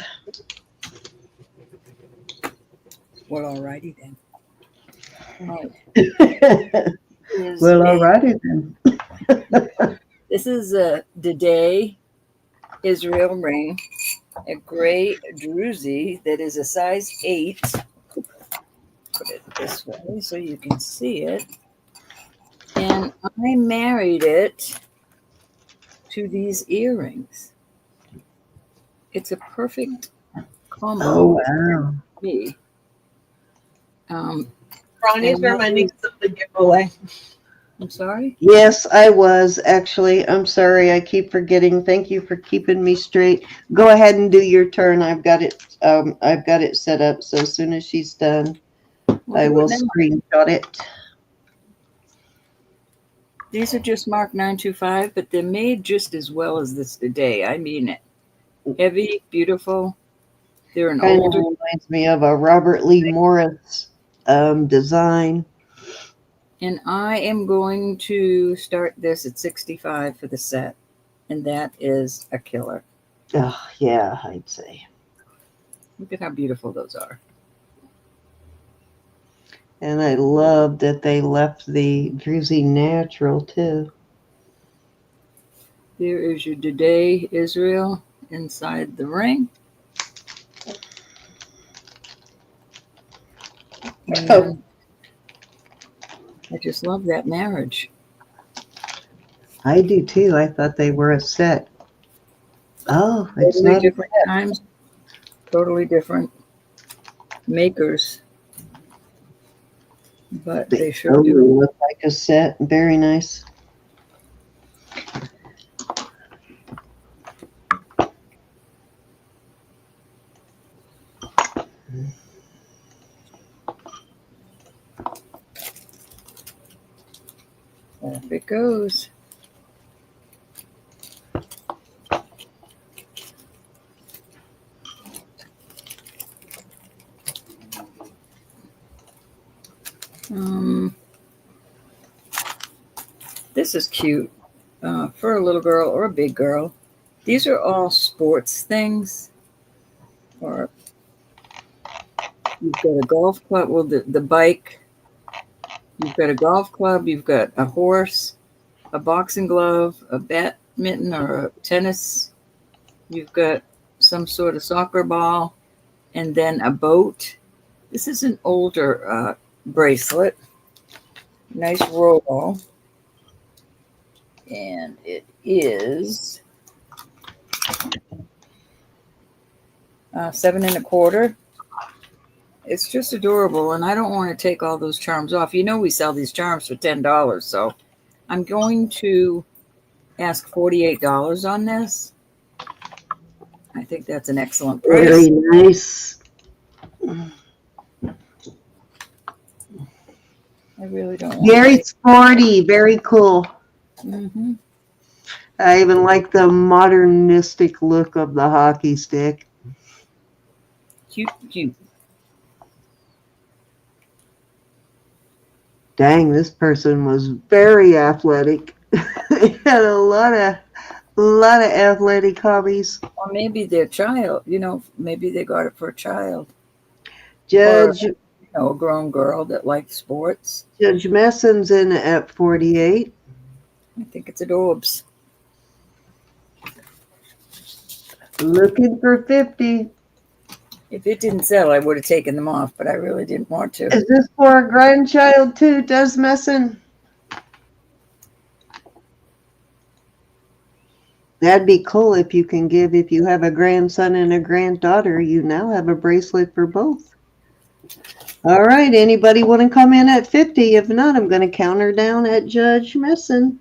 Well, alrighty then. Well, alrighty then. This is a Dede Israel ring, a gray druzy that is a size 8. Put it this way so you can see it. And I married it to these earrings. It's a perfect combo Oh, wow. for me. Ronnie's reminding us of the giveaway. I'm sorry? Yes, I was actually. I'm sorry. I keep forgetting. Thank you for keeping me straight. Go ahead and do your turn. I've got it. I've got it set up. So as soon as she's done, I will screenshot it. These are just marked 925, but they're made just as well as this today. I mean it. Heavy, beautiful. They're an Kind of older. reminds me of a Robert Lee Morris design. And I am going to start this at 65 for the set. And that is a killer. Oh, yeah, I'd say. Look at how beautiful those are. And I love that they left the druzy natural too. There is your Dede Israel inside the ring. And I just love that marriage. I do too. I thought they were a set. Oh, it's Totally not a different set. times, totally different makers, but they sure totally do. look like a set. Very nice. Off it goes. This is cute for a little girl or a big girl. These are all sports things. Or you've got a golf club, well, the bike. You've got a golf club. You've got a horse, a boxing glove, a badminton or a tennis. You've got some sort of soccer ball, and then a boat. This is an older bracelet. Nice roll. And it is 7 1/4. It's just adorable, and I don't want to take all those charms off. You know we sell these charms for $10, so I'm going to ask $48 on this. I think that's an excellent price. Very nice. I really don't want Very sporty. Very cool. Mm-hmm. I even like the modernistic look of the hockey stick. Cute. Dang, this person was very athletic. They had a lot of athletic hobbies. Or maybe their child, maybe they got it for a child. Judge Or, a grown girl that likes sports. Judge Messon's in at 48. I think it's adorbs. Looking for 50. If it didn't sell, I would have taken them off, but I really didn't want to. Is this for a grandchild too, Does Messon? That'd be cool if you have a grandson and a granddaughter, you now have a bracelet for both. All right, anybody want to come in at 50? If not, I'm going to count her down at Judge Messon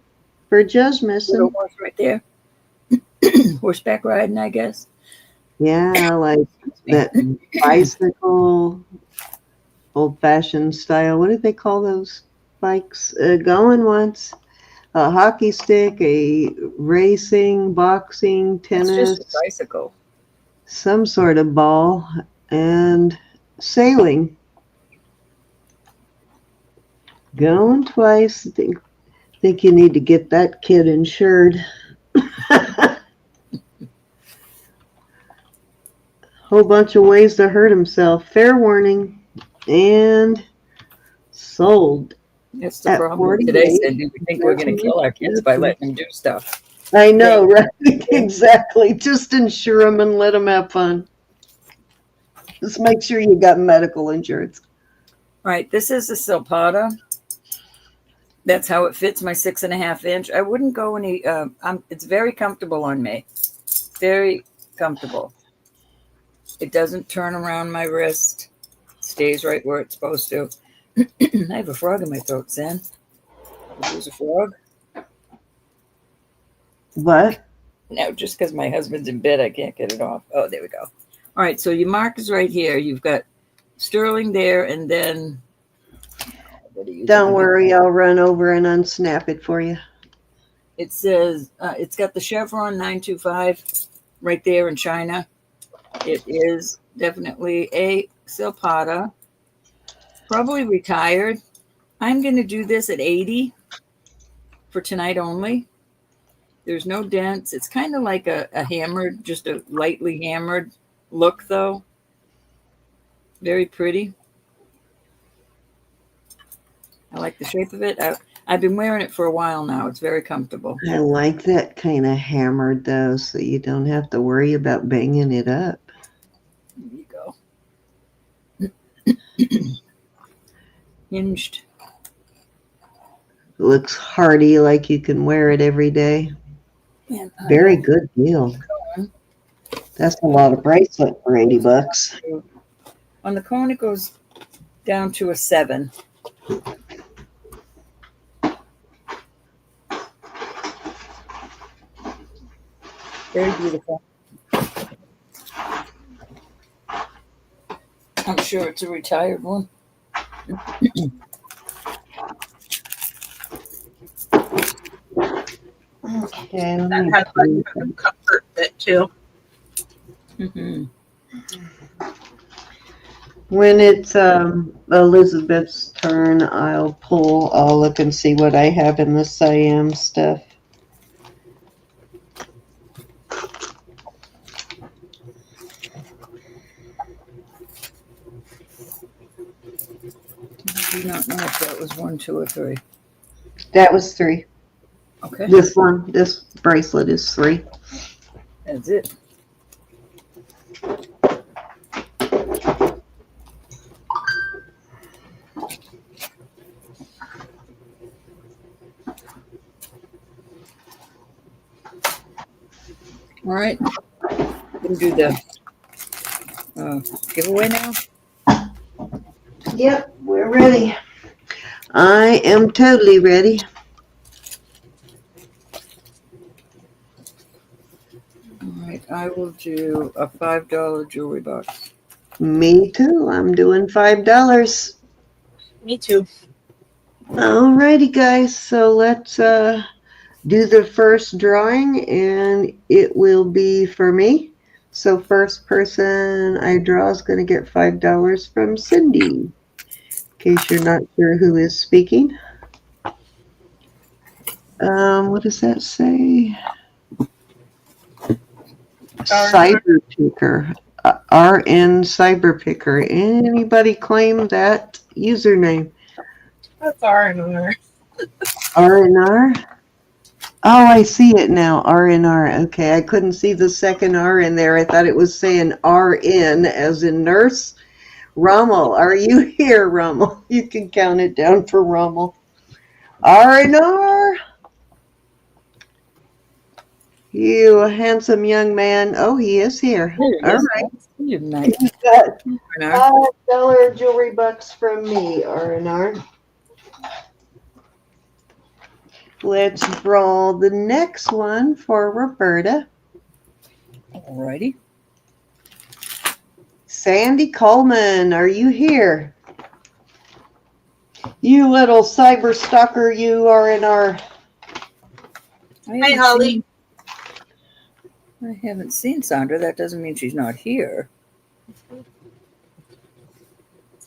for Judge Messon. Little horse right there. Horseback riding, I guess. Yeah, like that bicycle, old-fashioned style. What did they call those bikes? Going once. A hockey stick, a racing, boxing, tennis. It's just a bicycle. Some sort of ball, and sailing. Going twice. Think you need to get that kid insured. Whole bunch of ways to hurt himself. Fair warning. And sold. That's the problem today, Cindy. We think we're going to kill our kids by letting them do stuff. I know, right? Exactly. Just insure them and let them have fun. Just make sure you got medical insurance. All right, this is a silpada. That's how it fits my 6.5 inch. I wouldn't go any. It's very comfortable on me. Very comfortable. It doesn't turn around my wrist. Stays right where it's supposed to. I have a frog in my throat, Sam. There's a frog. What? No, just because my husband's in bed, I can't get it off. Oh, there we go. All right, so your mark is right here. You've got sterling there, and then... Don't worry, I'll run over and unsnap it for you. It says, it's got the chevron 925 right there in China. It is definitely a silpada. Probably retired. I'm going to do this at 80 for tonight only. There's no dents. It's kind of like a hammered, just a lightly hammered look, though. Very pretty. I like the shape of it. I've been wearing it for a while now. It's very comfortable. I like that kind of hammered, though, so you don't have to worry about banging it up. There you go. hinged. Looks hardy, like you can wear it every day. And Very good deal. That's a lot of bracelet for $80. On the cone, it goes down to a 7. Very beautiful. I'm sure it's a retired one. Okay, let That me has see. a comfort bit too. Mm-hmm. When it's Elizabeth's turn, I'll look and see what I have in the Siam stuff. I do not know if that was 1, 2, or 3. That was 3. Okay, This bracelet is 3. that's it. All right, we can do the giveaway now. Yep, we're ready. I am totally ready. All right, I will do a $5 jewelry box. Me too. I'm doing $5. Me too. Alrighty, guys. So let's do the first drawing, and it will be for me. So first person I draw is going to get $5 from Cindy. In case you're not sure who is speaking. What does that say? Cyber Picker. RN Cyber Picker. Anybody claim that username? That's R&R. R&R? Oh, I see it now. R&R. Okay, I couldn't see the second R in there. I thought it was saying RN as in nurse. Rommel, are you here, Rommel? You can count it down for Rommel. R&R. You handsome young man. Oh, he is here. All right. You're nice. You got R&R. $5 jewelry bucks from me, R&R. Let's draw the next one for Roberta. Alrighty. Sandy Coleman, are you here? You little cyber stalker, you are in our... Hi, Holly. I haven't seen Sandra. That doesn't mean she's not here.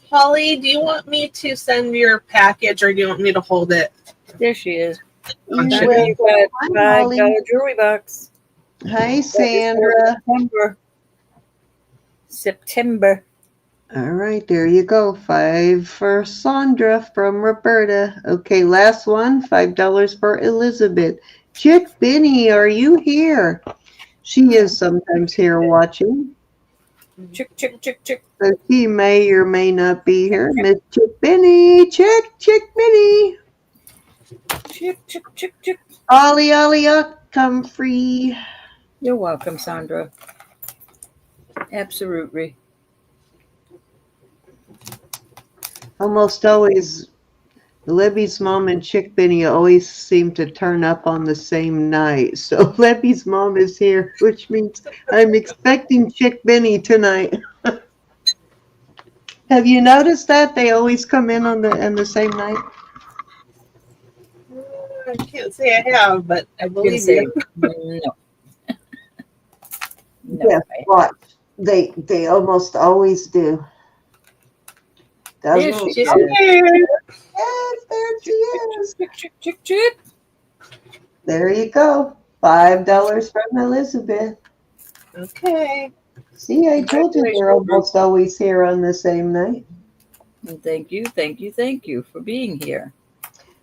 Holly, do you want me to send your package or do you want me to hold it? There she is. You Sandra, will. you got Hi, $5 jewelry box. Hi, Sandra. September. All right, there you go. 5 for Sandra from Roberta. Okay, last one, $5 for Elizabeth. Chick Benny, are you here? She is sometimes here watching. Chick, chick, chick, chick. So she may or may not be here. Miss Chick Benny. Chick Benny. Chick, chick, chick, chick. Ollie, come free. You're welcome, Sandra. Absolutely. Almost always, Libby's mom and Chick Benny always seem to turn up on the same night. So Libby's mom is here, which means I'm expecting Chick Benny tonight. Have you noticed that they always come in on the same night? I can't say I have, but I believe you. No. No. Yes, watch. They almost always do. There Doesn't she it? is. Yes, there she is. Chick, chick, chick, chick. There you go. $5 from Elizabeth. Okay. See, I told you they're almost always here on the same night. And thank you for being here.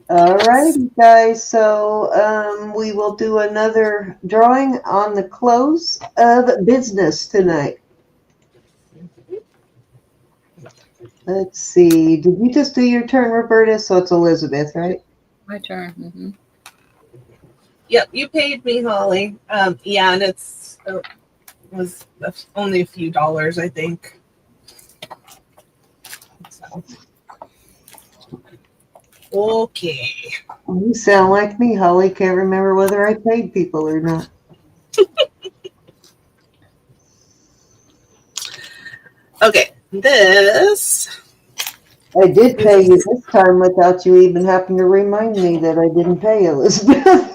All right, guys. So we will do another drawing on the close of business tonight. Let's see. Did you just do your turn, Roberta? So it's Elizabeth, right? My turn. Mm-hmm. Yep, you paid me, Holly. Yeah, and it was only a few dollars, I think. So. Okay. You sound like me, Holly. Can't remember whether I paid people or not. Okay, this. I did pay you this time without you even having to remind me that I didn't pay Elizabeth.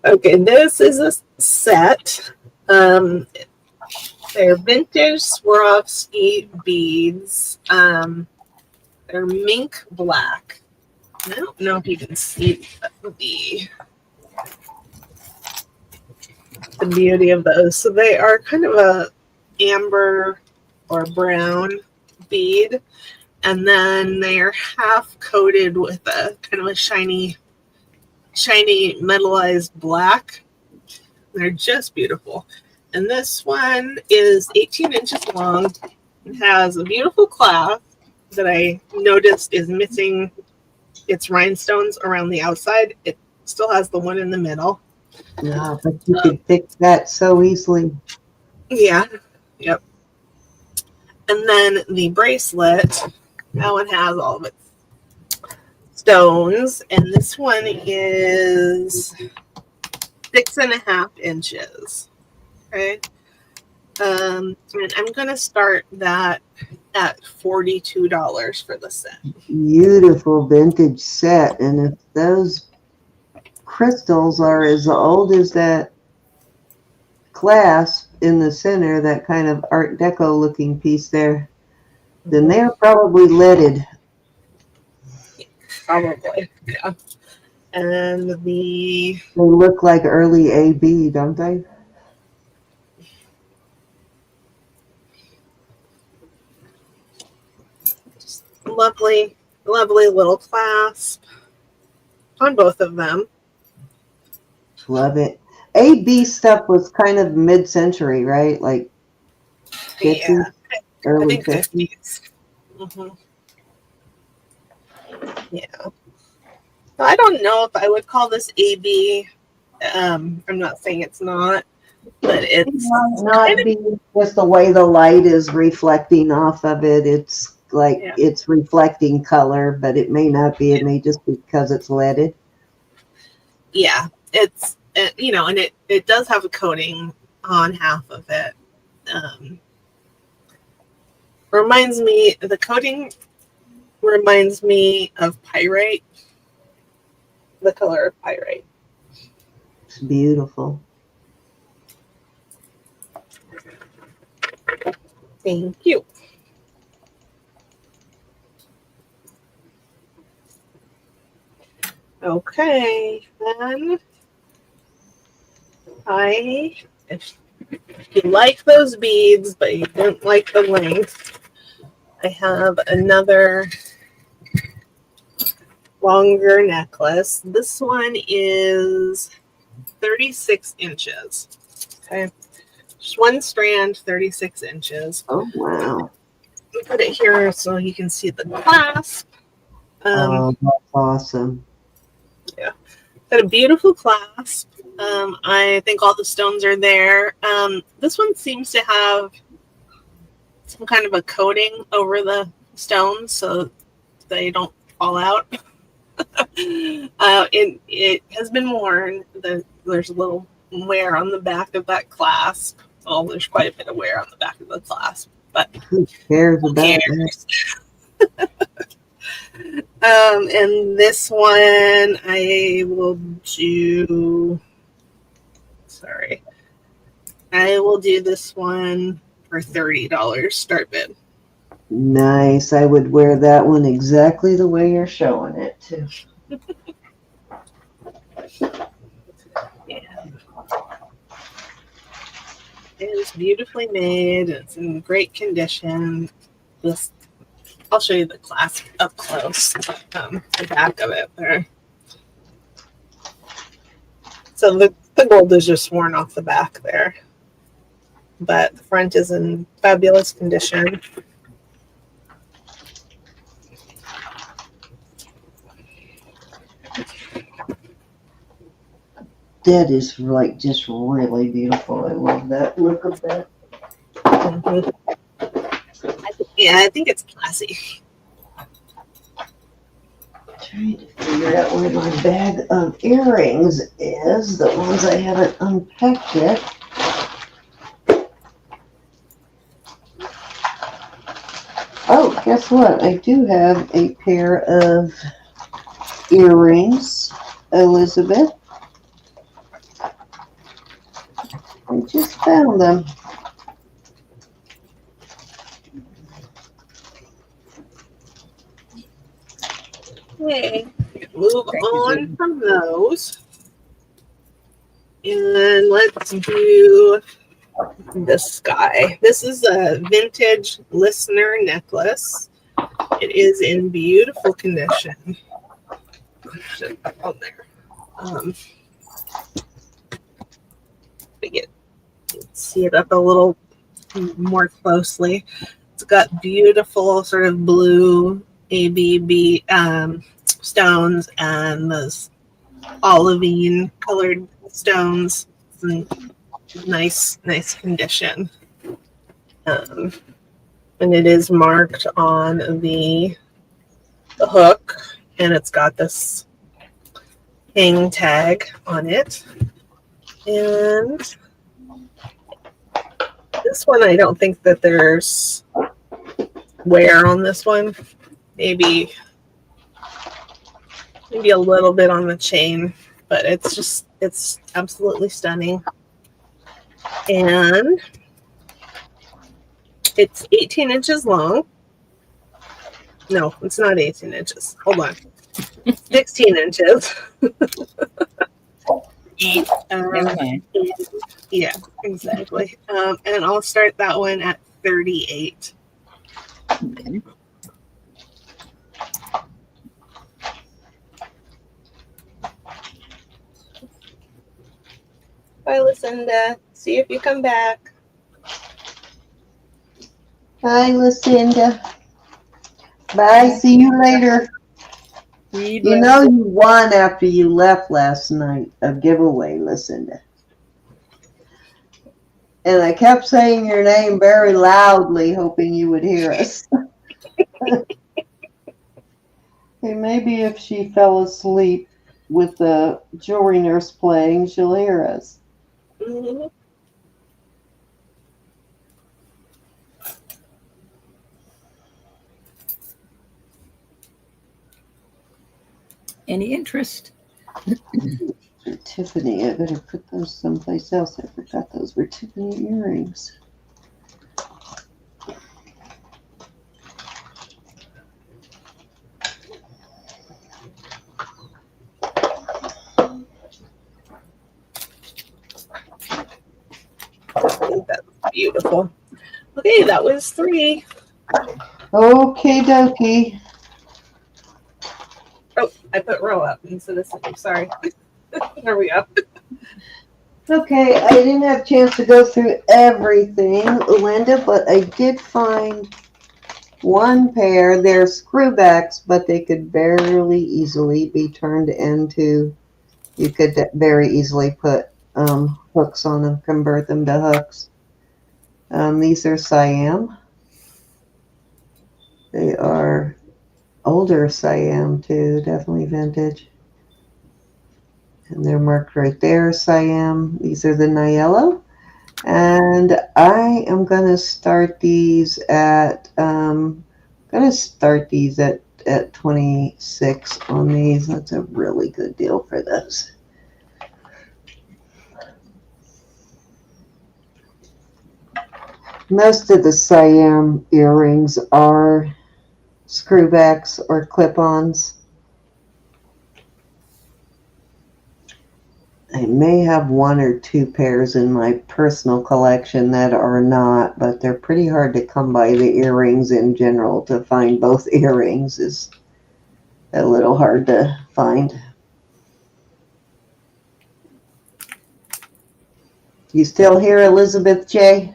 Okay, this is a set. They're vintage Swarovski beads. They're mink black. I don't know if you can see the beauty of those. So they are kind of a amber or brown bead, and then they are half coated with a kind of a shiny metallized black. They're just beautiful. And this one is 18 inches long. It has a beautiful clasp that I noticed is missing its rhinestones around the outside. It still has the one in the middle. Yeah, but you could fix that so easily. Yeah. Yep. And then the bracelet, that one has all of its stones, and this one is 6.5 inches. Okay. And I'm gonna start that at $42 for the set. Beautiful vintage set. And if those crystals are as old as that clasp in the center, that kind of Art Deco looking piece there, then they're probably leaded. Probably. Yeah. And They look like early AB, don't they? lovely little clasp on both of them. Love it. AB stuff was kind of mid-century, right? Like 50s, Yeah. early I think 50s. 50s. Mm-hmm. Yeah. I don't know if I would call this AB. I'm not saying it's not, but it's not be just the way the light is reflecting off of it. It's like it's reflecting color, but it may not be. It may just be because it's leaded. Yeah, it's and it does have a coating on half of it. The coating reminds me of pyrite, the color of pyrite. It's beautiful. Thank you. Okay, then if you like those beads, but you don't like the length, I have another longer necklace. This one is 36 inches. Okay, just one strand, 36 inches. Oh, wow. I'll put it here so you can see the clasp. Oh, that's awesome. Yeah, got a beautiful clasp. I think all the stones are there. This one seems to have some kind of a coating over the stones so they don't fall out. It has been worn. There's a little wear on the back of that clasp. Well, there's quite a bit of wear on the back of the clasp, but who cares about that? And this one I will do. Sorry, I will do this one for $30 start bid. Nice. I would wear that one exactly the way you're showing it too. Yeah. It is beautifully made. It's in great condition. I'll show you the clasp up close. The back of it there. So the gold is just worn off the back there. but the front is in fabulous condition. That is like just really beautiful. I love that look of that. Mhm. Yeah, I think it's classy. Trying to figure out where my bag of earrings is, the ones I haven't unpacked yet. Oh, guess what? I do have a pair of earrings, Elizabeth. I just found them. Okay, move Thank you, on Susan. from those. And let's do this guy. This is a vintage listener necklace. It is in beautiful condition. Should put on there. See it up a little more closely. It's got beautiful sort of blue ABB stones and those olivine colored stones. It's in nice condition. And it is marked on the hook, and it's got this hang tag on it. And this one, I don't think that there's wear on this one. Maybe a little bit on the chain, but it's absolutely stunning. And it's 18 inches long. No, it's not 18 inches. Hold on. 16 inches. Never mind. Yeah, exactly. And I'll start that one at 38. Okay. Bye, Lucinda. See if you come back. Hi, Lucinda. Bye. See you later. You know you won after you left last night, a giveaway, Lucinda. And I kept saying your name very loudly, hoping you would hear us. Hey, maybe if she fell asleep with the jewelry nurse playing, she'll hear us. Mm-hmm. Any interest? Tiffany, I better put those someplace else. I forgot those were Tiffany earrings. I think that's beautiful. Okay, that was 3. Okay, dokie. Oh, I put row up instead of sitting. Sorry. There we go. Okay, I didn't have a chance to go through everything, Linda, but I did find one pair. They're screwbacks, but they could very easily be turned into, you could very easily put hooks on them, convert them to hooks. These are Siam. They are older Siam too, definitely vintage. And they're marked right there, Siam. These are the Niello. And I am going to start these at, at 26 on these. That's a really good deal for those. Most of the Siam earrings are screwbacks or clip-ons. I may have 1 or 2 pairs in my personal collection that are not, but they're pretty hard to come by. The earrings in general, to find both earrings is a little hard to find. You still here, Elizabeth J?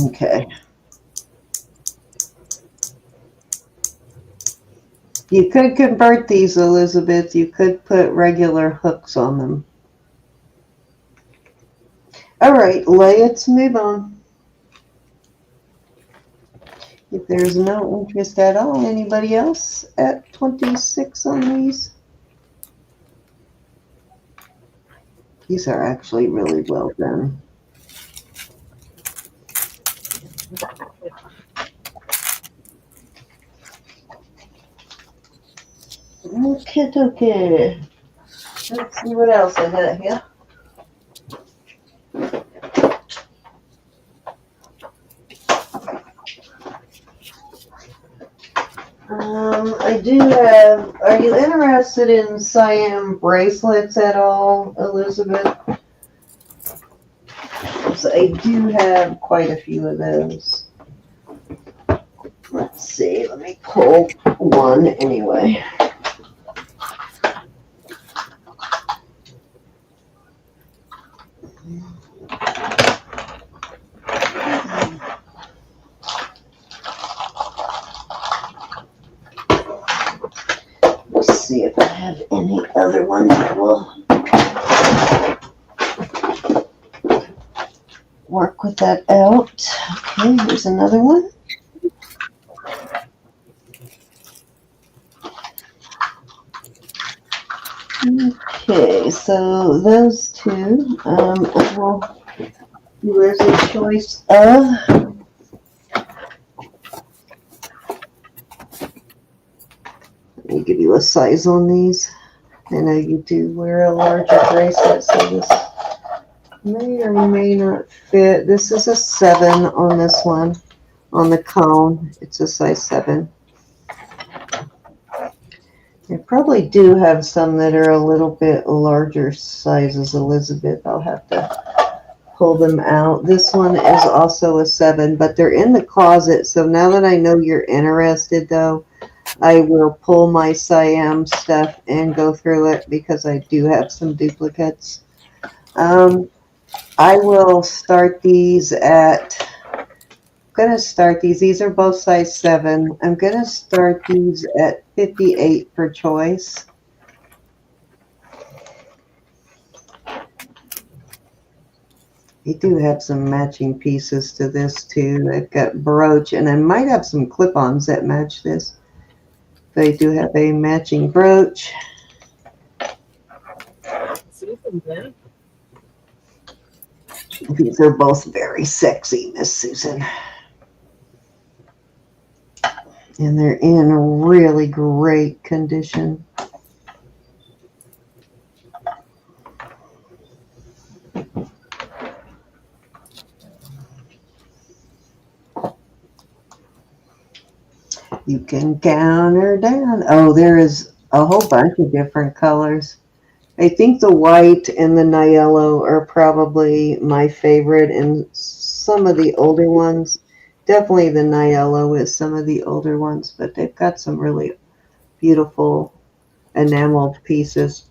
Okay. You could convert these, Elizabeth. You could put regular hooks on them. All right, let's move on. If there's no interest at all, anybody else at 26 on these? These are actually really well done. Okay. Let's see what else I got here. I do have, are you interested in Siam bracelets at all, Elizabeth? So I do have quite a few of those. Let's see, let me pull one anyway. Let's see if I have any other ones that will work with that out. Okay, here's another one. Okay, so those two, there's a choice of, let me give you a size on these. I know you do wear a larger bracelet, so this may or may not fit. This is a 7 on this one, on the cone. It's a size 7. I probably do have some that are a little bit larger sizes, Elizabeth. I'll have to pull them out. This one is also a 7, but they're in the closet. So now that I know you're interested, though, I will pull my Siam stuff and go through it because I do have some duplicates. I will start these at, I'm going to start these. These are both size 7. I'm going to start these at 58 per choice. They do have some matching pieces to this too. They've got brooch, and I might have some clip-ons that match this. They do have a matching brooch. These are both very sexy, Miss Susan. And they're in really great condition. You can count her down. Oh, there is a whole bunch of different colors. I think the white and the Niello are probably my favorite, and some of the older ones. Definitely the Niello is some of the older ones, but they've got some really beautiful enameled pieces.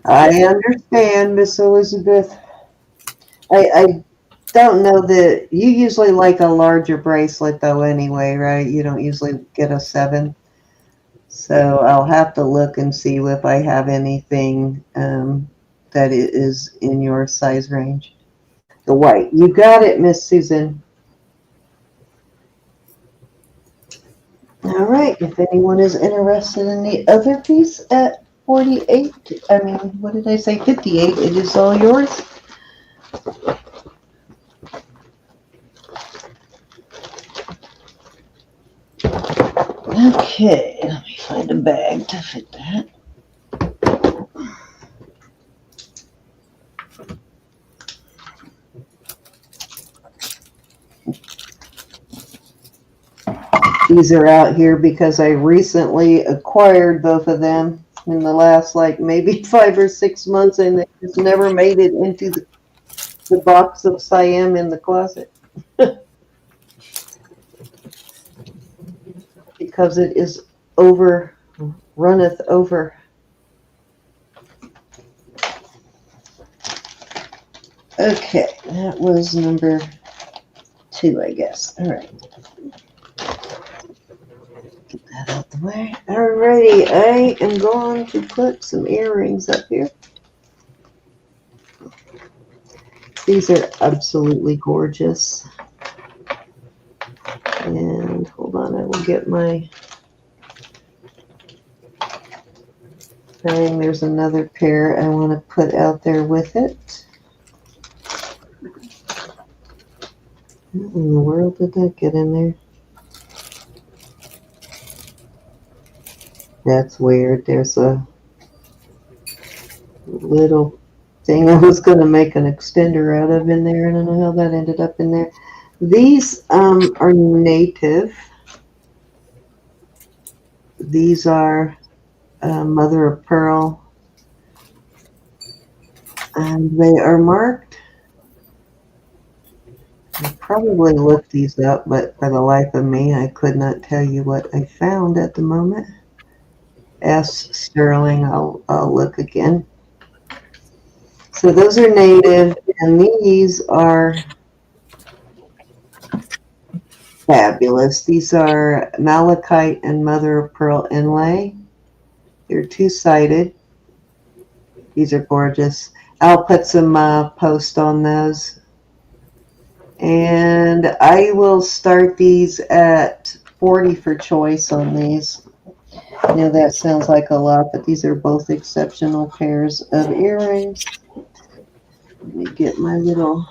I understand, Miss Elizabeth. I don't know that you usually like a larger bracelet though anyway, right? You don't usually get a 7. So I'll have to look and see if I have anything that is in your size range. The white. You got it, Miss Susan. All right. If anyone is interested in the other piece at 48, I mean, what did I say? 58. It is all yours. Okay, let me find a bag to fit that. These are out here because I recently acquired both of them in the last like maybe 5 or 6 months, and they just never made it into the box of Siam in the closet. Because it is runneth over. Okay, that was number 2, I guess. All right. Get that out the way. Alrighty, I am going to put some earrings up here. These are absolutely gorgeous. And hold on, I will get my thing. There's another pair I want to put out there with it. What in the world did that get in there? That's weird. There's a little thing I was going to make an extender out of in there. I don't know how that ended up in there. These are native. These are mother of pearl, and they are marked. I probably looked these up, but for the life of me, I could not tell you what I found at the moment. S. Sterling, I'll look again. So those are native, and these are fabulous. These are malachite and mother of pearl inlay. They're two-sided. These are gorgeous. I'll put some post on those. And I will start these at 40 for choice on these. I know that sounds like a lot, but these are both exceptional pairs of earrings. Let me get my little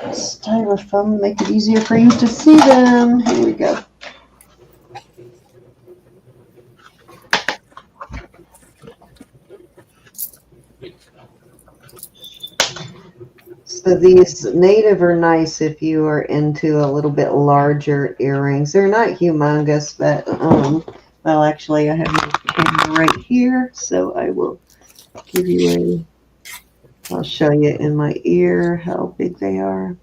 styrofoam, make it easier for you to see them. Here we go. So these native are nice if you are into a little bit larger earrings. They're not humongous, but well, actually, I have my camera right here, so I will give you I'll show you in my ear how big they are.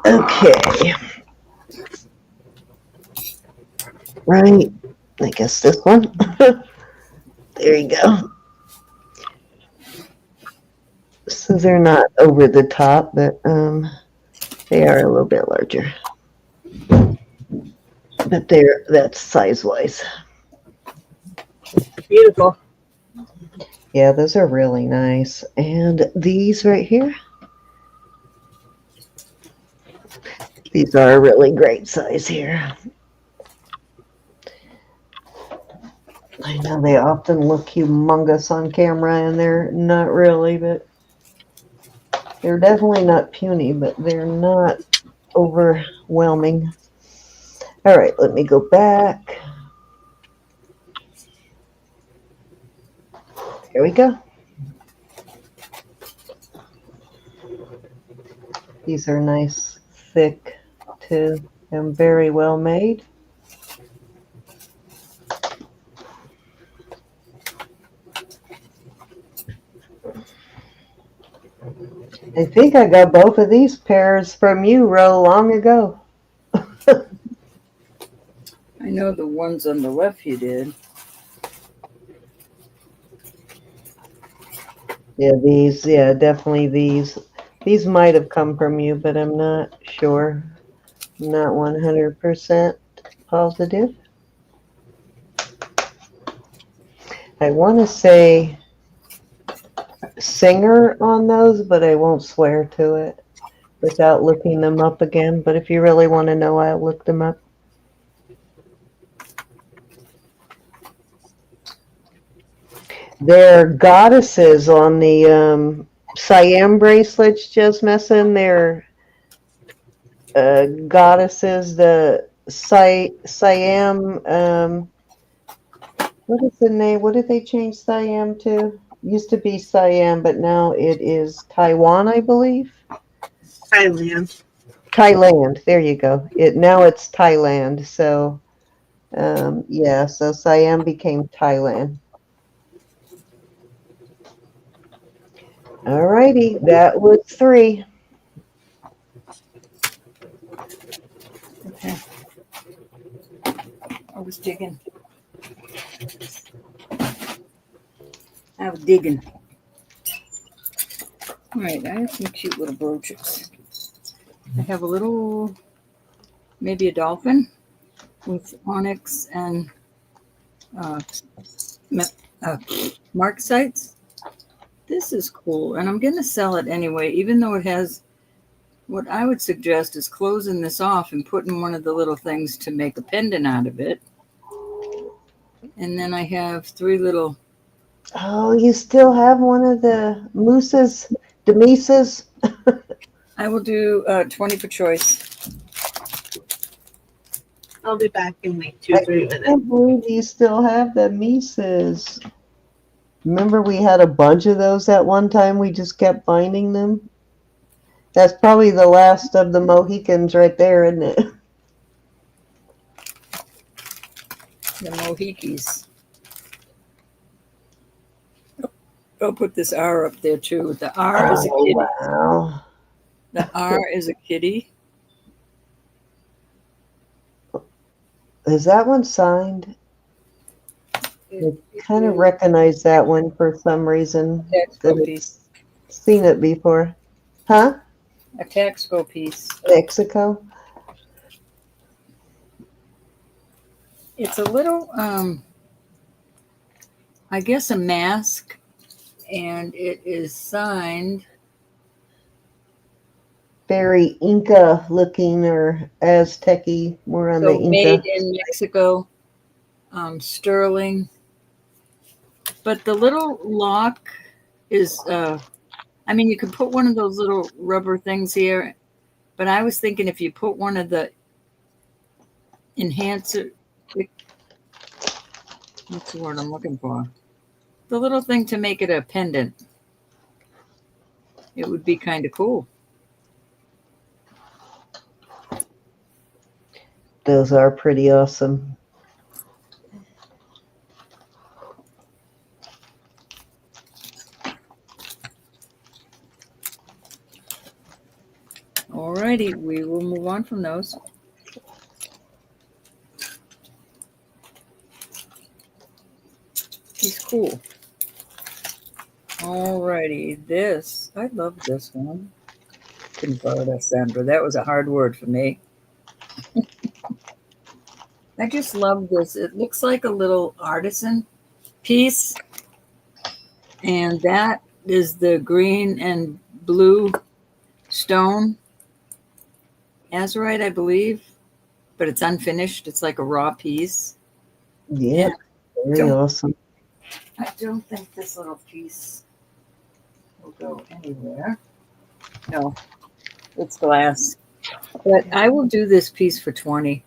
Okay. Right. I guess this one. There you go. So they're not over the top, but they are a little bit larger. But that's size-wise. Beautiful. Yeah, those are really nice. And these right here, these are a really great size here. I know they often look humongous on camera, and they're not really, but they're definitely not puny, but they're not overwhelming. All right, let me go back. Here we go. These are nice, thick, too, and very well made. I think I got both of these pairs from you, Ro, long ago. I know the ones on the left you did. Yeah, definitely these. These might have come from you, but I'm not sure. Not 100% positive. I want to say Singer on those, but I won't swear to it without looking them up again. But if you really want to know, I'll look them up. They're goddesses on the Siam bracelets, just messing. They're goddesses. The Siam, what is the name? What did they change Siam to? Used to be Siam, but now it is Taiwan, I believe. Thailand. Thailand. There you go. Now it's Thailand. So, yeah. So Siam became Thailand. All righty. That was 3. Okay. I was digging. I was digging. All right, I have some cute little brooches. I have a little, maybe a dolphin with onyx and marksites. This is cool, and I'm going to sell it anyway, even though it has, what I would suggest is closing this off and putting one of the little things to make a pendant out of it. And then I have 3 little. Oh, you still have one of the mousses, demises? I will do 20 for choice. I'll be back in like 2-3 I minutes. can't believe you still have the Mises. Remember we had a bunch of those at one time? We just kept finding them. That's probably the last of the Mohicans right there, isn't it? The Mohikis. I'll put this R up there too. The R is a kitty. Wow. The R is a kitty. Is that one signed? I kind of recognize that one for some reason. Tasco piece. Seen it before. Huh? A Tasco piece. Mexico? It's a little, I guess, a mask, and it is signed. Very Inca looking or Aztec-y, more on the So Inca. made in Mexico, sterling. But the little lock is, I mean, you could put one of those little rubber things here, but I was thinking if you put one of the enhancer, what's the word I'm looking for? The little thing to make it a pendant. It would be kind of cool. Those are pretty awesome. Alrighty, we will move on from those. He's cool. Alrighty, this, I love this one. Couldn't borrow that, Sandra. That was a hard word for me. I just love this. It looks like a little artisan piece. And that is the green and blue stone. Azurite, I believe. But it's unfinished. It's like a raw piece. Yeah, very awesome. I don't think this little piece will go anywhere. No, it's glass. But I will do this piece for 20.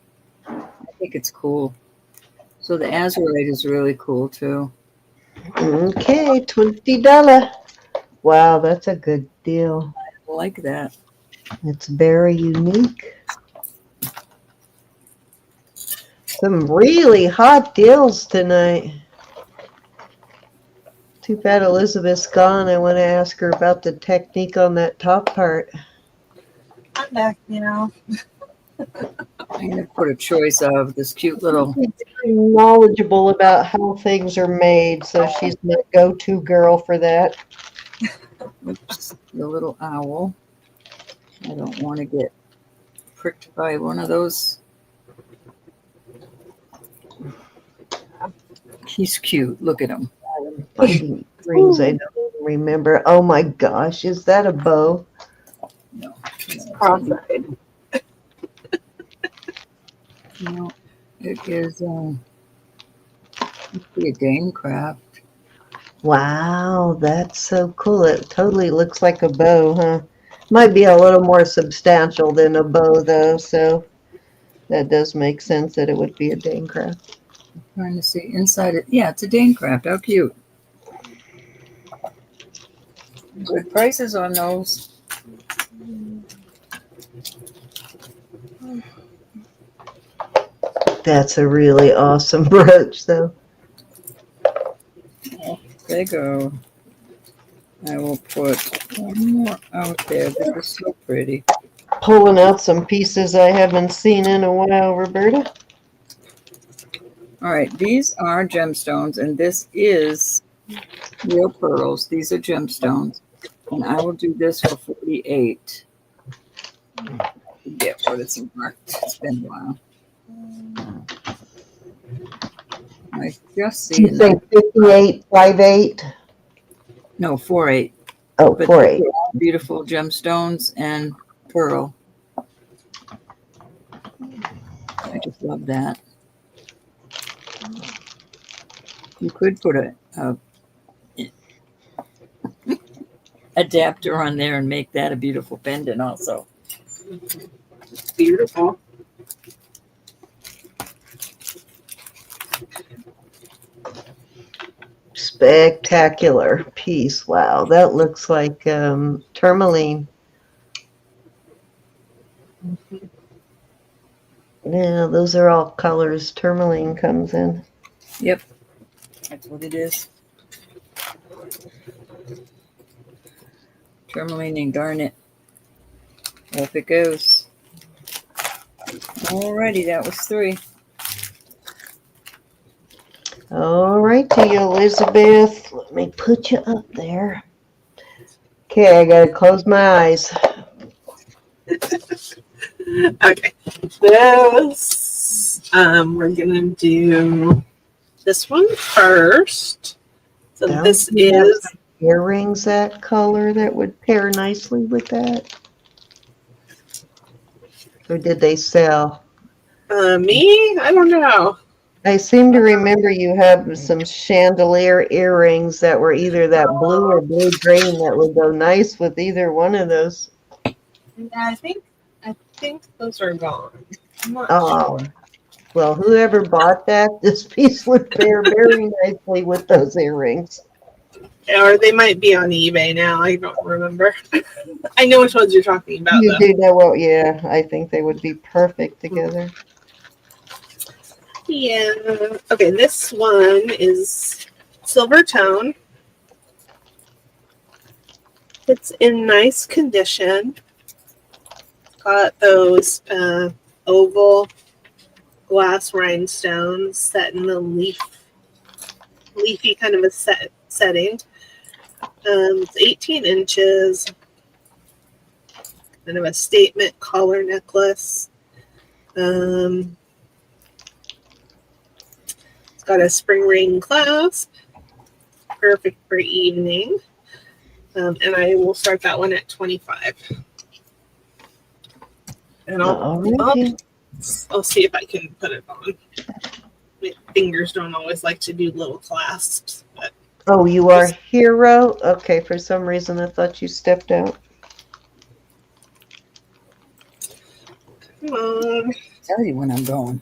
I think it's cool. So the azurite is really cool too. Okay, $20. Wow, that's a good deal. I like that. It's very unique. Some really hot deals tonight. Too bad Elizabeth's gone. I want to ask her about the technique on that top part. I'm back now. I'm going to put a choice of this cute little. She's very knowledgeable about how things are made, so she's my go-to girl for that. Oops, the little owl. I don't want to get pricked by one of those. He's cute. Look at him. Finding rings I don't remember. Oh my gosh, is that a bow? No. Cross-eyed. No, it is must be a Dane craft. Wow, that's so cool. It totally looks like a bow, huh? Might be a little more substantial than a bow, though, so that does make sense that it would be a Dane craft. Trying to see inside it. Yeah, it's a Dane craft. How cute. Good prices on those. That's a really awesome brooch, though. Oh, there you go. I will put one more out there. This is so pretty. Pulling out some pieces I haven't seen in a while, Roberta. All right, these are gemstones, and this is real pearls. These are gemstones. And I will do this for 48. Forget what it's marked. It's been a while. I just see You say 58.58? No, 48. Oh, But 48. they're all beautiful gemstones and pearl. I just love that. You could put a adapter on there and make that a beautiful pendant also. Beautiful. Spectacular piece. Wow, that looks like tourmaline. Yeah, those are all colors tourmaline comes in. Yep. That's what it is. Tourmaline and garnet. Off it goes. Alrighty, that was 3. All righty, Elizabeth. Let me put you up there. Okay, I gotta close my eyes. Okay. This, we're gonna do this one first. So Don't this you have is earrings that color that would pair nicely with that? Or did they sell? me. I don't know. I seem to remember you have some chandelier earrings that were either that blue or blue green that would go nice with either one of those. Yeah, I think those are gone. I'm not Oh, sure. well, whoever bought that, this piece would pair very nicely with those earrings. Or they might be on eBay now. I don't remember. I know which ones you're talking about, You though. do know what? Yeah, I think they would be perfect together. Yeah. Okay, this one is silver tone. It's in nice condition. Got those oval glass rhinestones set in a leafy kind of a setting. It's 18 inches. Kind of a statement collar necklace. It's got a spring ring clasp. Perfect for evening. And I will start that one at 25. And I'll see if I can put it on. My fingers don't always like to do little clasps. But Oh, you are Hero? Okay, for some reason I thought you stepped out. come on. Tell you when I'm going.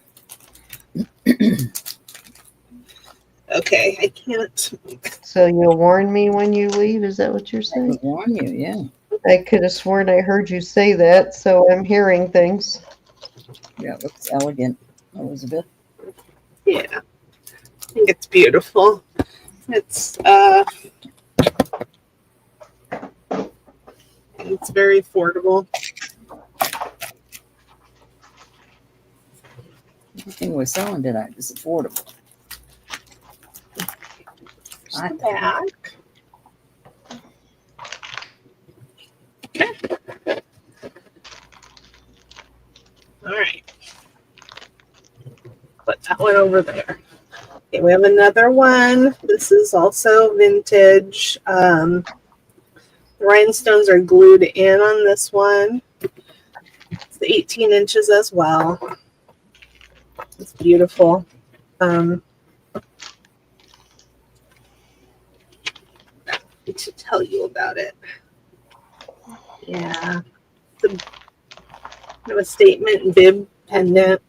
Okay, I can't. So you'll warn me when you leave? Is that what you're I saying? can warn you, yeah. I could have sworn I heard you say that, so I'm hearing things. Yeah, it looks elegant, Elizabeth. Yeah, I think it's beautiful. It's very affordable. Everything we're selling tonight is affordable. Just the back. Okay. All right. Put that one over there. Okay, we have another one. This is also vintage. The rhinestones are glued in on this one. It's 18 inches as well. It's beautiful. To tell you about it. Yeah. It's a statement bib pendant.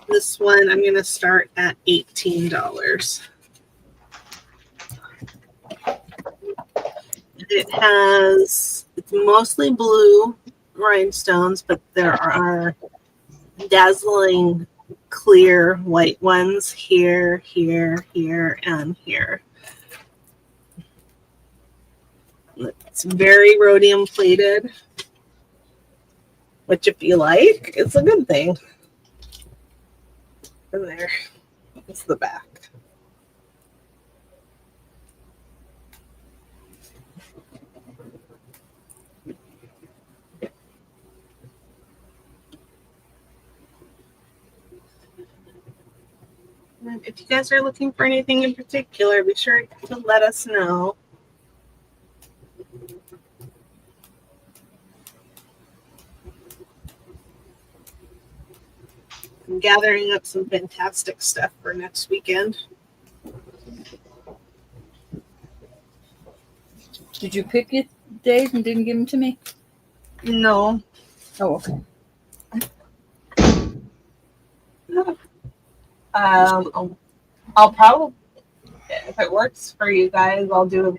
This one I'm going to start at $18. It's mostly blue rhinestones, but there are dazzling clear white ones here, here, here, and here. It's very rhodium plated, which if you like, it's a good thing. And there is the back. And if you guys are looking for anything in particular, be sure to let us know. I'm gathering up some fantastic stuff for next weekend. Did you pick your days and didn't give them to me? No. Oh, okay. I'll probably, if it works for you guys, I'll do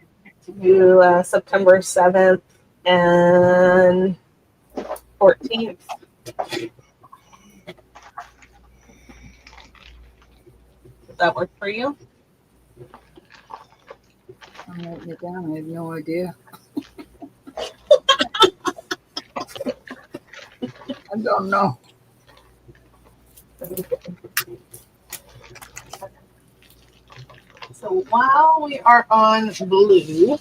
September 7th and 14th. Does that work for you? I'm writing it down. I have no idea. I don't know. So while we are on blue, I'm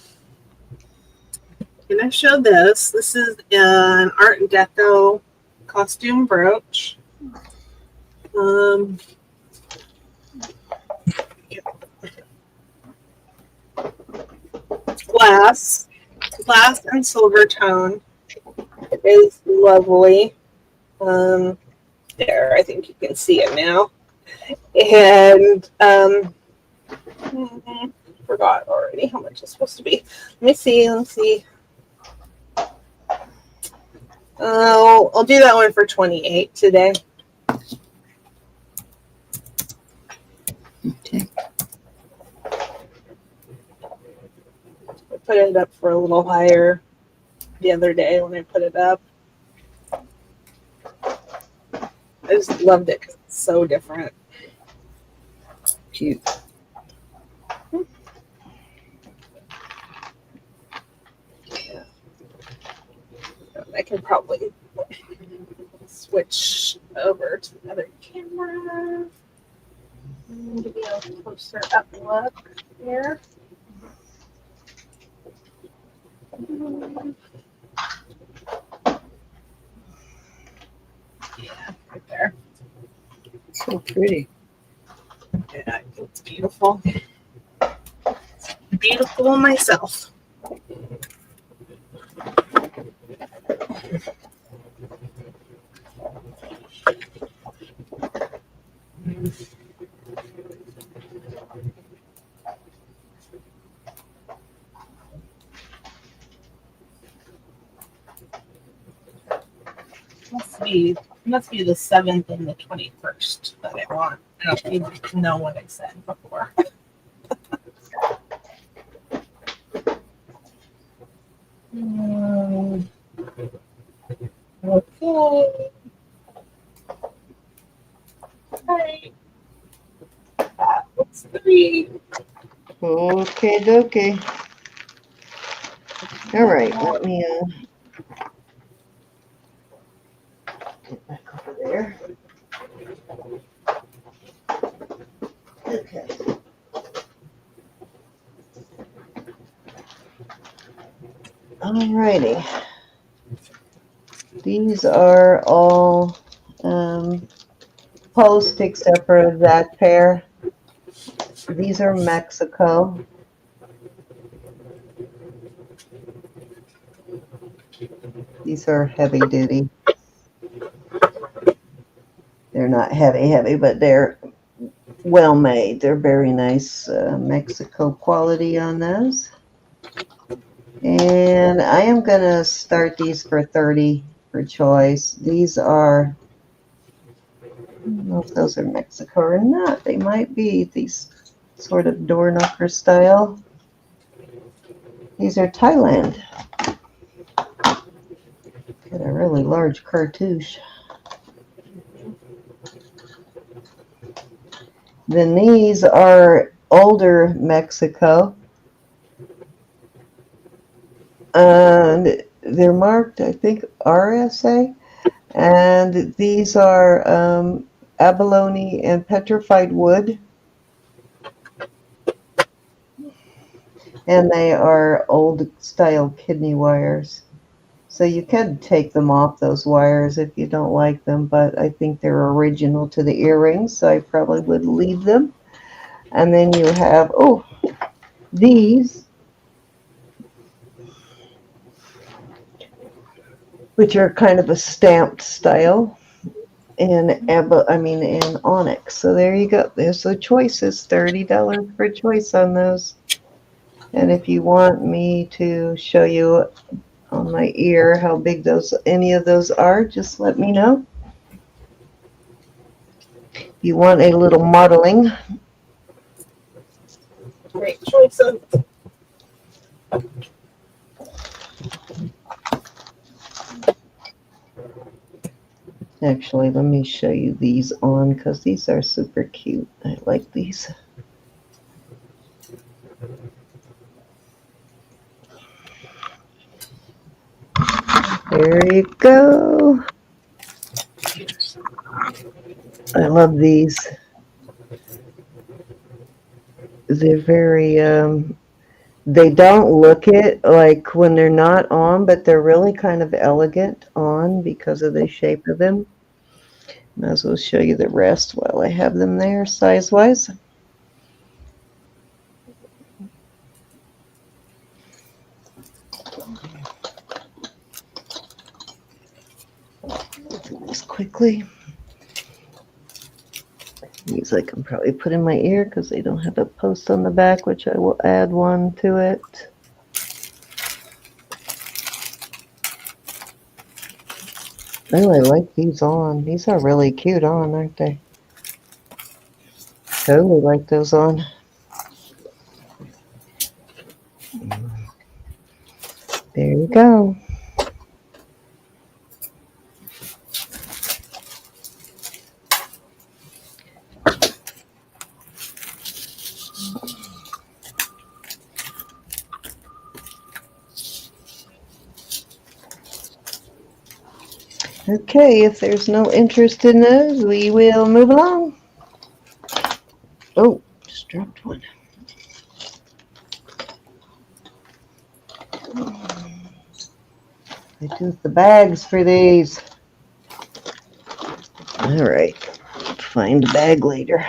going to show this. This is an Art Deco costume brooch. Glass and silver tone. It is lovely. There, I think you can see it now. And forgot already how much it's supposed to be. Let me see. I'll do that one for 28 today. Okay. I put it up for a little higher the other day when I put it up. I just loved it because it's so different. Cute. Yeah. I can probably switch over to the other camera. Give you a closer up look here. Yeah, right there. So pretty. Yeah, it's beautiful. Beautiful myself. Must be the 7th and the 21st that I want. I don't even know what I said before. Okay. Right. That looks 3. Okay. All right, let me get back over there. Okay. All righty. These are all post except for that pair. These are Mexico. These are heavy duty. They're not heavy, but they're well made. They're very nice Mexico quality on those. And I am going to start these for 30 for choice. These are, I don't know if those are Mexico or not. They might be these sort of door knocker style. These are Thailand. Got a really large cartouche. Then these are older Mexico. And they're marked, I think, RSA. And these are abalone and petrified wood. And they are old style kidney wires. So you can take them off those wires if you don't like them, but I think they're original to the earrings, so I probably would leave them. And then you have, oh, these, which are kind of a stamped style, and in onyx. So there you go. There's the choices. $30 for choice on those. And if you want me to show you on my ear how big any of those are, just let me know. If you want a little modeling. Great choice of. Actually, let me show you these on because these are super cute. I like these. There you go. I love these. They're very, they don't look it like when they're not on, but they're really kind of elegant on because of the shape of them. Might as well show you the rest while I have them there size-wise. Do this quickly. These I can probably put in my ear because they don't have a post on the back, which I will add one to it. Oh, I like these on. These are really cute on, aren't they? Totally like those on. There you go. Okay, if there's no interest in those, we will move along. Oh, just dropped one. I took the bags for these. All right, find a bag later.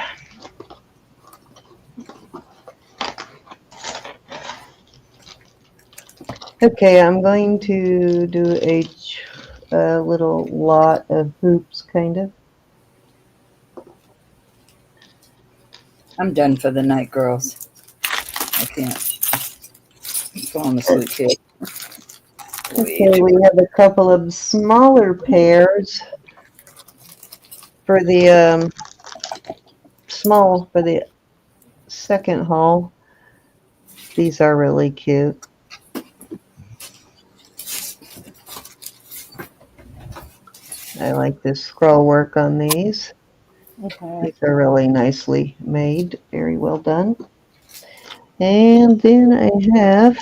Okay, I'm going to do a little lot of hoops, kind of. I'm done for the night, girls. I can't. I'm falling asleep here. Okay, we have a couple of smaller pairs for the for the second haul. These are really cute. I like this scroll work on these. Okay. These are really nicely made, very well done. And then I have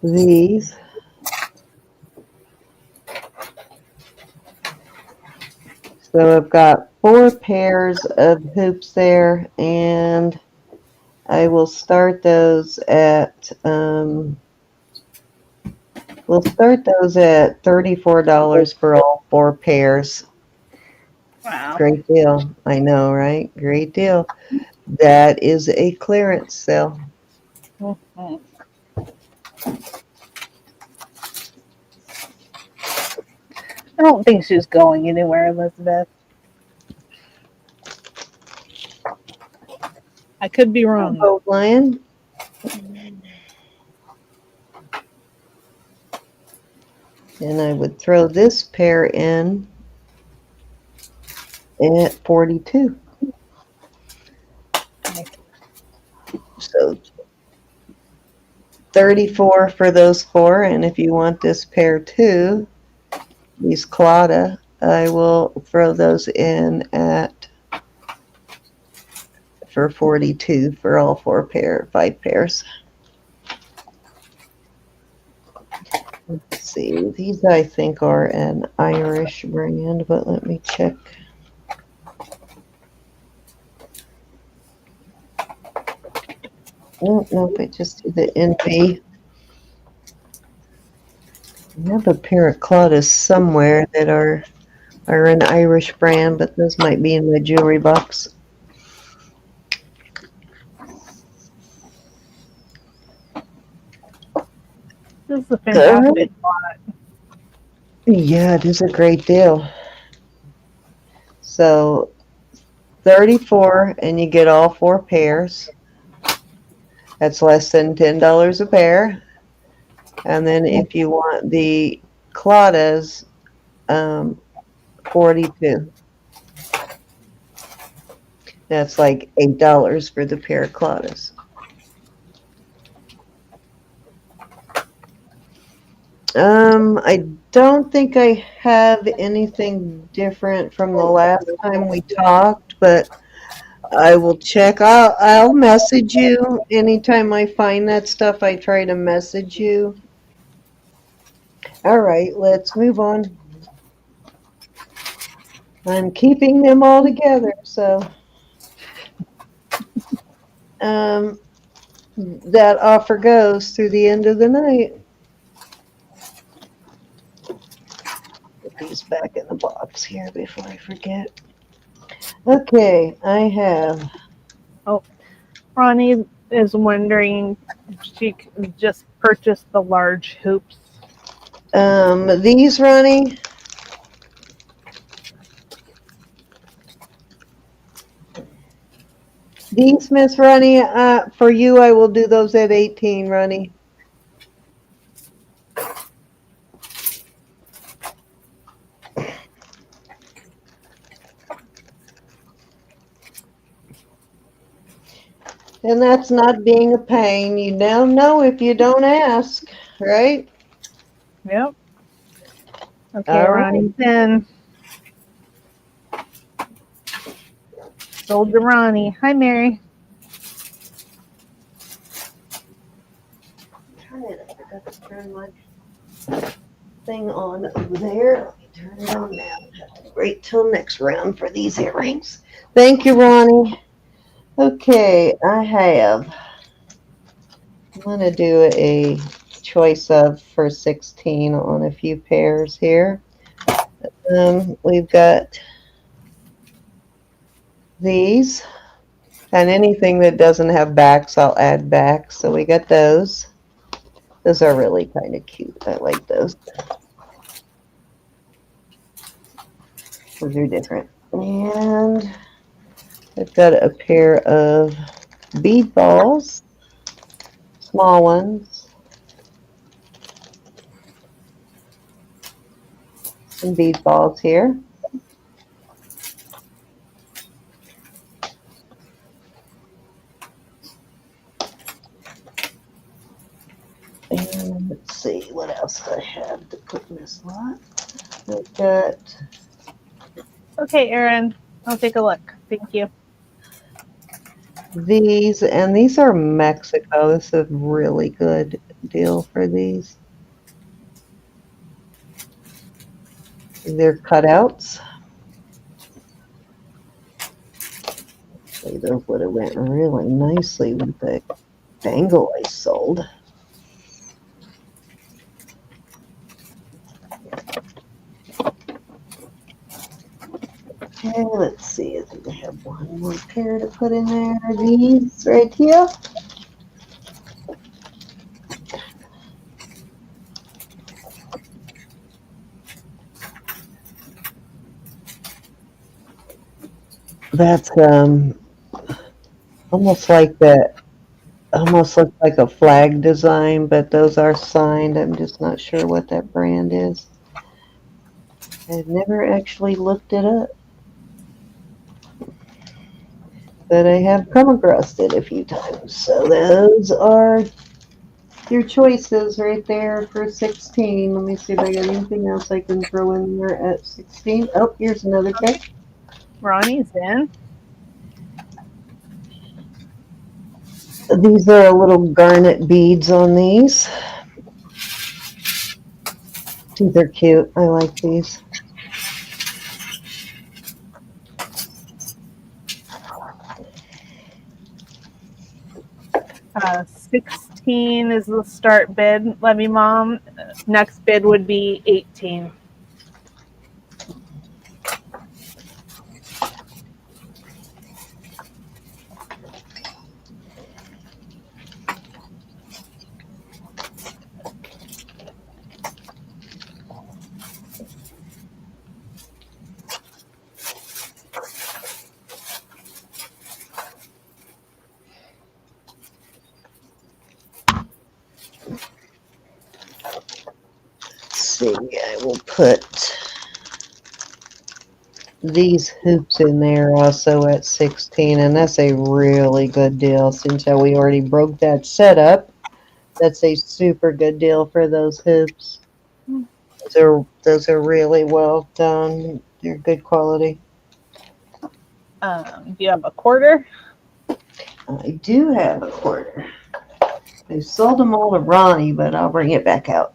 these. So I've got 4 pairs of hoops there, and I will start those at we'll start those at $34 for all 4 pairs. Wow. Great deal. I know, right? Great deal. That is a clearance sale. Mhm. I don't think she's going anywhere, Elizabeth. I could be wrong. Oh, Lion. And I would throw this pair in at 42. So 34 for those 4, and if you want this pair too, these Claudia, I will throw those in for 42 for all 5 pairs. Let's see. These I think are an Irish brand, but let me check. Nope, I just do the NV. I have a pair of Claudas somewhere that are an Irish brand, but those might be in my jewelry box. This is a fantastic lot. Yeah, it is a great deal. So 34 and you get all 4 pairs. That's less than $10 a pair. And then if you want the Claudas, 42. That's like $8 for the pair of Claudas. I don't think I have anything different from the last time we talked, but I will check. I'll message you anytime I find that stuff. I try to message you. All right, let's move on. I'm keeping them all together, so that offer goes through the end of the night. Put these back in the box here before I forget. Okay, I have. Ronnie is wondering if she can just purchase the large hoops. These, Ronnie. These, Miss Ronnie, for you, I will do those at 18, Ronnie. And that's not being a pain. You don't know if you don't ask, right? Yep. Okay, All right. Ronnie's in. Sold to Ronnie. Hi, Mary. Turn it. I forgot to turn my thing on over there. Let me turn it on now. Wait till next round for these earrings. Thank you, Ronnie. Okay, I have. I'm going to do a choice of for 16 on a few pairs here. We've got these, and anything that doesn't have backs, I'll add backs. So we got those. Those are really kind of cute. I like those. Those are different. And I've got a pair of bead balls, small ones. Some bead balls here. And let's see, what else do I have to put in this lot? I've got Okay, Erin. I'll take a look. Thank you. these, and these are Mexico. This is a really good deal for these. They're cutouts. Those would have went really nicely with the bangle I sold. Okay, let's see. I think I have one more pair to put in there. These right here. That's almost like that. Almost looks like a flag design, but those are signed. I'm just not sure what that brand is. I've never actually looked it up, but I have come across it a few times. So those are your choices right there for 16. Let me see if I got anything else I can throw in there at 16. Oh, here's another pair. Ronnie's in. These are little garnet beads on these. These are cute. I like these. 16 is the start bid, Levy Mom. Next bid would be 18. See, I will put these hoops in there also at 16, and that's a really good deal since how we already broke that setup. That's a super good deal for those hoops. Those are really well done. They're good quality. Do you have a quarter? I do have a quarter. I sold them all to Ronnie, but I'll bring it back out.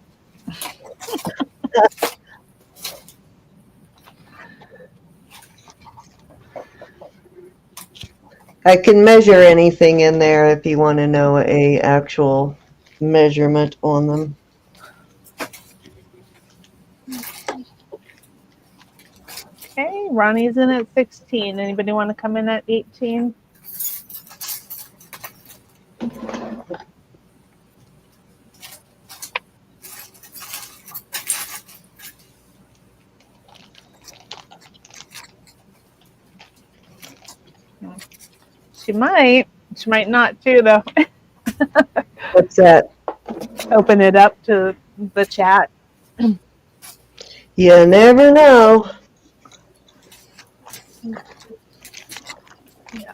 I can measure anything in there if you want to know a actual measurement on them. Okay, Ronnie's in at 16. Anybody want to come in at 18? She might. She might not too, though. What's that? Open it up to the chat. You never know. Yeah.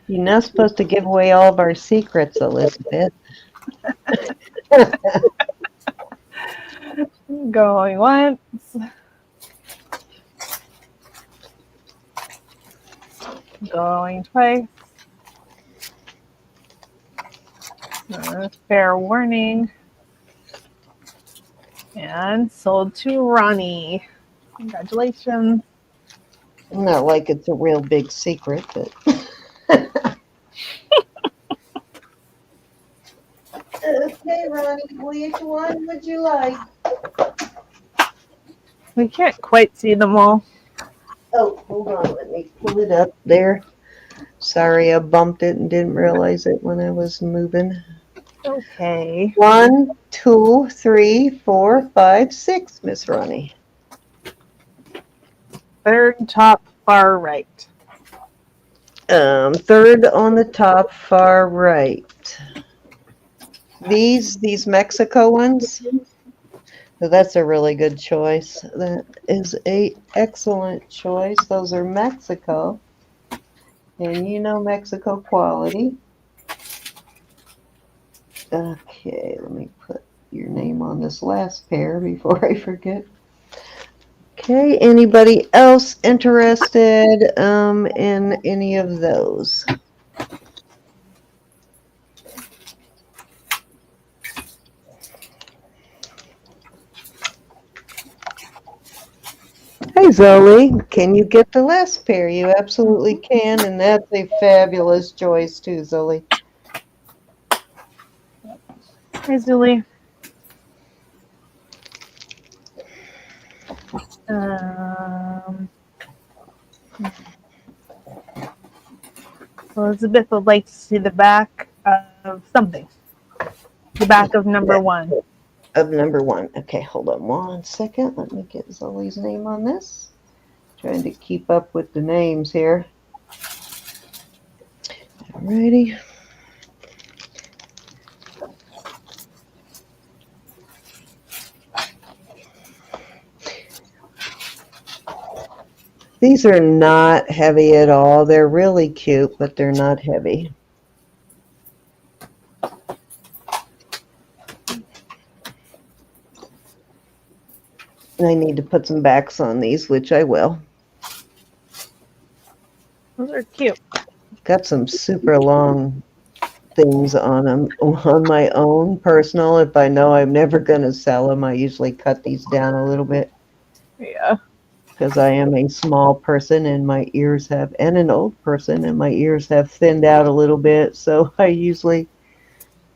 You're not supposed to give away all of our secrets, Elizabeth. Going once. Going twice. Fair warning. And sold to Ronnie. Congratulations. Not like it's a real big secret, but. Okay, Ronnie, which one would you like? We can't quite see them all. Oh, hold on. Let me pull it up there. Sorry, I bumped it and didn't realize it when I was moving. Okay. 1, 2, 3, 4, 5, 6, Miss Ronnie. Third top far right. Third on the top, far right. These Mexico ones. So that's a really good choice. That is a excellent choice. Those are Mexico. And you know Mexico quality. Okay, let me put your name on this last pair before I forget. Okay, anybody else interested in any of those? Hey Zoe, can you get the last pair? You absolutely can, and that's a fabulous choice too, Zoe. Hey, Julie. Elizabeth would like to see the back of something. The back of number 1. Of number 1. Okay, hold on 1 second. Let me get Zoe's name on this. Trying to keep up with the names here. Alrighty. These are not heavy at all. They're really cute, but they're not heavy. I need to put some backs on these, which I will. Those are cute. Got some super long things on them. On my own personal, if I know I'm never going to sell them, I usually cut these down a little bit Yeah. because I am a small person and my ears have, and an old person, and my ears have thinned out a little bit. So I usually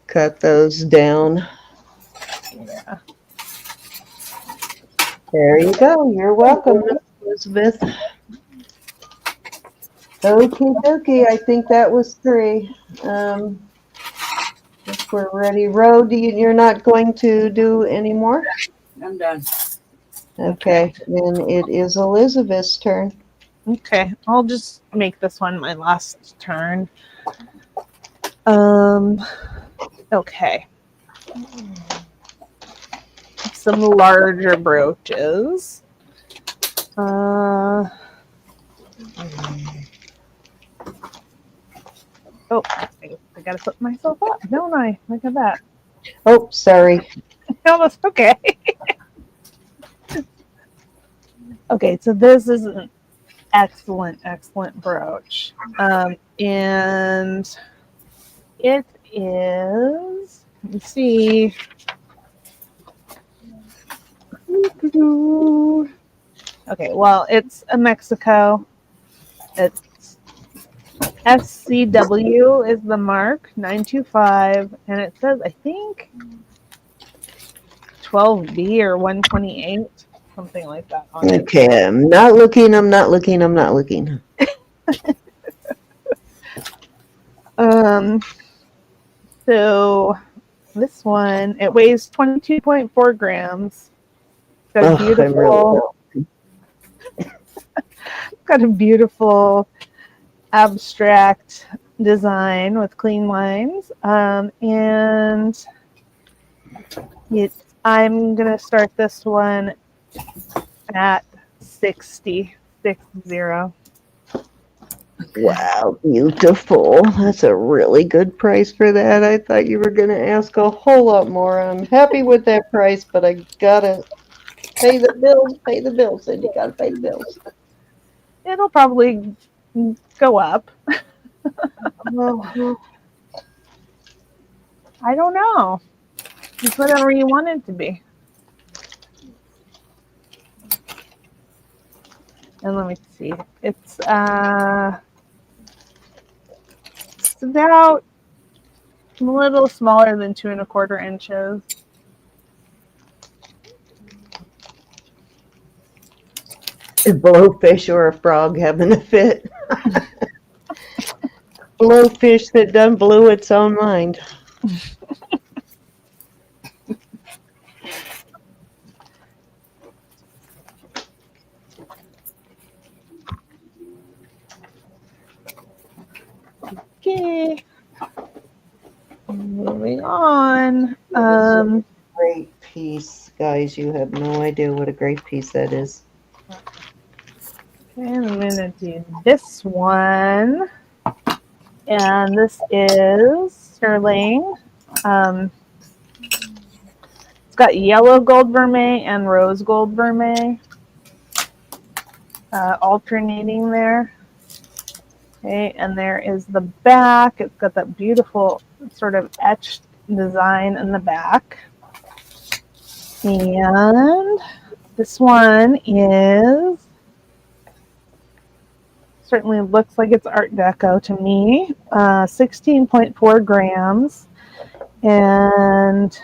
cut those down. Yeah. There you go. You're welcome, Miss Elizabeth. Okie dokie. I think that was 3. If we're ready. Ro, you're not going to do any more? I'm done. Okay, then it is Elizabeth's turn. Okay. I'll just make this one my last turn. Okay. Some larger brooches. Oh, I gotta flip myself up, don't I? Look at that. Oh, sorry. No, that's okay. Okay, so this is an excellent, excellent brooch. And it is, let me see. Okay, well, it's a Mexico. It's SCW is the mark, 925, and it says, I think, 12B or 128, something like that on it. Okay, I'm not looking. So this one, it weighs 22.4 grams. It's got a beautiful, got a beautiful abstract design with clean lines. And I'm gonna start this one at 60. Wow, beautiful. That's a really good price for that. I thought you were going to ask a whole lot more. I'm happy with that price, but I gotta pay the bills, and you gotta pay the bills. It'll probably go up. Well, I don't know. It's whatever you want it to be. And let me see. It's about a little smaller than 2 1/4 inches. a blowfish or a frog having a fit. Blowfish that done blew its own mind. Okay. Moving on. Great piece, guys. You have no idea what a great piece that is. Okay, I'm gonna do this one. And this is sterling. It's got yellow gold vermeil and rose gold vermeil alternating there. Okay, and there is the back. It's got that beautiful sort of etched design in the back. And this one is, certainly looks like it's Art Deco to me. 16.4 grams. And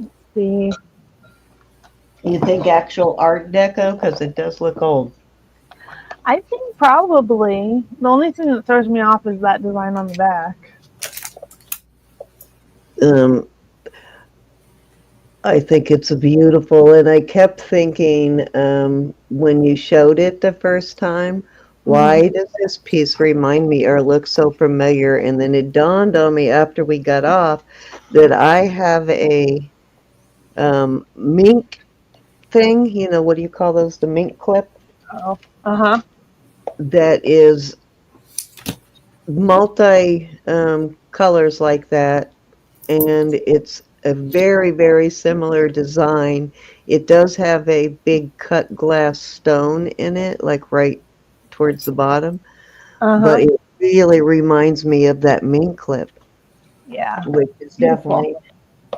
let's see. You think actual Art Deco? Because it does look old. I think probably. The only thing that throws me off is that design on the back. I think it's beautiful, and I kept thinking when you showed it the first time, why does this piece remind me or look so familiar? And then it dawned on me after we got off that I have a mink thing. You know, what do you call those? The mink clip? Oh, uh-huh. That is multi colors like that, and it's a very, very similar design. It does have a big cut glass stone in it, like right towards the bottom, but it really reminds me of that mink clip. Yeah. which is Beautiful. definitely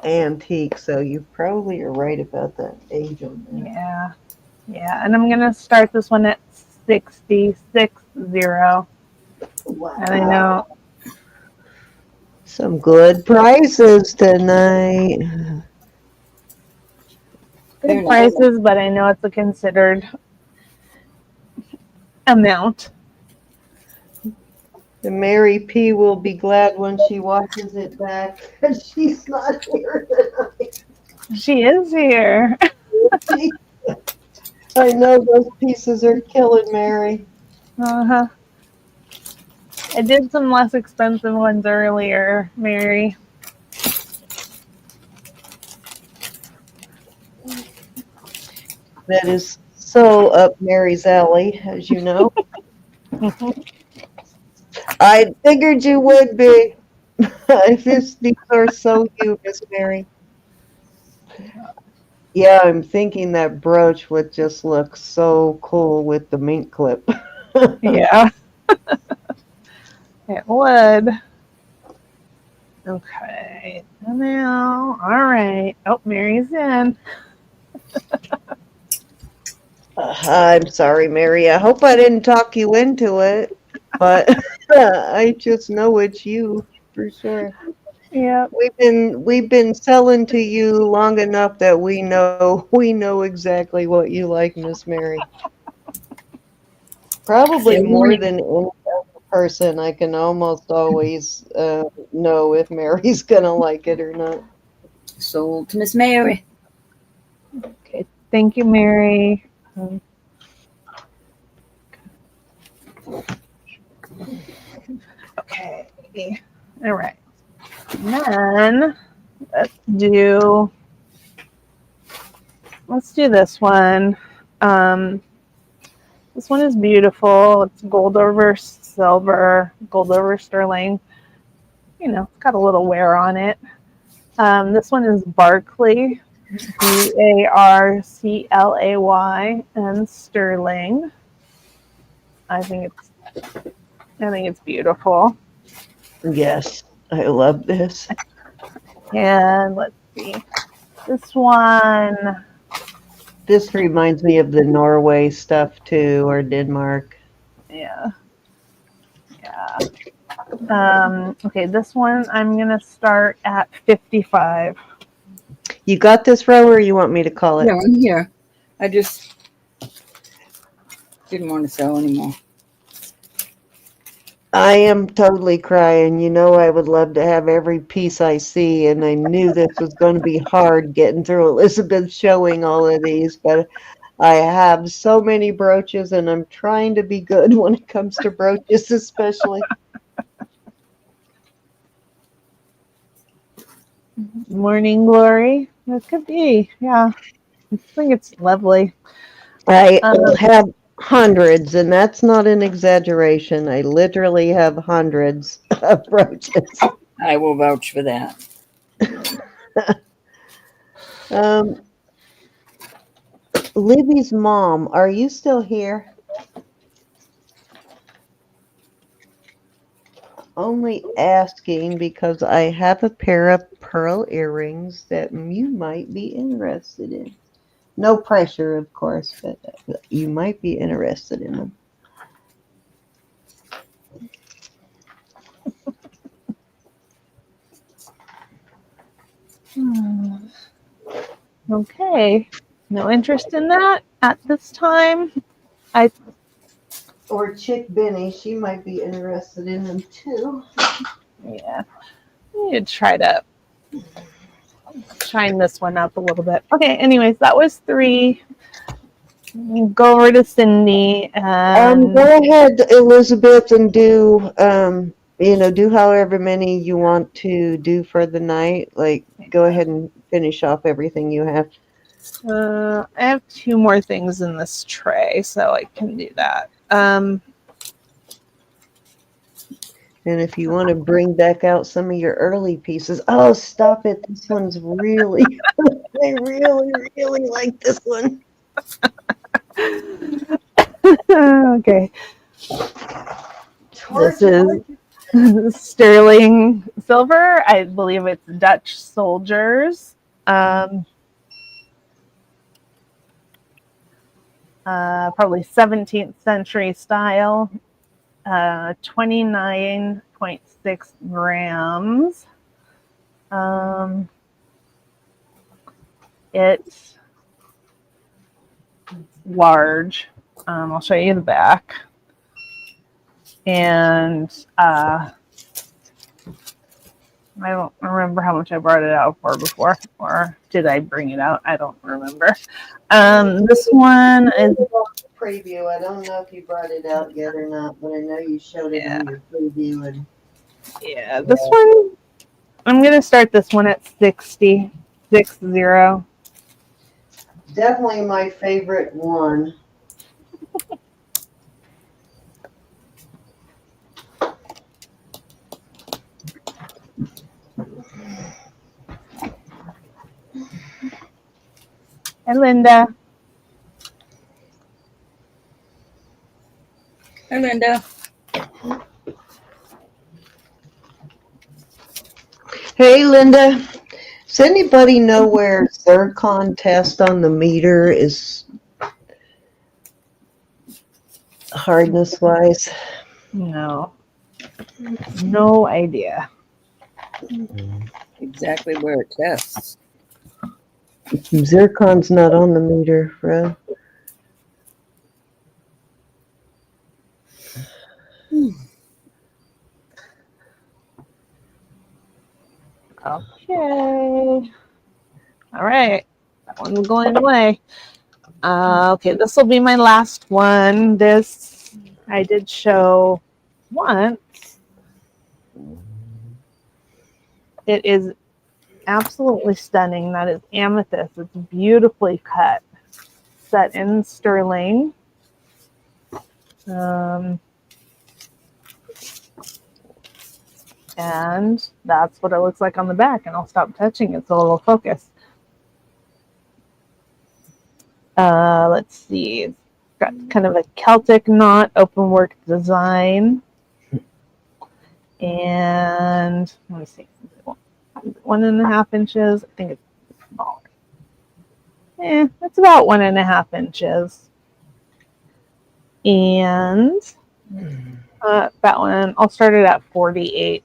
antique. So you probably are right about that age on that. Yeah. Yeah. And I'm going to start this one at 60. And I Wow. know Some good prices tonight. good prices, but I know it's a considered amount. And Mary P will be glad when she watches it back because she's not here tonight. She is here. I know those pieces are killing Mary. Uh-huh. I did some less expensive ones earlier, Mary. That is so up Mary's alley, as you know. I figured you would be. These are so you, Miss Mary. Yeah, I'm thinking that brooch would just look so cool with the mink clip. Yeah, it would. Okay. Now, all right. Oh, Mary's in. I'm sorry, Mary. I hope I didn't talk you into it, but I just know it's you for sure. Yep. We've been selling to you long enough that we know exactly what you like, Miss Mary. Probably more than any other person. I can almost always know if Mary's gonna like it or not. Sold to Miss Mary. Okay. Thank you, Mary. Okay. All right. And then let's do this one. This one is beautiful. It's gold over silver, gold over sterling. You know, it's got a little wear on it. This one is Barclay, Barclay, and sterling. I think it's beautiful. Yes, I love this. And let's see, this one. This reminds me of the Norway stuff too, or Denmark. Yeah. Okay, this one I'm gonna start at 55. You got this, Ro, or you want me to call it? No, I'm here. I just didn't want to sell anymore. I am totally crying. You know, I would love to have every piece I see, and I knew this was going to be hard getting through Elizabeth showing all of these, but I have so many brooches, and I'm trying to be good when it comes to brooches, especially. Morning Glory. That could be. Yeah. I think it's lovely. I have hundreds, and that's not an exaggeration. I literally have hundreds of brooches. I will vouch for that. Libby's mom, are you still here? Only asking because I have a pair of pearl earrings that you might be interested in. No pressure, of course, but you might be interested in them. Okay. No interest in that at this time. Or Chick Benny, she might be interested in them too. Yeah. I need to try to shine this one up a little bit. Okay, anyways, that was 3. Go over to Cindy and Go ahead, Elizabeth, and do do however many you want to do for the night. Like, go ahead and finish off everything you have. I have 2 more things in this tray, so I can do that. And if you want to bring back out some of your early pieces, oh, stop it. This one's really, I really, really like this one. Okay. This is sterling silver. I believe it's Dutch soldiers. Probably 17th century style. 29.6 grams. It's large. I'll show you the back. And I don't remember how much I brought it out for before, or did I bring it out? I don't remember. This one is Preview. I don't know if you brought it out yet or not, but I know you showed it in your preview. And yeah, this one. I'm gonna start this one at 60. Definitely my favorite one. And Linda. Hi, Linda. Hey, Linda. Does anybody know where zircon test on the meter is hardness-wise? No idea. Exactly where it tests. Zircon's not on the meter, Fred. Okay. All right. That one's going away. Okay, this will be my last one. This I did show once. It is absolutely stunning. That is amethyst. It's beautifully cut, set in sterling. And that's what it looks like on the back. And I'll stop touching it so it'll focus. Let's see. It's got kind of a Celtic knot, open work design. And let me see. 1.5 inches. I think it's smaller. It's about 1.5 inches. And that one, I'll start it at 48.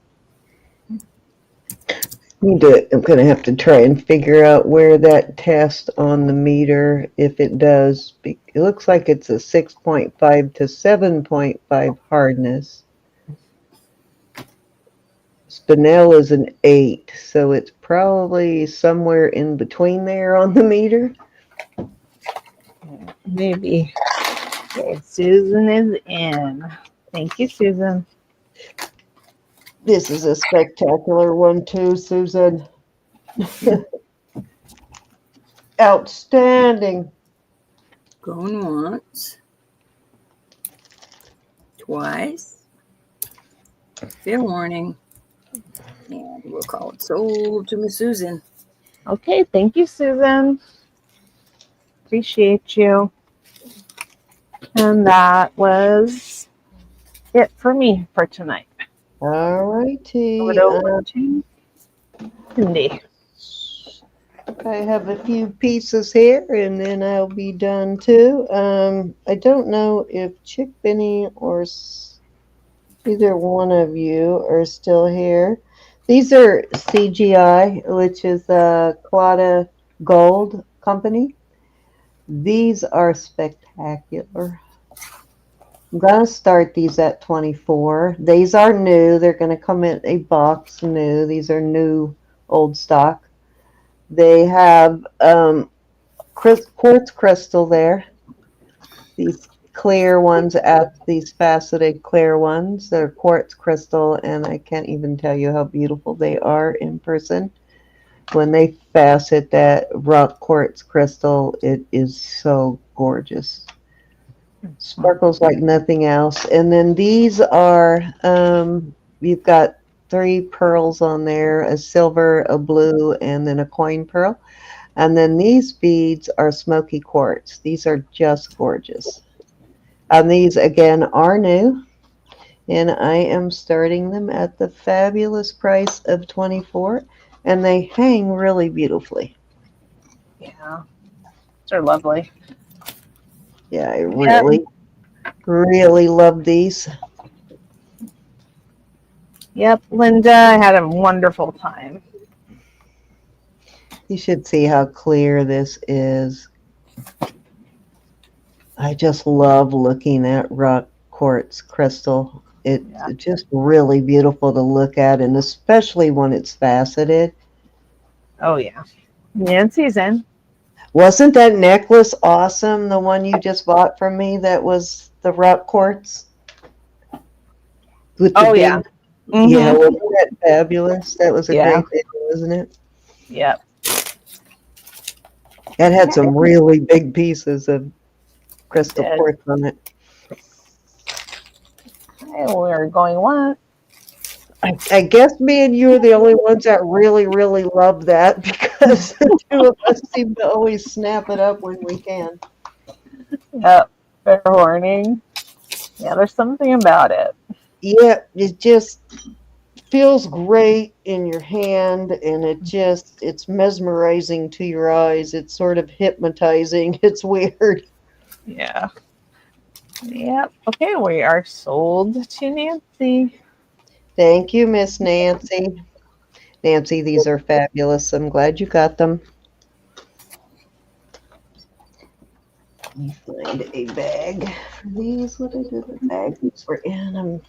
I'm going to have to try and figure out where that test on the meter, if it does. It looks like it's a 6.5 to 7.5 hardness. Spinel is an 8, so it's probably somewhere in between there on the meter. Maybe. Okay, Susan is in. Thank you, Susan. This is a spectacular one too, Susan. Outstanding. Going once. Twice. Fair warning. And we'll call it sold to Miss Susan. Okay, thank you, Susan. Appreciate you. And that was it for me for tonight. All righty. Over to Cindy. I have a few pieces here, and then I'll be done too. I don't know if Chick Benny or either one of you are still here. These are CGI, which is a Claudia Gold company. These are spectacular. I'm going to start these at 24. These are new. They're going to come in a box new. These are new old stock. They have quartz crystal there. These clear ones, these faceted clear ones. They're quartz crystal, and I can't even tell you how beautiful they are in person. When they facet that rock quartz crystal, it is so gorgeous. Sparkles like nothing else. And then these are, you've got 3 pearls on there, a silver, a blue, and then a coin pearl. And then these beads are smoky quartz. These are just gorgeous. And these, again, are new. And I am starting them at the fabulous price of $24, and they hang really beautifully. Yeah. They're lovely. Yeah, I really, really love these. Yep, Linda, I had a wonderful time. You should see how clear this is. I just love looking at rock quartz crystal. It's just really beautiful to look at, and especially when it's faceted. Oh, yeah. Nancy's in. Wasn't that necklace awesome, the one you just bought from me that was the rock quartz? With the Oh, big, yeah. Yeah, wasn't that fabulous? That was a Yeah. great video, wasn't it? Yep. That had some really big pieces of crystal Did. quartz on it. Hey, we're going what? I guess me and you are the only ones that really, really love that because the two of us seem to always snap it up when we can. Yep. Fair warning. Yeah, there's something about it. Yeah, it just feels great in your hand, and it's mesmerizing to your eyes. It's sort of hypnotizing. It's weird. Yeah. Yep. Okay, we are sold to Nancy. Thank you, Miss Nancy. Nancy, these are fabulous. I'm glad you got them. Let me find a bag for these. What did I do with the bag these were in? I'm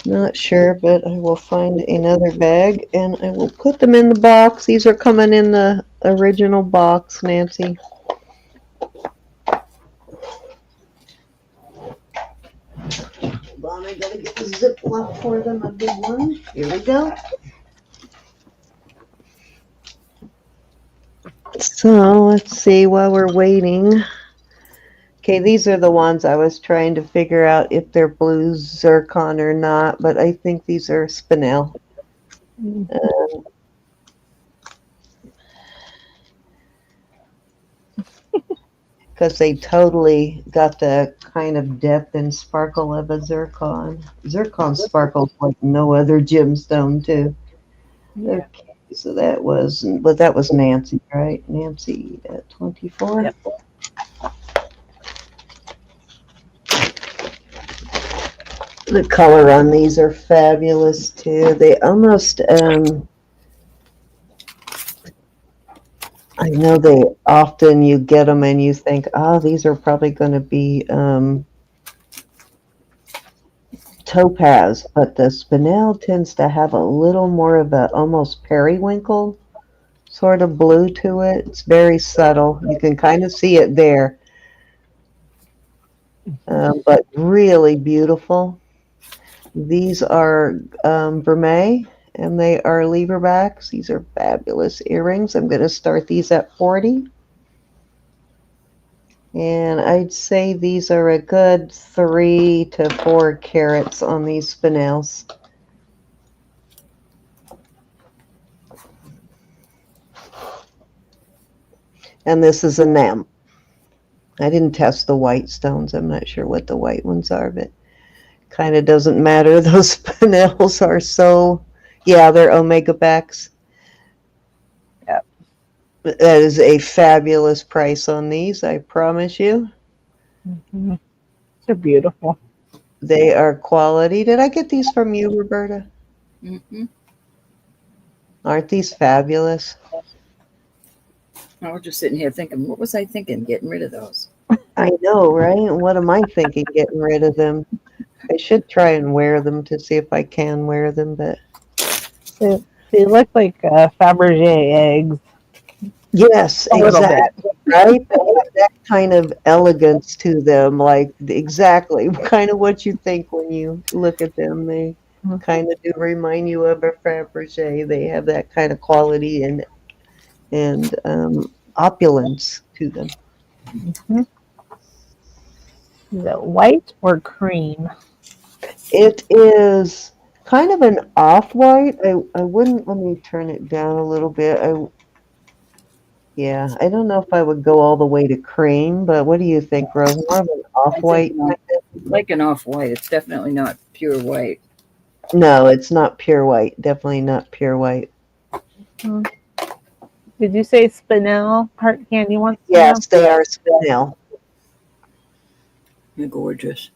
not sure, but I will find another bag and I will put them in the box. These are coming in the original box, Nancy. Hold on, I gotta get the Ziploc for them, a big one. Here we go. So let's see while we're waiting. Okay, these are the ones I was trying to figure out if they're blue zircon or not, but I think these are spinel. Because they totally got the kind of depth and sparkle of a zircon. Zircon sparkles like no other gemstone, too. Yeah. Okay, so that was Nancy, right? Nancy at 24. Yep. The color on these are fabulous too. They almost, I know they often you get them and you think, oh, these are probably going to be topaz, but the spinel tends to have a little more of a almost periwinkle sort of blue to it. It's very subtle. You can kind of see it there, but really beautiful. These are vermeil, and they are leverbacks. These are fabulous earrings. I'm going to start these at 40. And I'd say these are a good 3 to 4 carats on these spinels. And this is enamel. I didn't test the white stones. I'm not sure what the white ones are, but kind of doesn't matter. Those spinels are so, yeah, they're omega backs. Yep. That is a fabulous price on these, I promise you. Mm-hmm. They're beautiful. They are quality. Did I get these from you, Roberta? Mm-hmm. Aren't these fabulous? I was just sitting here thinking, what was I thinking? Getting rid of those. I know, right? What am I thinking getting rid of them? I should try and wear them to see if I can wear them, but They look like Fabergé eggs. yes, A little exactly. Right? They have that kind of elegance to them, like exactly kind of what you think when you look at them. They kind of do remind you of a Fabergé. They have that kind of quality and opulence to them. Mm-hmm. Is it white or cream? It is kind of an off-white. I wouldn't, let me turn it down a little bit. I don't know if I would go all the way to cream, but what do you think, Rose? More of an off-white? Like an off-white. It's definitely not pure white. No, it's not pure white. Definitely not pure white. Did you say spinel? Heart candy wants to know? Yes, they are spinel. They're gorgeous.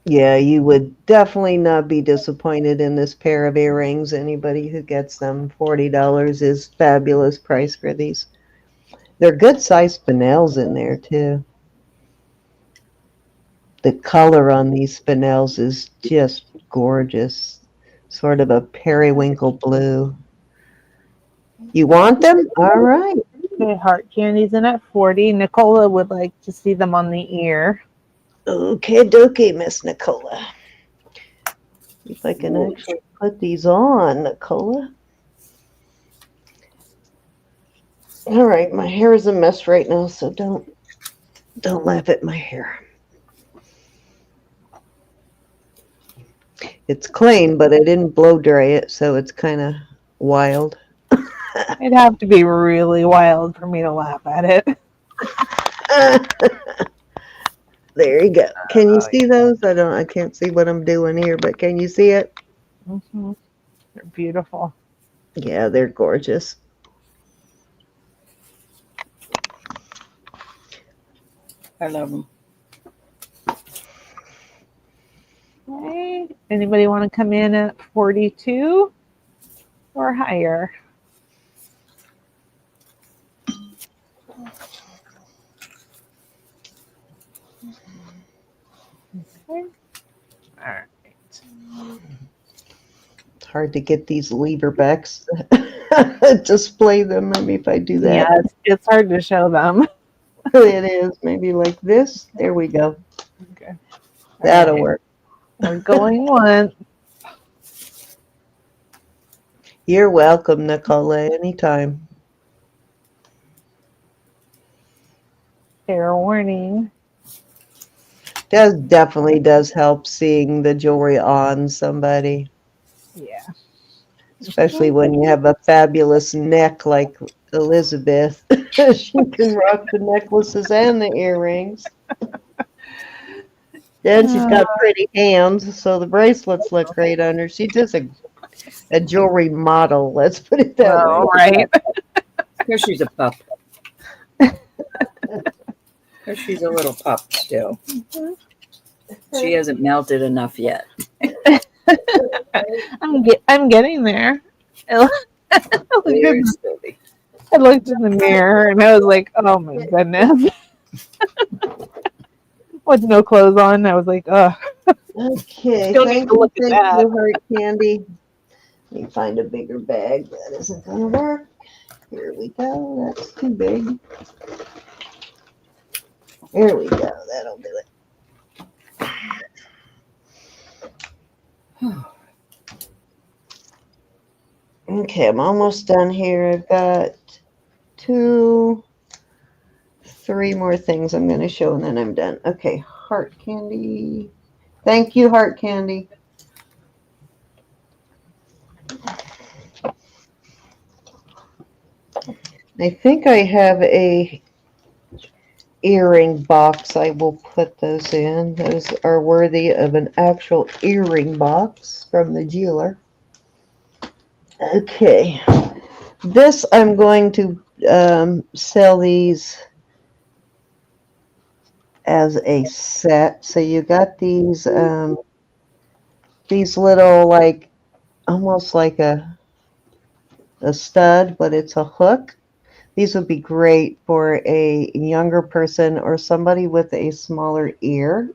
Yeah, you would definitely not be disappointed in this pair of earrings. Anybody who gets them, $40 is fabulous price for these. They're good size spinels in there too. The color on these spinels is just gorgeous. Sort of a periwinkle blue. You want them? All right. Okay, heart candy's in at 40. Nicola would like to see them on the ear. Okay, dokie, Miss Nicola. If I can actually put these on, Nicola. All right, my hair is a mess right now, so don't laugh at my hair. It's clean, but I didn't blow dry it, so it's kind of wild. It'd have to be really wild for me to laugh at it. There you go. Can you see those? I can't see what I'm doing here, but can you see it? Mm-hmm. They're beautiful. Yeah, they're gorgeous. I love them. Okay. Anybody want to come in at 42 or higher? Okay. All right. It's hard to get these lever backs display them. Maybe if I do that. Yeah, it's hard to show them. It is. Maybe like this. There we go. Okay. That'll All right. work. We're going once. You're welcome, Nicola, anytime. Fair warning. Definitely does help seeing the jewelry on somebody, Yeah. especially when you have a fabulous neck like Elizabeth. She can rock the necklaces and the earrings. Then she's got pretty hands, so the bracelets look great on her. She's just a jewelry model, let's put it that Oh, way. right. Because she's a pup. Because she's a little pup still. She hasn't melted enough yet. I'm getting there. I Very slowly. looked in the mirror and I was like, oh my goodness. With no clothes on, I was like, oh. Okay, Still need to look at that. you, Heart Candy. Let me find a bigger bag. That isn't going to work. Here we go. That's too big. Here we go. That'll do it. Okay, I'm almost done here. I've got 3 more things I'm going to show and then I'm done. Okay, Heart Candy. Thank you, Heart Candy. I think I have a earring box. I will put those in. Those are worthy of an actual earring box from the jeweler. Okay, this I'm going to sell these as a set. So you got these little, like, almost like a stud, but it's a hook. These would be great for a younger person or somebody with a smaller ear.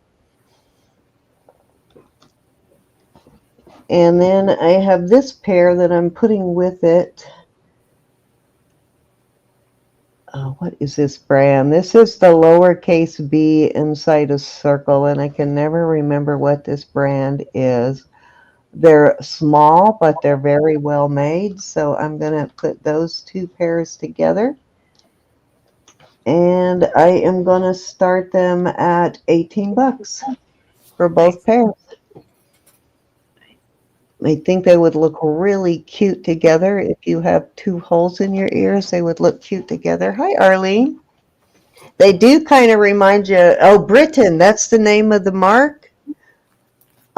And then I have this pair that I'm putting with it. What is this brand? This is the lowercase b inside a circle, and I can never remember what this brand is. They're small, but they're very well made. So I'm going to put those 2 pairs together. And I am going to start them at $18 for both pairs. I think they would look really cute together. If you have 2 holes in your ears, they would look cute together. Hi, Arlene. They do kind of remind you. Oh, Britain. That's the name of the mark.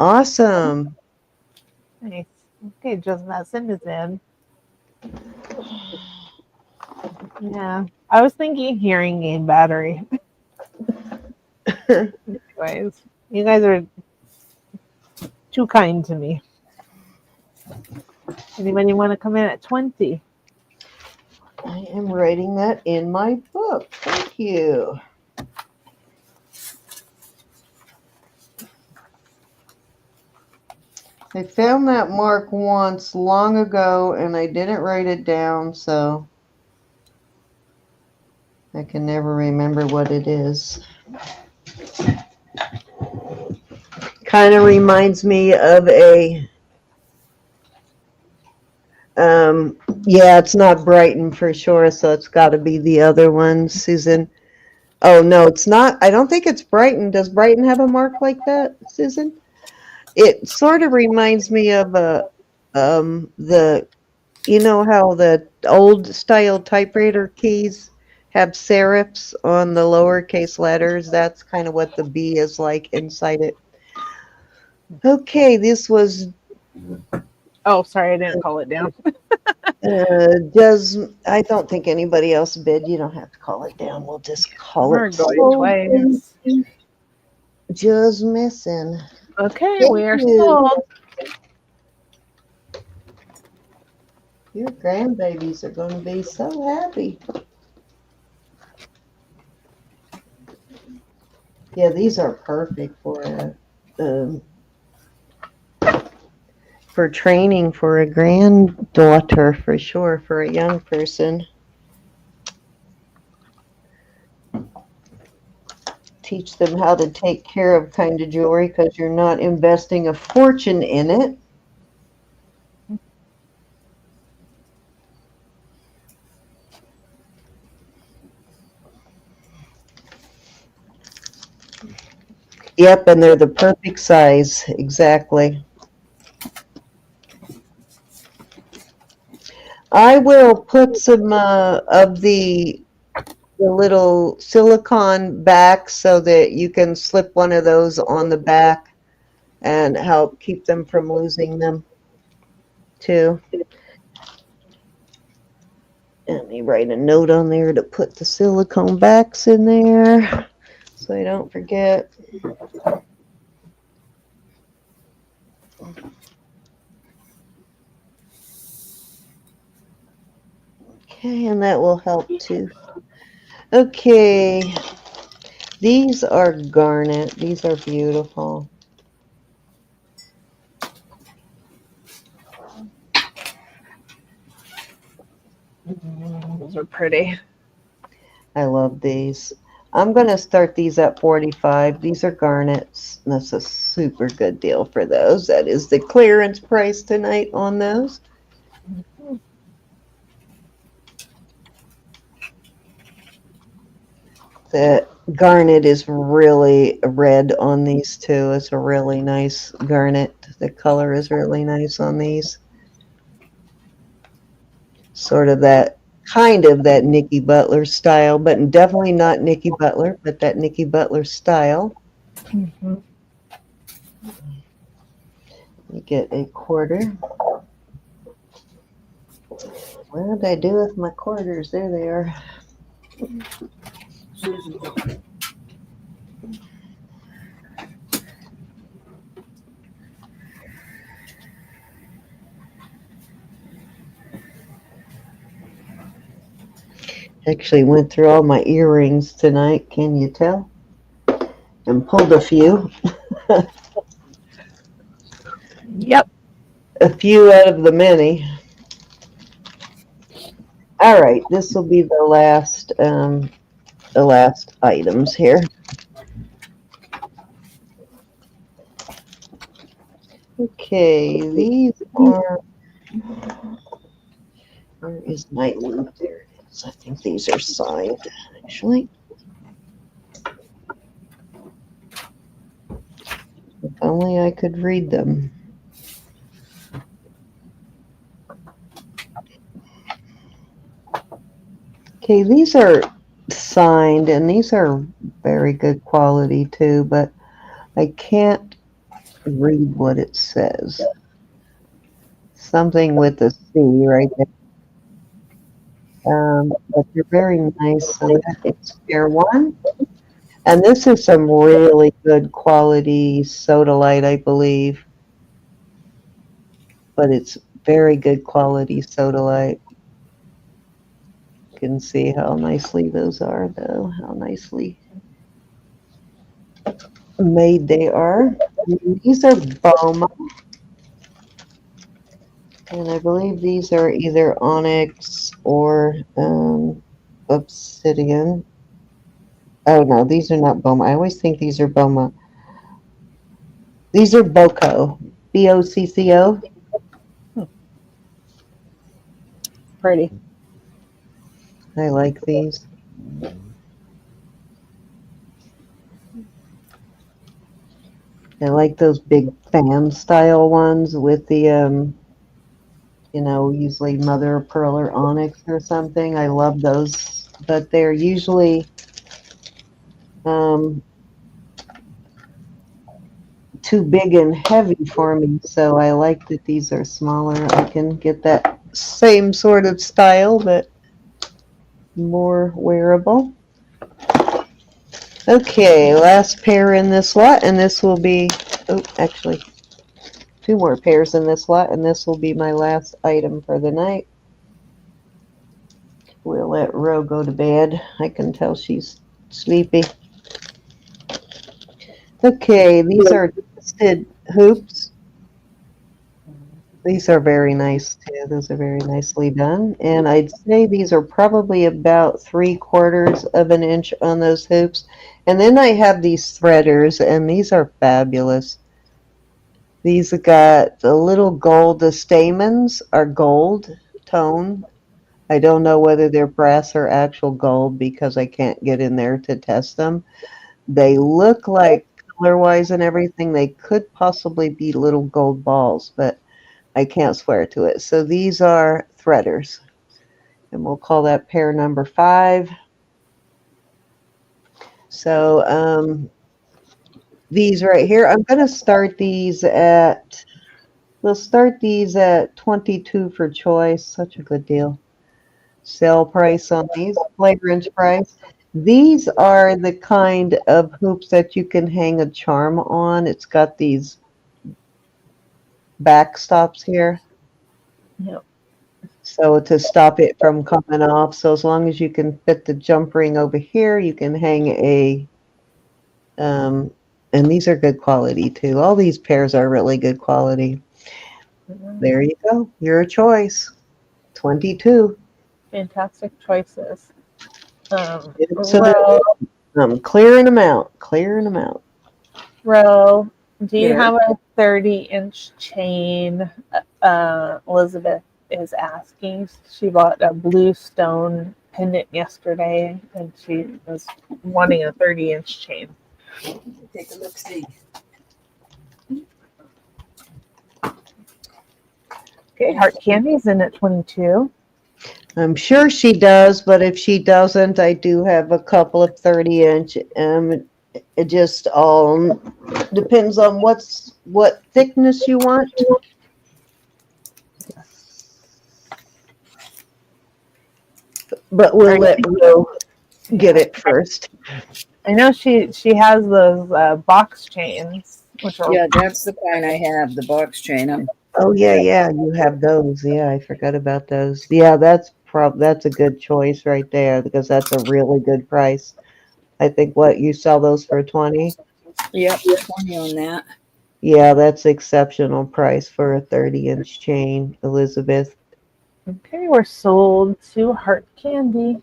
Awesome. Nice. Okay, just messing is in. Yeah. I was thinking hearing aid battery. Anyways, you guys are too kind to me. Anybody want to come in at 20? I am writing that in my book. Thank you. I found that mark once long ago and I didn't write it down, so I can never remember what it is. Kind of reminds me of a, yeah, it's not Brighton for sure, so it's got to be the other one, Susan. Oh, no, it's not. I don't think it's Brighton. Does Brighton have a mark like that, Susan? It sort of reminds me of the, you know how the old style typewriter keys have serifs on the lowercase letters? That's kind of what the B is like inside it. Okay, this was Oh, sorry, I didn't call it down. I don't think anybody else bid. You don't have to call it down. We'll just call We're it going twice. just missing. Okay, Thank we are you. sold. Your grandbabies are going to be so happy. Yeah, these are perfect for training for a granddaughter, for sure, for a young person. Teach them how to take care of kind of jewelry because you're not investing a fortune in it. Yep, and they're the perfect size, exactly. I will put some of the little silicone back so that you can slip one of those on the back and help keep them from losing them too. Let me write a note on there to put the silicone backs in there so I don't forget. Okay, and that will help too. Okay, these are garnet. These are beautiful. Those are pretty. I love these. I'm going to start these at 45. These are garnets. That's a super good deal for those. That is the clearance price tonight on those. The garnet is really red on these too. It's a really nice garnet. The color is really nice on these. Sort of that kind of that Nicki Butler style, but definitely not Nicki Butler, but that Nicki Butler style. Mm-hmm. You get a quarter. What did I do with my quarters? There they are. Actually went through all my earrings tonight, can you tell? And pulled a few. Yep. A few out of the many. All right, this will be the last items here. Okay, these are. Where is my loop? There it is. I think these are signed, actually. If only I could read them. Okay, these are signed, and these are very good quality too, but I can't read what it says. Something with a C right there. But they're very nice. So that is pair one. And this is some really good quality sodalite, I believe. But it's very good quality sodalite. You can see how nicely those are, though. How nicely made they are. And these are Boma. And I believe these are either onyx or obsidian. Oh, no, these are not Boma. I always think these are Boma. These are Bocco. Bocco. Pretty. I like these. I like those big fan style ones with the, usually mother of pearl or onyx or something. I love those, but they're usually um, too big and heavy for me. So I like that these are smaller. I can get that same sort of style, but more wearable. Okay, last pair in this lot, and this will be, oh, actually, two more pairs in this lot, and this will be my last item for the night. We'll let Ro go to bed. I can tell she's sleepy. Okay, these are twisted hoops. These are very nice too. Those are very nicely done. And I'd say these are probably about 3/4 of an inch on those hoops. And then I have these threaders, and these are fabulous. These have got the little gold, the stamens are gold tone. I don't know whether they're brass or actual gold because I can't get in there to test them. They look like color-wise and everything, they could possibly be little gold balls, but I can't swear to it. So these are threaders, and we'll call that pair number 5. So these right here, I'm going to start these at, we'll start these at 22 for choice. Such a good deal. Sale price on these, flagrant price. These are the kind of hoops that you can hang a charm on. It's got these backstops here. Yep. So to stop it from coming off. So as long as you can fit the jump ring over here, you can hang and these are good quality too. All these pairs are really good quality. There you go. Your choice. 22. Fantastic choices. So I'm clearing them out. Clearing them out. Ro, do you Yeah. have a 30-inch chain? Elizabeth is asking. She bought a blue stone pendant yesterday, and she was wanting a 30-inch chain. Take a look, see. Okay, Heart Candy's in at 22. I'm sure she does, but if she doesn't, I do have a couple of 30-inch. It just all depends on what thickness you want. But we'll let Ro get it first. I know she has those box chains, which are Yeah, that's the kind I have, the box chain. Oh yeah, you have those. Yeah, I forgot about those. Yeah, that's a good choice right there because that's a really good price. I think what you sell those for 20? Yep, 20 on that. Yeah, that's exceptional price for a 30-inch chain, Elizabeth. okay. We're sold to Heart Candy.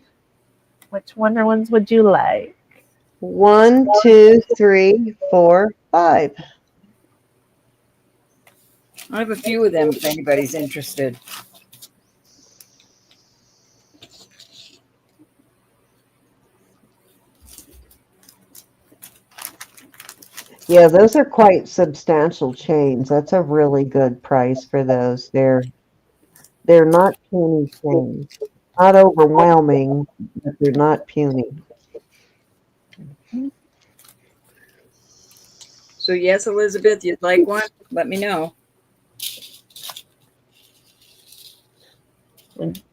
Which Wonder ones would you like? 1, 2, 3, 4, 5. I have a few of them if anybody's interested. Yeah, those are quite substantial chains. That's a really good price for those. They're not puny chains. Not overwhelming, but they're not puny. So yes, Elizabeth, you'd like one? Let me know.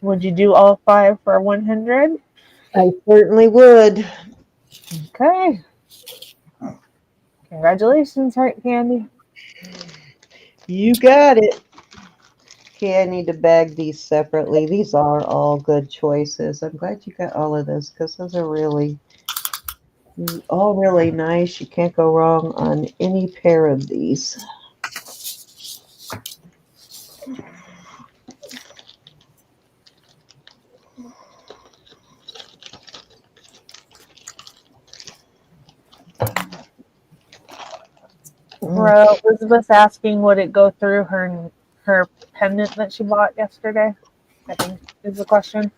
Would you do all 5 for 100? I certainly would. Okay. Congratulations, Heart Candy. You got it. Okay, I need to bag these separately. These are all good choices. I'm glad you got all of this because those are really all really nice. You can't go wrong on any pair of these. Well, Elizabeth's asking would it go through her pendant that she bought yesterday? I think is the question.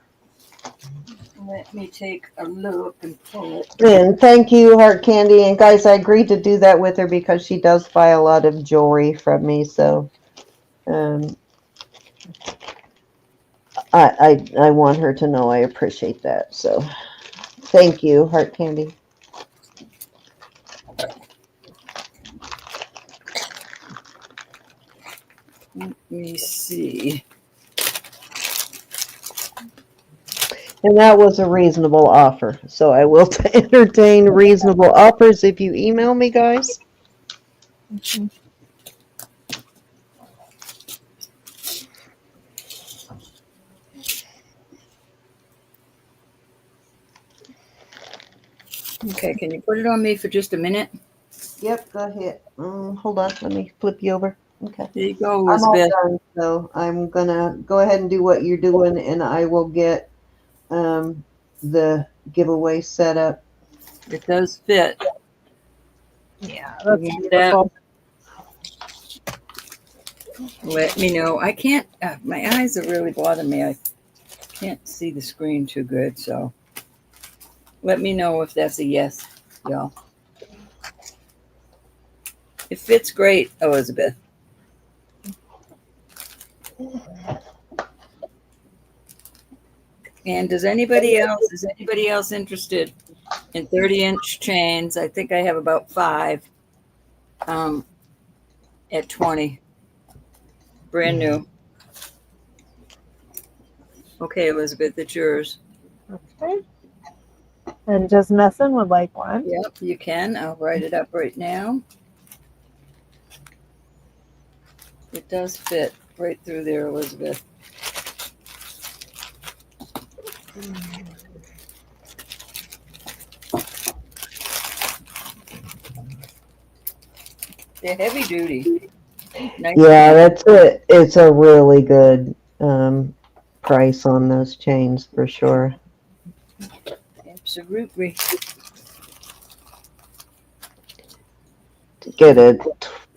Let me take a look and pull it. And thank you, Heart Candy. And guys, I agreed to do that with her because she does buy a lot of jewelry from me. So I want her to know I appreciate that. So thank you, Heart Candy. Let me see. And that was a reasonable offer. So I will entertain reasonable offers if you email me, guys. Okay, can you put it on me for just a minute? Yep, go ahead. Hold on, let me flip you over. Okay. There you go, I'm all Elizabeth. done, so I'm gonna go ahead and do what you're doing, and I will get the giveaway set up. It does fit. Yeah, that's You want beautiful. Let me know. I can't, my eyes are really bothering me. I can't see the screen too good, so let me know if that's a yes, y'all. It fits great, Elizabeth. And is anybody else interested in 30-inch chains? I think I have about 5 at 20. Brand new. Okay, Elizabeth, it's yours. Okay. And Just Messin would like one. Yep, you can. I'll write it up right now. It does fit right through there, Elizabeth. They're heavy duty. Nice. Yeah, that's it. It's a really good price on those chains for sure. Absolutely. To get a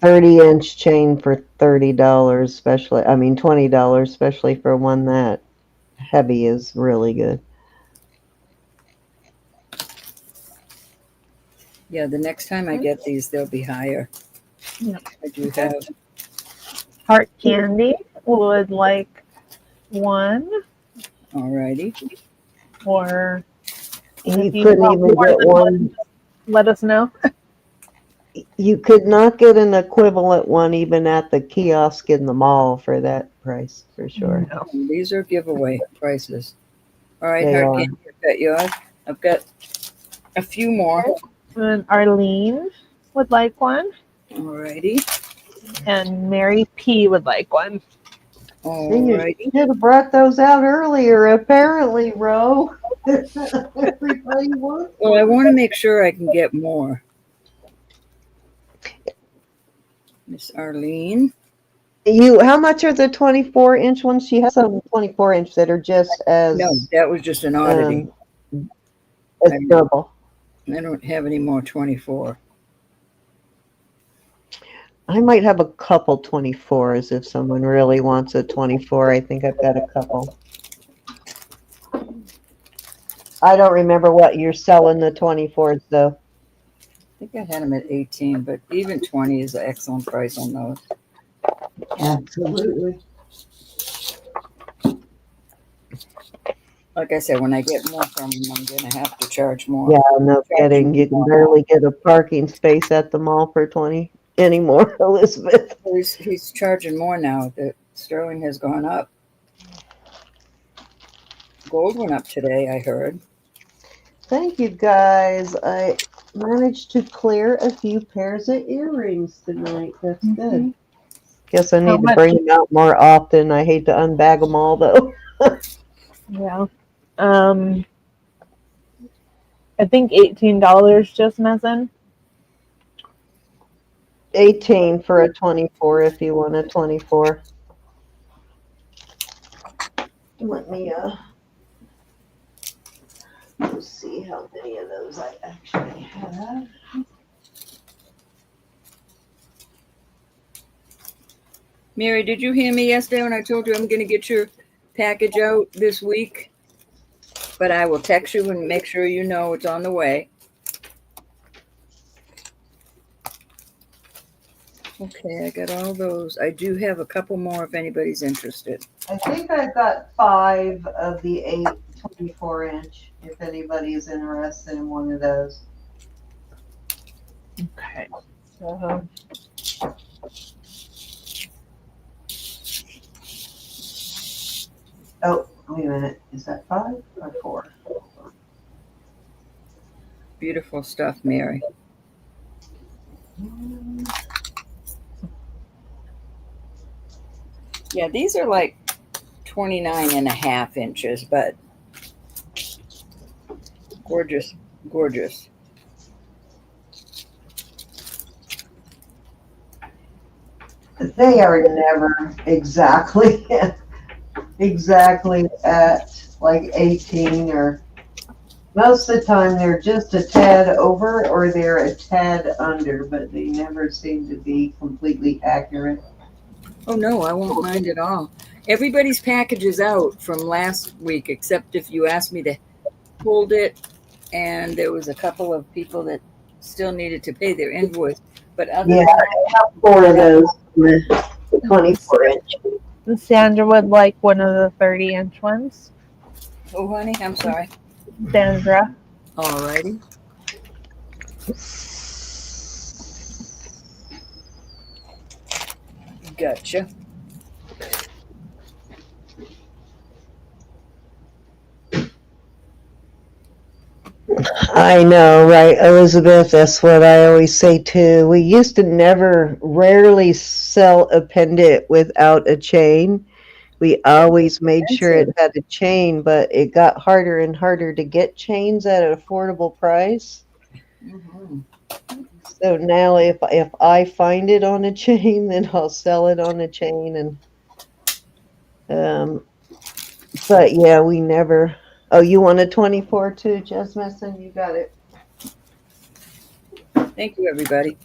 30-inch chain for $30, especially, I mean $20, especially for one that heavy, is really good. Yeah, the next time I get these, they'll be higher. Yep. I do have. Heart Candy would like one, Alrighty. or You if you couldn't want even more get than one. let us know. You could not get an equivalent one even at the kiosk in the mall for that price, for sure. No. These are giveaway prices. All right, They Heart are. Candy, I've got yours. I've got a few more. And Arlene would like one, Alrighty. and Mary P would like one. Alrighty. Should have brought those out earlier, apparently, Ro. Everybody wants Well, I want to make sure I can get more. Miss Arlene. How much are the 24-inch ones? She has some 24-inch that are just as No, that was just an oddity. as double. I don't have any more 24. I might have a couple 24s if someone really wants a 24. I think I've got a couple. I don't remember what you're selling the 24s though. I think I had them at 18, but even 20 is an excellent price on those. Absolutely. Like I said, when I get more from him, I'm going to have to charge more. Yeah, no kidding. You can barely get a parking space at the mall for 20 anymore, Elizabeth. He's charging more now that sterling has gone up. Gold went up today, I heard. Thank you, guys. I managed to clear a few pairs of earrings tonight. That's good. Guess I How need to bring them out more often. I hate to unbag them all, though. Yeah. I think $18 just messing. 18 for a 24 if you want a 24. Let me let's see how many of those I actually have. Mary, did you hear me yesterday when I told you I'm going to get your package out this week? But I will text you and make sure you know it's on the way. Okay, I got all those. I do have a couple more if anybody's interested. I think I've got 5 of the 8 24-inch, if anybody's interested in one of those. Okay. So Oh, wait a minute. Is that 5 or 4? Beautiful stuff, Mary. Yeah, these are like 29.5 inches, but gorgeous, gorgeous. They are never exactly at like 18, or most of the time they're just a tad over or they're a tad under, but they never seem to be completely accurate. Oh no, I won't mind at all. Everybody's package is out from last week, except if you asked me to hold it, and there was a couple of people that still needed to pay their invoice. But other Yeah, than I have 4 of those, the 24-inch. Sandra would like one of the 30-inch ones. oh honey, I'm sorry. Sandra. Alrighty. Gotcha. I know, right, Elizabeth? That's what I always say too. We used to rarely sell a pendant without a chain. We always made sure it had a chain, but it got harder and harder to get chains at an affordable price. Mm-hmm. So now if I find it on a chain, then I'll sell it on a chain. And but yeah, we never. Oh, you want a 24 too, Jasmine? You got it. Thank you, everybody.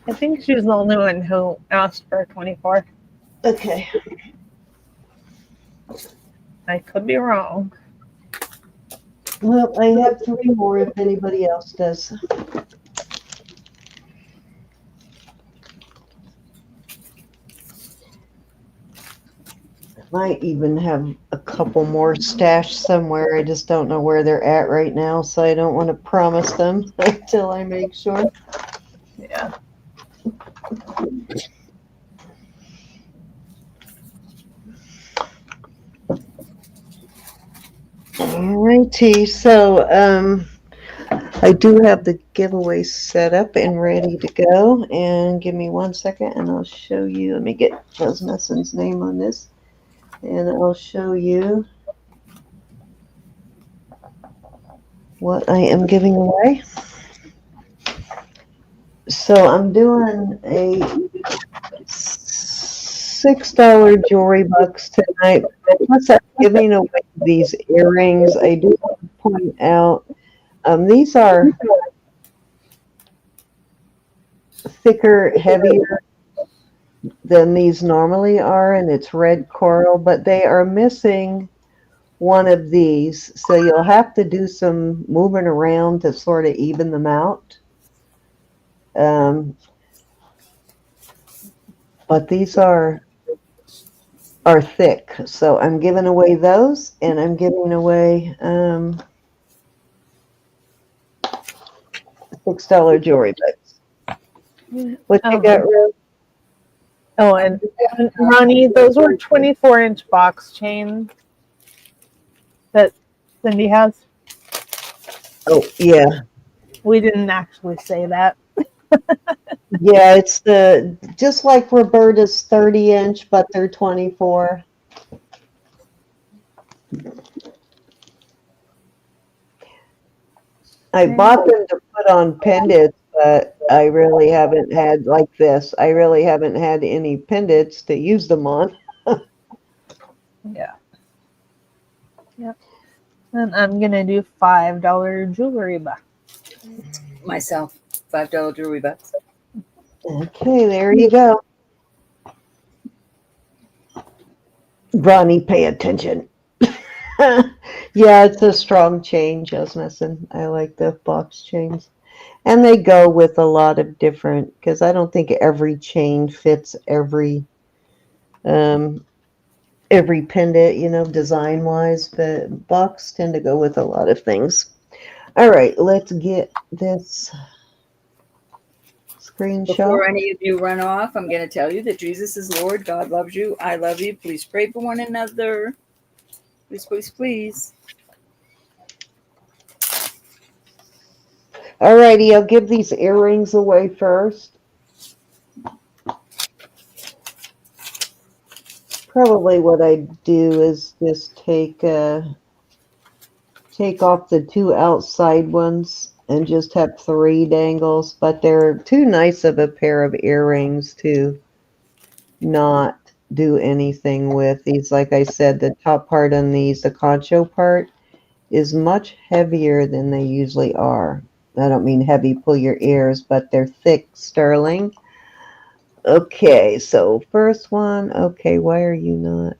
I think she's the only one who asked for a 24. Okay. I could be wrong. Well, I have 3 more if anybody else does. Might even have a couple more stashed somewhere. I just don't know where they're at right now, so I don't want to promise them until I make sure. Yeah. Alrighty, so I do have the giveaway set up and ready to go. And give me 1 second, and I'll show you. Let me get Jasmine's name on this. And I'll show you what I am giving away. So I'm doing a $6 jewelry box tonight. Plus I'm giving away these earrings. I do want to point out these are thicker, heavier than these normally are, and it's red coral, but they are missing one of these, so you'll have to do some moving around to sort of even them out. But these are are thick. So I'm giving away those, and I'm giving away $6 jewelry bags. What you got, Rose? Oh, and Ronnie, those were 24-inch box chains that Cindy has. Oh, yeah. We didn't actually say that. Yeah, it's just like Roberta's 30-inch, but they're 24. I bought them to put on pendants, but I really haven't had like this. I really haven't had any pendants to use them on. Yeah. Yep. And I'm gonna do $5 jewelry box. Myself, $5 jewelry box. Okay, there you go. Ronnie, pay attention. Yeah, it's a strong chain, Jasmine. I like the box chains. And they go with a lot of different, because I don't think every chain fits every pendant, design wise, but box tend to go with a lot of things. All right, let's get this screenshot. Before any of you run off, I'm going to tell you that Jesus is Lord. God loves you. I love you. Please pray for one another. Please, please, please. All righty, I'll give these earrings away first. Probably what I do is just take off the two outside ones and just have 3 dangles, but they're too nice of a pair of earrings to not do anything with. These, like I said, the top part on these, the concho part, is much heavier than they usually are. I don't mean heavy, pull your ears, but they're thick sterling. Okay, so first one. Okay, why are you not?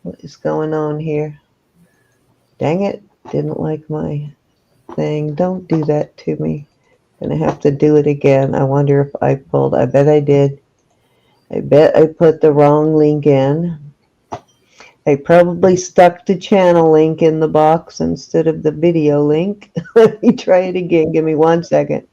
What is going on here? Dang it, didn't like my thing. Don't do that to me. Gonna have to do it again. I wonder if I pulled. I bet I did. I bet I put the wrong link in. I probably stuck the channel link in the box instead of the video link. Let me try it again. Give me 1 second.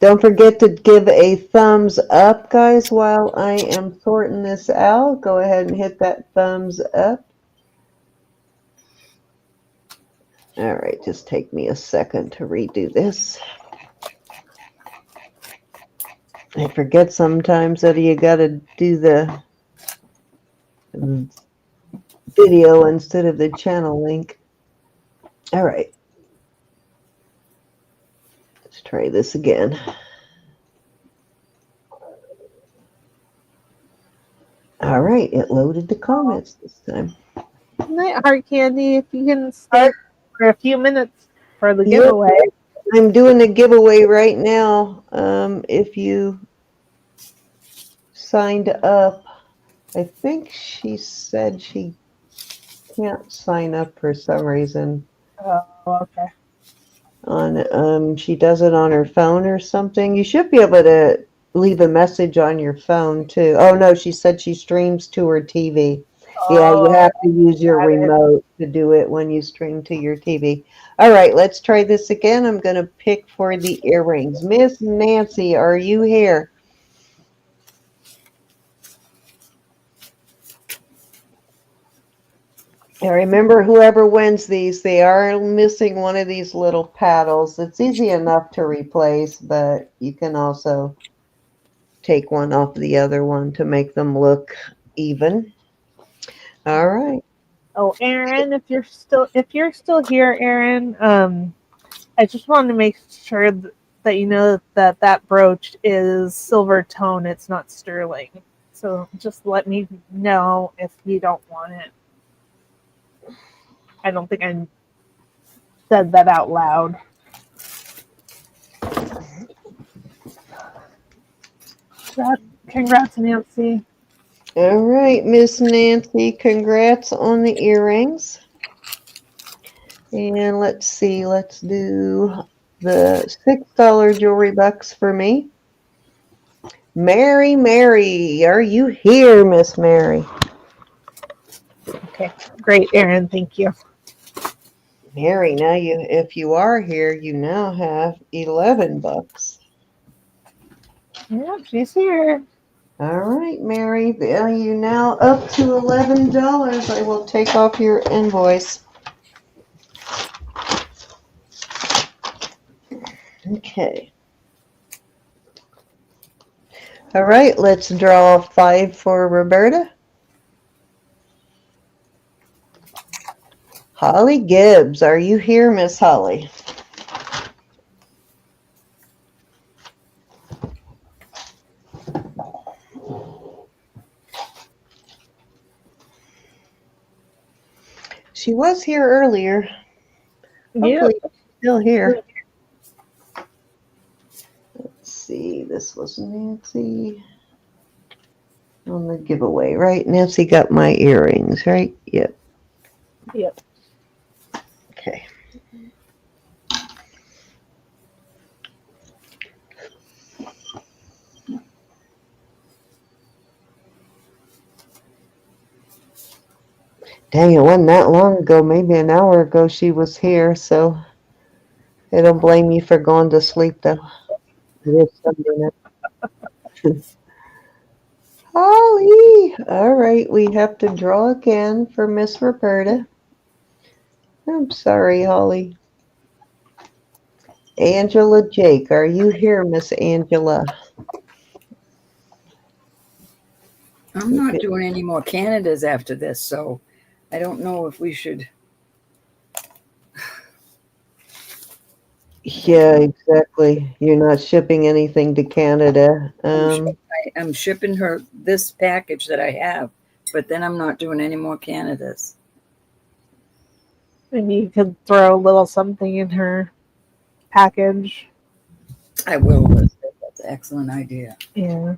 Don't forget to give a thumbs up, guys, while I am sorting this out. Go ahead and hit that thumbs up. All right, just take me a second to redo this. I forget sometimes that you got to do the video instead of the channel link. All right. Let's try this again. All right, it loaded the comments this time. Good night, Heart Candy. If you can stay for a few minutes for the giveaway. I'm doing a giveaway right now. If you signed up, I think she said she can't sign up for some reason. Oh, okay. She does it on her phone or something. You should be able to leave a message on your phone too. Oh no, she said she streams to her TV. Yeah, you have to use your remote to do it when you stream to your TV. All right, let's try this again. I'm going to pick for the earrings. Miss Nancy, are you here? Now remember, whoever wins these, they are missing one of these little paddles. It's easy enough to replace, but you can also take one off the other one to make them look even. All right. Oh, Aaron, if you're still here, Aaron, I just wanted to make sure that you know that brooch is silver tone. It's not sterling. So just let me know if you don't want it. I don't think I said that out loud. Congrats, Nancy. All right, Miss Nancy, congrats on the earrings. And let's see, let's do the $6 jewelry box for me. Mary, are you here, Miss Mary? Okay, great, Erin. Thank you. Mary, now if you are here, you now have $11. Yeah, she's here. All right, Mary, you now up to $11. I will take off your invoice. Okay. All right, let's draw 5 for Roberta. Holly Gibbs, are you here, Miss Holly? She was here earlier. Yeah. Hopefully she's still here. Let's see, this was Nancy on the giveaway, right? Nancy got my earrings, right? Yep. Yep. Okay. Dang, it wasn't that long ago, maybe an hour ago she was here, so I don't blame you for going to sleep though. It is Sunday night. Holly! All right, we have to draw again for Miss Roberta. I'm sorry, Holly. Angela Jake, are you here, Miss Angela? I'm not doing any more Canadas after this, so I don't know if we should. Yeah, exactly. You're not shipping anything to Canada. I'm shipping her this package that I have, but then I'm not doing any more Canadas. Maybe you could throw a little something in her package. I will, Elizabeth. That's an excellent idea. Yeah.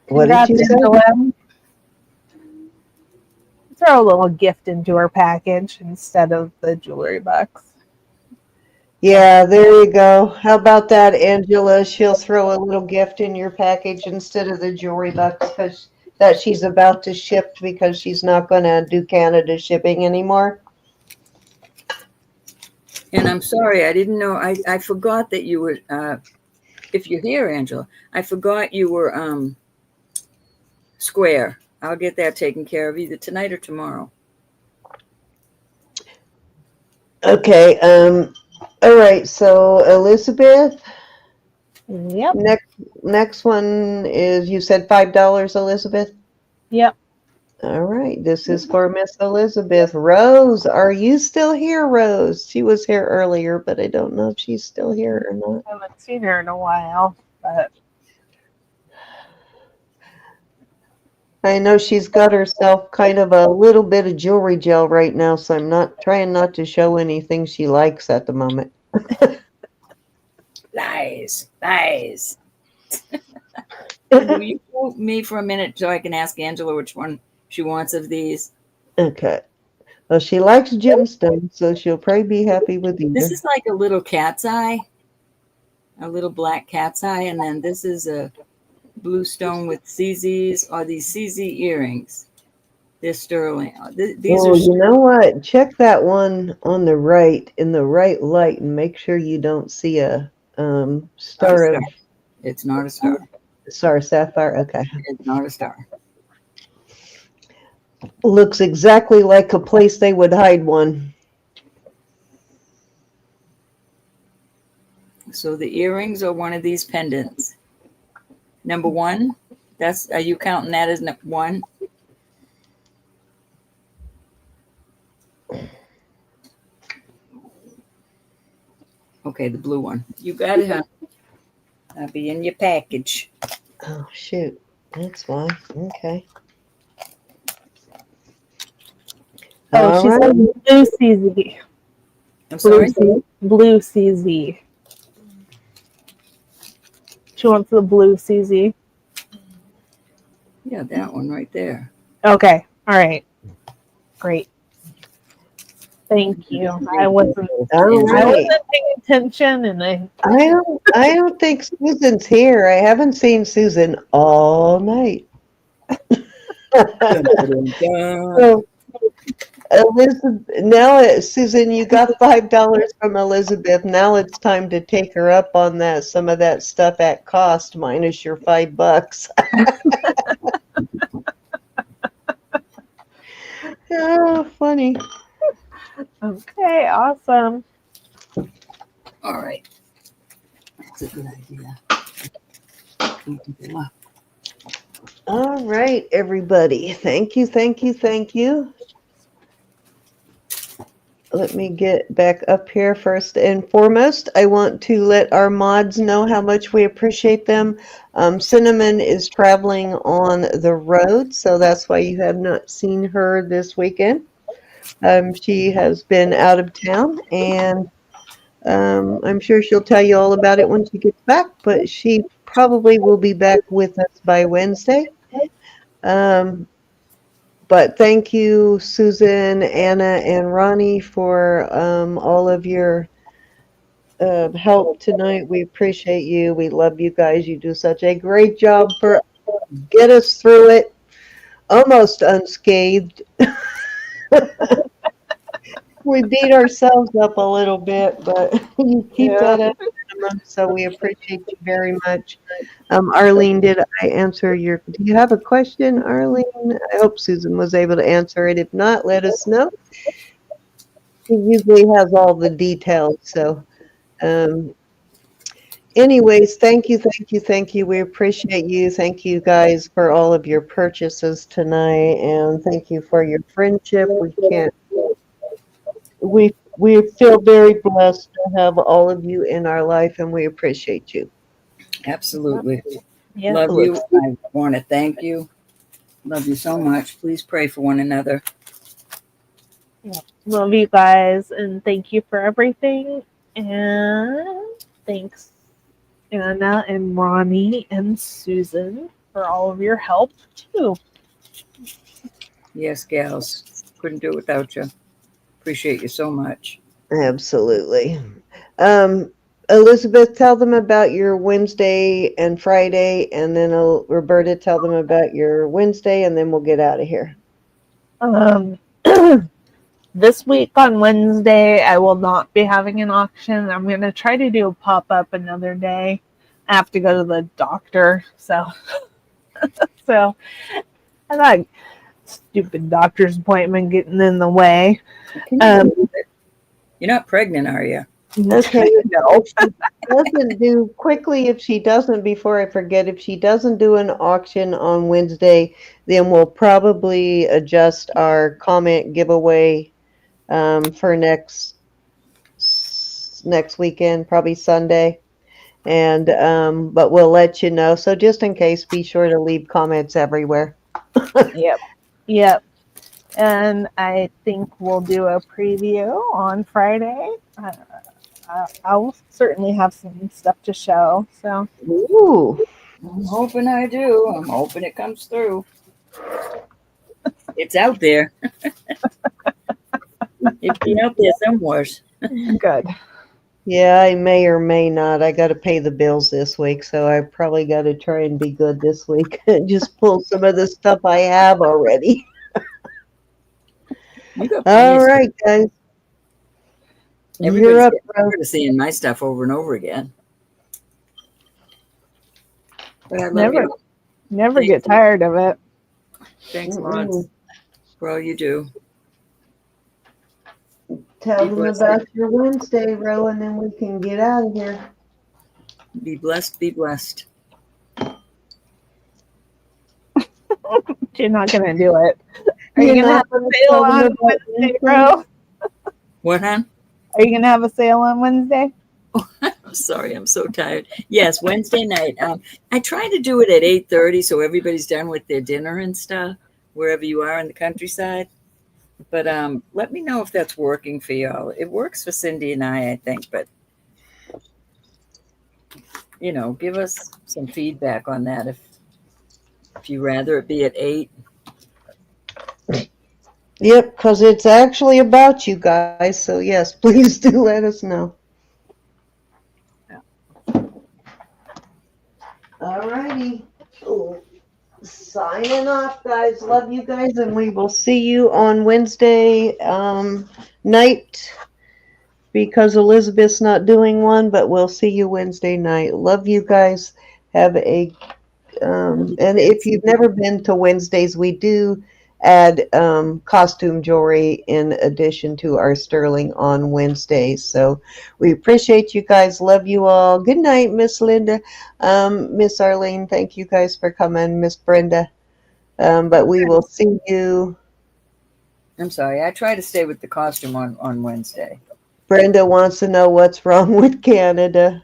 What did you say? Angela. Throw a little gift into her package instead of the jewelry box. Yeah, there you go. How about that, Angela? She'll throw a little gift in your package instead of the jewelry box that she's about to ship because she's not going to do Canada shipping anymore. And I'm sorry, I didn't know. I forgot that you were. If you're here, Angela, I forgot you were square. I'll get that taken care of either tonight or tomorrow. Okay. All right. So Elizabeth. Yep. Next one is you said $5, Elizabeth. Yep. All right. This is for Miss Elizabeth. Rose, are you still here, Rose? She was here earlier, but I don't know if she's still here or not. I haven't seen her in a while, but I know she's got herself kind of a little bit of jewelry gel right now, so I'm not trying not to show anything she likes at the moment. Lies. Will you hold me for a minute so I can ask Angela which one she wants of these? Okay. Well, she likes gemstones, so she'll probably be happy with either. This is like a little cat's eye, a little black cat's eye, and then this is a blue stone with CZs, or these CZ earrings. They're sterling. These are. You know what? Check that one on the right in the right light, and make sure you don't see a star of. It's not a star. Sorry, sapphire. Okay. It's not a star. Looks exactly like a place they would hide one. So the earrings are one of these pendants. Number one, are you counting that as one? Okay, the blue one. You got it, huh? That'll be in your package. Oh, shoot. That's why. Okay. oh, she said blue CZ. I'm sorry? Blue CZ. She wants the blue CZ. Yeah, that one right there. Okay. All right. Great. Thank you. I wasn't All right. paying attention, and I don't think Susan's here. I haven't seen Susan all night. So, Elizabeth, now Susan, you got $5 from Elizabeth. Now it's time to take her up on that, some of that stuff at cost minus your $5. Oh, funny. okay, awesome. All right. That's a good idea. All right, everybody. Thank you, thank you, thank you. Let me get back up here. First and foremost, I want to let our mods know how much we appreciate them. Cinnamon is traveling on the road, so that's why you have not seen her this weekend. She has been out of town, and I'm sure she'll tell you all about it when she gets back, but she probably will be back with us by Wednesday. But thank you, Susan, Anna, and Ronnie, for all of your help tonight. We appreciate you. We love you guys. You do such a great job for get us through it, almost unscathed. We beat ourselves up a little bit, but you keep that at a minimum, so we appreciate you very much. Arlene, did I answer your, do you have a question, Arlene? I hope Susan was able to answer it. If not, let us know. She usually has all the details, so anyways, thank you, thank you, thank you. We appreciate you. Thank you guys for all of your purchases tonight, and thank you for your friendship. We feel very blessed to have all of you in our life, and we appreciate you. Absolutely. Yeah. Love you. I want to thank you. Love you so much. Please pray for one another. Love you guys, and thank you for everything. And thanks, Anna and Ronnie and Susan, for all of your help too. Yes, gals. Couldn't do it without you. Appreciate you so much. Absolutely. Elizabeth, tell them about your Wednesday and Friday, and then Roberta, tell them about your Wednesday, and then we'll get out of here. This week on Wednesday, I will not be having an auction. I'm going to try to do a pop-up another day. I have to go to the doctor, so I thought stupid doctor's appointment getting in the way. You're not pregnant, are you? Okay. No. Doesn't do quickly if she doesn't, before I forget, if she doesn't do an auction on Wednesday, then we'll probably adjust our comment giveaway for next weekend, probably Sunday. And but we'll let you know. So just in case, be sure to leave comments everywhere. Yep. And I think we'll do a preview on Friday. I'll certainly have some stuff to show. So, Ooh. I'm hoping I do. I'm hoping it comes through. It's out there. It's been out there somewhere. good. Yeah, I may or may not. I got to pay the bills this week, so I probably got to try and be good this week and just pull some of the stuff I have already. All right, guys. Everybody's getting tired of seeing my stuff over and over again. But I love you. Never get tired of it. Thanks, mods, for all you do. Tell them about your Wednesday, Ro, and then we can get out of here. Be blessed, be blessed. You're not going to do it. Are you going to have a sale on Wednesday, Ro? What, hon? Are you going to have a sale on Wednesday? Oh, I'm sorry, I'm so tired. Yes, Wednesday night. I try to do it at 8:30 so everybody's done with their dinner and stuff, wherever you are in the countryside. But let me know if that's working for y'all. It works for Cindy and I think, but give us some feedback on that if you rather it be at 8. Yep, because it's actually about you guys. So yes, please do let us know. Alrighty. Signing off, guys. Love you guys, and we will see you on Wednesday night because Elizabeth's not doing one, but we'll see you Wednesday night. Love you guys. Have a and if you've never been to Wednesdays, we do add costume jewelry in addition to our sterling on Wednesdays. So we appreciate you guys. Love you all. Good night, Miss Linda, Miss Arlene. Thank you guys for coming, Miss Brenda. But we will see you. I'm sorry. I try to stay with the costume on Wednesday. Brenda wants to know what's wrong with Canada.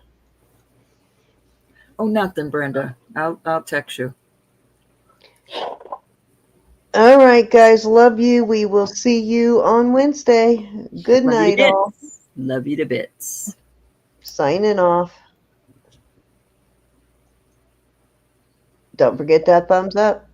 Oh, nothing, Brenda. I'll text you. All right, guys. Love you. We will see you on Wednesday. Good Love you to night, all. bits. Love you to bits. Signing off. Don't forget that thumbs up.